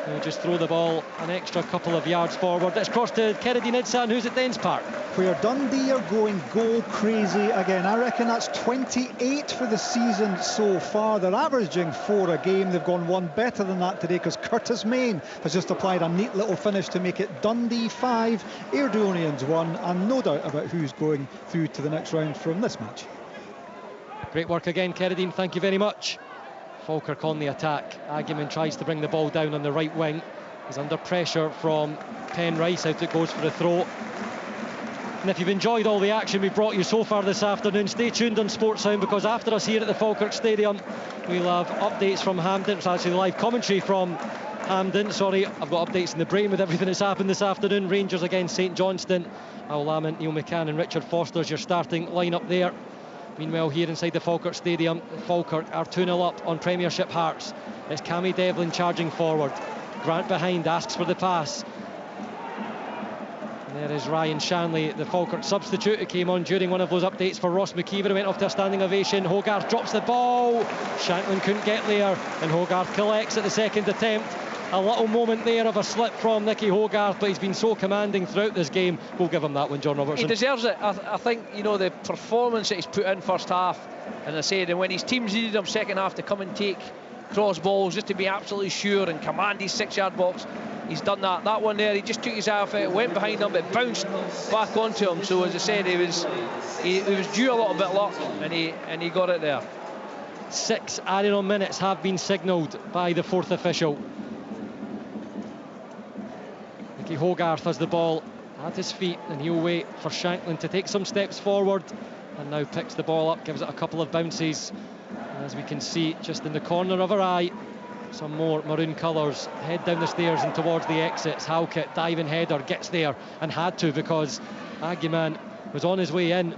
He'll just throw the ball an extra couple of yards forward. Let's cross to Kerridine Idsan, who's at Dens Park, where Dundee are going goal crazy again. I reckon that's 28 for the season so far. They're averaging 4 a game. They've gone one better than that today because Curtis Main has just applied a neat little finish to make it Dundee 5, Airdrieonians 1, and no doubt about who's going through to the next round from this match. Great work again, Kerridine. Thank you very much. Falkirk on the attack. Aguiman tries to bring the ball down on the right wing. He's under pressure from Penrice. Out it goes for the throw. And if you've enjoyed all the action we've brought you so far this afternoon, stay tuned on Sportsound, because after us here at the Falkirk Stadium, we'll have updates from Hampden. It's actually live commentary from Hampden. Sorry, I've got updates in the brain with everything that's happened this afternoon. Rangers against St Johnstone. I'll lament Neil McCann and Richard Foster's your starting lineup there. Meanwhile, here inside the Falkirk Stadium, Falkirk are 2-0 up on Premiership Hearts. It's Cammy Devlin charging forward. Grant behind, asks for the pass. And there is Ryan Shanley, the Falkirk substitute, who came on during one of those updates for Ross McKeever, who went off to a standing ovation. Hogarth drops the ball. Shankland couldn't get there, and Hogarth collects at the second attempt. A little moment there of a slip from Nicky Hogarth, but he's been so commanding throughout this game. We'll give him that one, John Robertson. He deserves it. I think, you know, the performance that he's put in first half, and I said, and when his teams needed him second half to come and take cross balls just to be absolutely sure and command his 6-yard box, he's done that. That one there, he just took his eye off it, went behind him, but bounced back onto him. So as I said, he was due a little bit of luck, and he got it there. 6 added-on minutes have been signalled by the fourth official. Nicky Hogarth has the ball at his feet, and he'll wait for Shanklin to take some steps forward, and now picks the ball up, gives it a couple of bounces. And as we can see just in the corner of our eye, some more maroon colours head down the stairs and towards the exits. Halkett, diving header, gets there and had to, because Agyemang was on his way in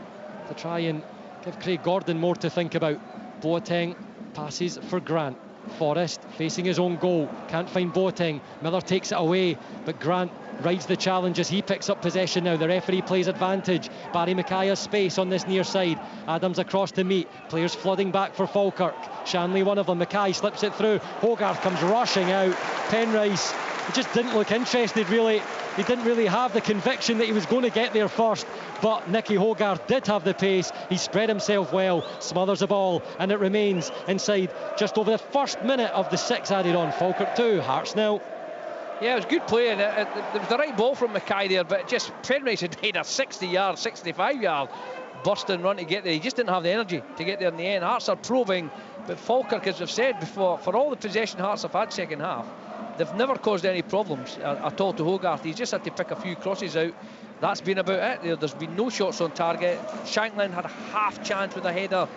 to try and give Craig Gordon more to think about. Boateng passes for Grant. Forrest facing his own goal, can't find Boateng. Miller takes it away, but Grant rides the challenge as he picks up possession now. The referee plays advantage. Barry Mackay has space on this near side. Adams across to meet. Players flooding back for Falkirk. Shanley one of them. Mackay slips it through. Hogarth comes rushing out. Penrice, he just didn't look interested really. He didn't really have the conviction that he was going to get there first, but Nicky Hogarth did have the pace. He spread himself well, smothers the ball, and it remains inside just over the first minute of the 6 added on. Falkirk 2, Hearts 0. Yeah, it was good play, and it was the right ball from Mackay there, but just Penrice had made a 60-yard, 65-yard bursting run to get there. He just didn't have the energy to get there in the end. Hearts are probing, but Falkirk, as I've said before, for all the possession Hearts have had second half, they've never caused any problems at all to Hogarth. He's just had to pick a few crosses out. That's been about it. There's been no shots on target. Shanklin had a half chance with a header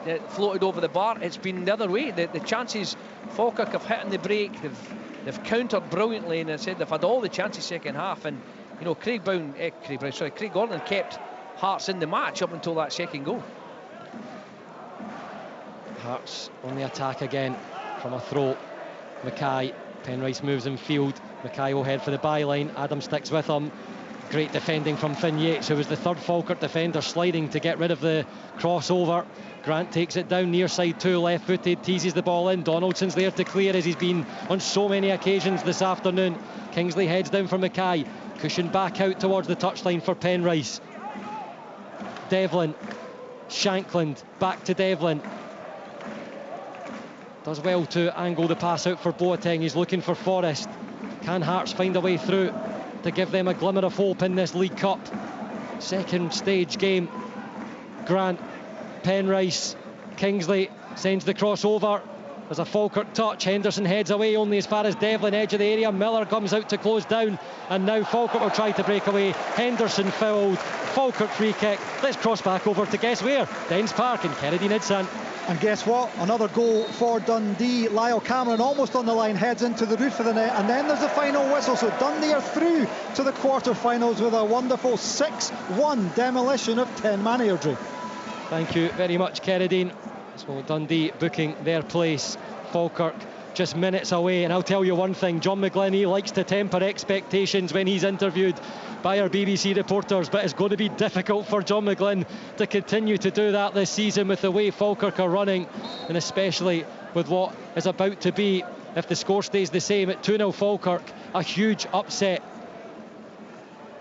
that floated over the bar. It's been the other way. The chances Falkirk have hit in the break, they've countered brilliantly, and I said they've had all the chances second half. And you know, Craig Gordon kept Hearts in the match up until that second goal. Hearts on the attack again from a throw. Mackay. Penrice moves in field. Mackay will head for the byline. Adam sticks with him. Great defending from Finn Yates, who was the third Falkirk defender, sliding to get rid of the crossover. Grant takes it down near side 2, left-footed, teases the ball in. Donaldson's there to clear, as he's been on so many occasions this afternoon. Kingsley heads down for Mackay. Cushion back out towards the touchline for Penrice. Devlin. Shankland back to Devlin. Does well to angle the pass out for Boateng. He's looking for Forrest. Can Hearts find a way through to give them a glimmer of hope in this League Cup second stage game? Grant, Penrice, Kingsley sends the crossover. There's a Falkirk touch. Henderson heads away only as far as Devlin, edge of the area. Miller comes out to close down, and now Falkirk will try to break away. Henderson fouled. Falkirk free kick. Let's cross back over to guess where? Dens Park in Kennedy-Nidsan. And guess what? Another goal for Dundee. Lyle Cameron almost on the line, heads into the roof of the net, and then there's the final whistle. So Dundee are through to the quarter-finals with a wonderful 6-1 demolition of 10-man Airdrie. Thank you very much, Keradine. So Dundee booking their place. Falkirk just minutes away, and I'll tell you one thing, John McGlynn, he likes to temper expectations when he's interviewed by our BBC reporters, but it's going to be difficult for John McGlynn to continue to do that this season with the way Falkirk are running, and especially with what is about to be, if the score stays the same at 2-0 Falkirk, a huge upset.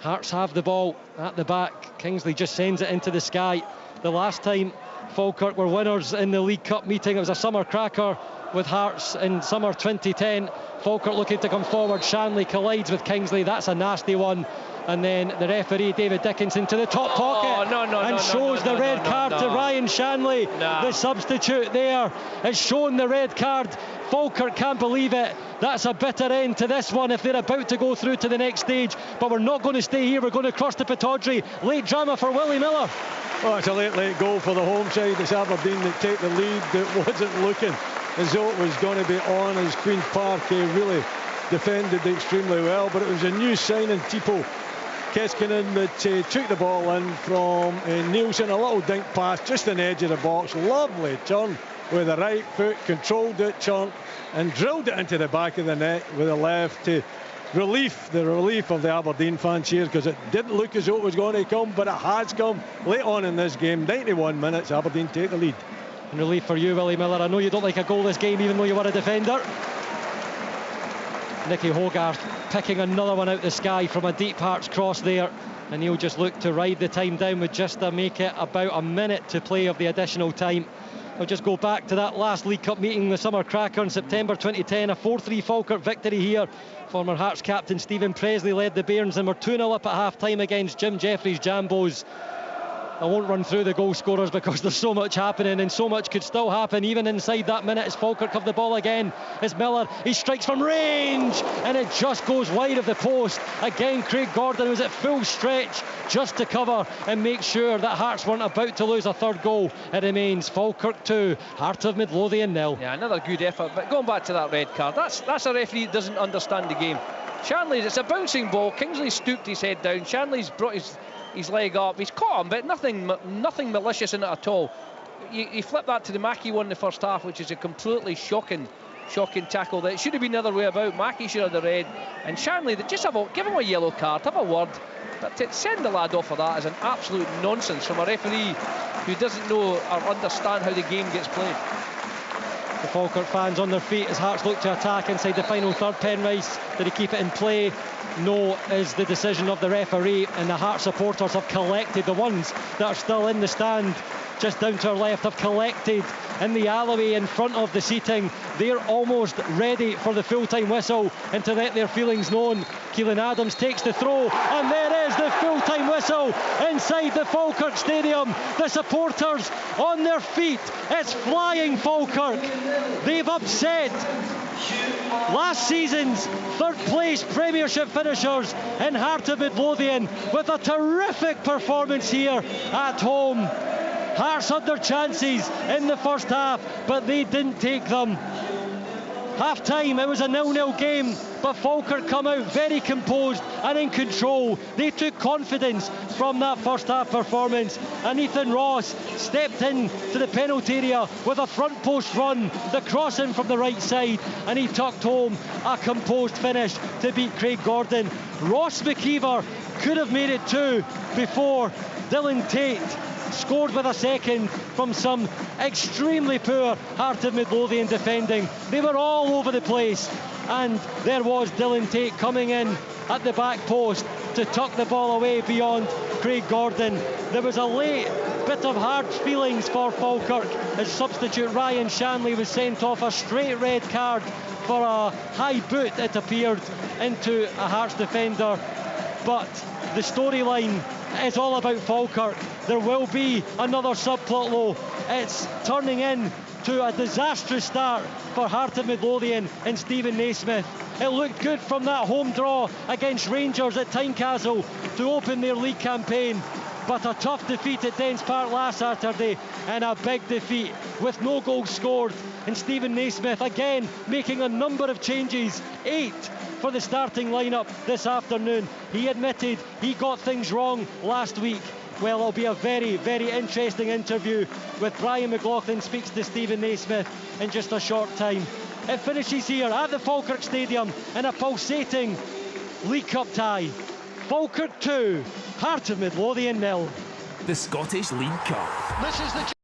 Hearts have the ball at the back. Kingsley just sends it into the sky. The last time Falkirk were winners in the League Cup meeting, it was a summer cracker with Hearts in summer 2010. Falkirk looking to come forward. Shanley collides with Kingsley. That's a nasty one. And then the referee, David Dickinson, to the top pocket and shows the red card to Ryan Shanley. The substitute there has shown the red card. Falkirk can't believe it. That's a bitter end to this one if they're about to go through to the next stage. But we're not going to stay here. We're going to cross to Pittodrie. Late drama for Willie Miller. Well, it's a late goal for the home side. It's Aberdeen that take the lead. It wasn't looking as though it was going to be on, as Queen's Park really defended extremely well. But it was a new signing, Tipo Keskinen, that took the ball in from Nielsen. A little dink pass just on the edge of the box. Lovely turn with the right foot, controlled it, chunked, and drilled it into the back of the net with the left to the relief of the Aberdeen fans here, because it didn't look as though it was going to come, but it has come late on in this game. 91 minutes, Aberdeen take the lead. And relief for you, Willie Miller. I know you don't like a goalless game, even though you were a defender. Nicky Hogarth picking another one out the sky from a deep Hearts cross there, and he'll just look to ride the time down with just to make it about a minute to play of the additional time. I'll just go back to that last League Cup meeting, the Summer Cracker in September 2010, a 4-3 Falkirk victory here. Former Hearts captain Stephen Presley led the Bairns and were 2-0 up at half-time against Jim Jeffries' Jambos. I won't run through the goal scorers because there's so much happening, and so much could still happen even inside that minute as Falkirk have the ball again. It's Miller, he strikes from range and it just goes wide of the post. Again, Craig Gordon was at full stretch just to cover and make sure that Hearts weren't about to lose a third goal. It remains Falkirk 2, Heart of Midlothian 0. Yeah, another good effort, but going back to that red card, that's a referee that doesn't understand the game. Shanley's, it's a bouncing ball. Kingsley stooped his head down. Shanley's brought his leg up. He's caught him, but nothing malicious in it at all. You flip that to the Mackie one in the first half, which is a completely shocking tackle. That it should have been the other way about. Mackie should have the red, and Shanley, just give him a yellow card, have a word. But to send the lad off for that is an absolute nonsense from a referee who doesn't know or understand how the game gets played. The Falkirk fans on their feet as Hearts look to attack inside the final third. Penrice, did he keep it in play? No, is the decision of the referee, and the Hearts supporters have collected. The ones that are still in the stand just down to our left have collected in the alleyway in front of the seating. They're almost ready for the full-time whistle and to let their feelings known. Keelan Adams takes the throw, and there is the full-time whistle inside the Falkirk Stadium. The supporters on their feet. It's flying Falkirk. They've upset last season's third place Premiership finishers in Heart of Midlothian with a terrific performance here at home. Hearts had their chances in the first half, but they didn't take them. Half time, it was a 0-0 game, but Falkirk come out very composed and in control. They took confidence from that first half performance, and Ethan Ross stepped in to the penalty area with a front post run, the cross in from the right side, and he tucked home a composed finish to beat Craig Gordon. Ross McKeever could have made it 2 before Dylan Tate scored with a second from some extremely poor Heart of Midlothian defending. They were all over the place, and there was Dylan Tate coming in at the back post to tuck the ball away beyond Craig Gordon. There was a late bit of hard feelings for Falkirk as substitute Ryan Shanley was sent off a straight red card for a high boot, it appeared, into a Hearts defender. But the storyline is all about Falkirk. There will be another subplot though. It's turning in to a disastrous start for Heart of Midlothian and Stephen Naismith. It looked good from that home draw against Rangers at Tynecastle to open their league campaign, but a tough defeat at Dens Park last Saturday and a big defeat with no goals scored. And Stephen Naismith again making a number of changes, 8 for the starting lineup this afternoon. He admitted he got things wrong last week. Well, it'll be a very, very interesting interview with Brian McLaughlin speaks to Stephen Naismith in just a short time. It finishes here at the Falkirk Stadium in a pulsating League Cup tie. Falkirk 2, Heart of Midlothian 0. The Scottish League Cup. This is the